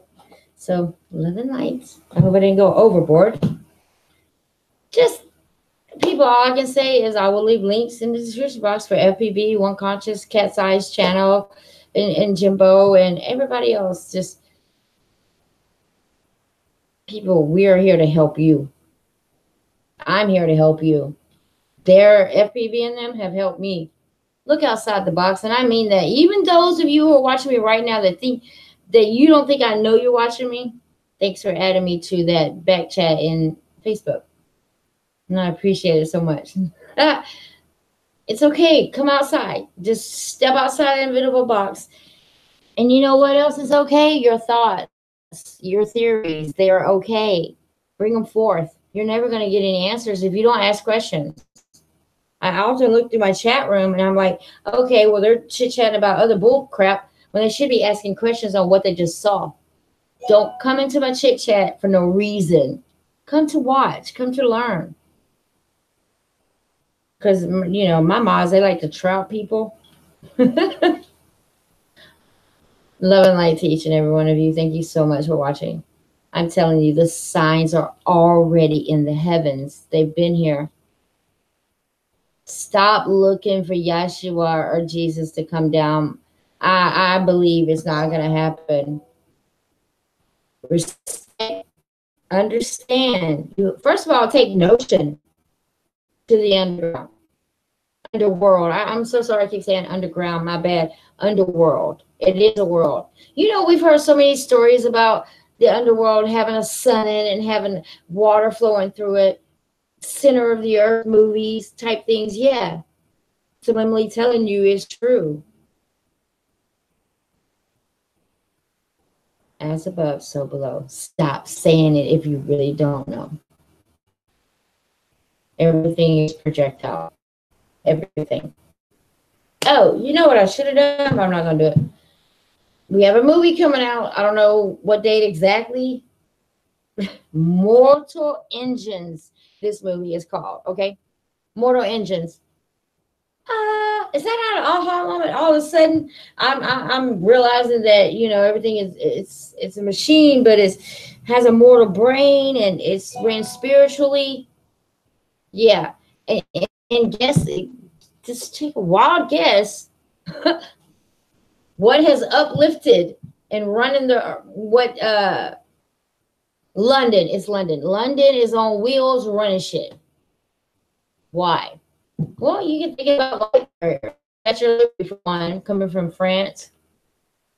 Speaker 1: So, love and light. I hope I didn't go overboard. Just, people, all I can say is I will leave links in the description box for FPB, One Conscious, Cat's Eyes channel, and Jimbo, and everybody else. Just, people, we are here to help you. I'm here to help you. Their FPV and them have helped me. Look outside the box, and I mean that. Even those of you who are watching me right now that think that you don't think I know you're watching me, thanks for adding me to that back chat in Facebook. And I appreciate it so much. It's okay. Come outside. Just step outside the invisible box. And you know what else is okay? Your thoughts, your theories, they are okay. Bring them forth. You're never going to get any answers if you don't ask questions. I often look through my chat room and I'm like, okay, well, they're chit-chatting about other bull crap when they should be asking questions on what they just saw. Don't come into my chit-chat for no reason. Come to watch. Come to learn. Because, you know, my moms, they like to trout people. Love and light to each and every one of you. Thank you so much for watching. I'm telling you, the signs are already in the heavens. They've been here. Stop looking for Yeshua or Jesus to come down. I believe it's not going to happen. Respect, understand. First of all, take notion to the underworld. I'm so sorry I keep saying underground. My bad. Underworld. It is a world. You know, we've heard so many stories about the underworld having a sun in it and having water flowing through it. Center of the earth movies type things. Yeah. Subliminally telling you it's true. As above, so below. Stop saying it if you really don't know. Everything is projectile. Everything. Oh, you know what I should have done, but I'm not going to do it. We have a movie coming out. I don't know what date exactly. Mortal Engines. This movie is called. Okay. Mortal Engines. Is that not an aha moment? All of a sudden, I'm realizing that, you know, everything is it's a machine, but has a mortal brain and it's ran spiritually. Yeah, and guess, just take a wild guess. What has uplifted and run in the what? London. It's London. London is on wheels running shit. Why? Well, you can think about light barrier. That's your one coming from France.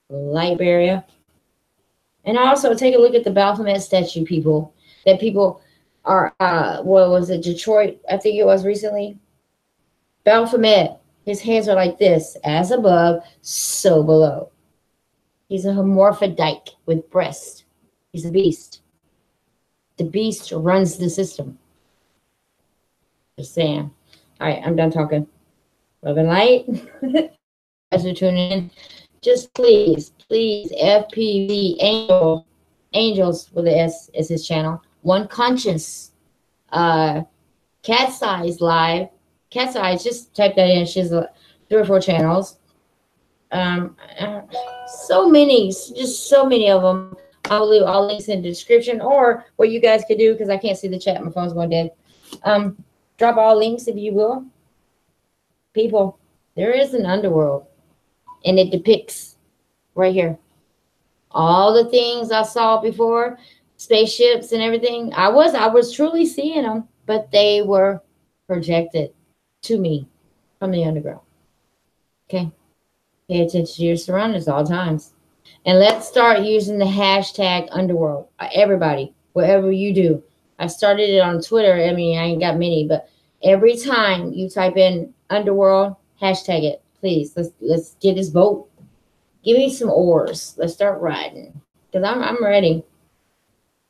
Speaker 1: Light barrier. And also take a look at the Baphomet statue, people. That people are, what was it, Detroit? I think it was recently. Baphomet, his hands are like this. As above, so below. He's a hermaphrodite with breasts. He's a beast. The beast runs the system. Just saying. All right, I'm done talking. Love and light. As you're tuning in, just please, please, FPV Angels with the S is his channel. One Conscious, Cat's Eyes Live. Cat's Eyes, just type that in. She has 3 or 4 channels. So many, just so many of them. I'll leave all links in the description, or what you guys could do, because I can't see the chat. My phone's going dead. Drop all links if you will. People, there is an underworld, and it depicts right here all the things I saw before, spaceships and everything. I was truly seeing them, but they were projected to me from the underground. Okay, pay attention to your surroundings at all times, and let's start using the hashtag Underworld. Everybody, whatever you do. I started it on Twitter. I mean, I ain't got many, but every time you type in Underworld, hashtag it, please. Let's get this vote. Give me some oars. Let's start riding. Because I'm ready.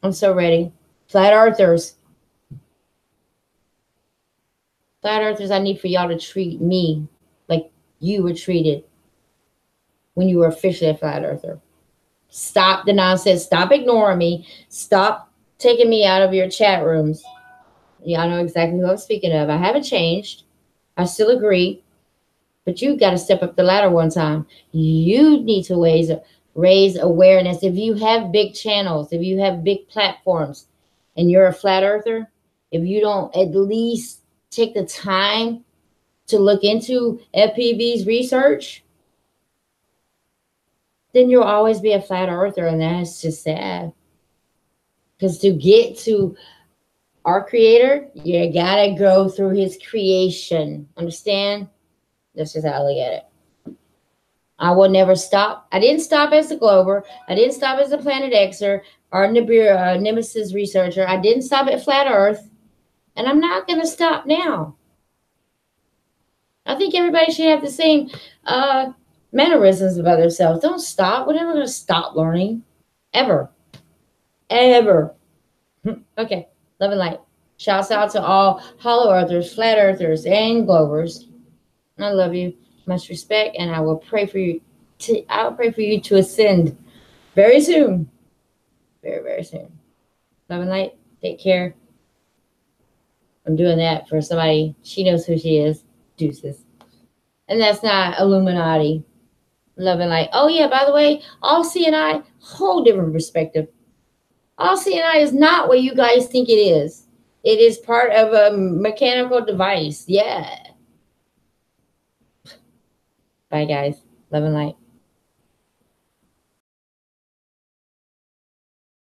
Speaker 1: I'm so ready. Flat Earthers. Flat Earthers, I need for y'all to treat me like you were treated when you were officially a Flat Earther. Stop the nonsense. Stop ignoring me. Stop taking me out of your chat rooms. Y'all know exactly who I'm speaking of. I haven't changed. I still agree. But you got to step up the ladder one time. You need to raise awareness. If you have big channels, if you have big platforms, and you're a Flat Earther, if you don't at least take the time to look into FPV's research, then you'll always be a Flat Earther, and that's just sad. Because to get to our creator, you got to go through his creation. Understand? That's just how I look at it. I will never stop. I didn't stop as a Glober. I didn't stop as a Planet Xer or Nibiru, Nemesis researcher. I didn't stop at Flat Earth. And I'm not going to stop now. I think everybody should have the same mannerisms about themselves. Don't stop. We're never going to stop learning. Ever. Ever. Okay. Love and light. Shouts out to all Hollow Earthers, Flat Earthers, and Globers. I love you. Much respect, and I will pray for you. I'll pray for you to ascend very soon. Very, very soon. Love and light. Take care. I'm doing that for somebody. She knows who she is. Deuces. And that's not Illuminati. Love and light. Oh, yeah, by the way, all CNI, whole different perspective. All CNI is not what you guys think it is. It is part of a mechanical device. Yeah. Bye, guys. Love and light.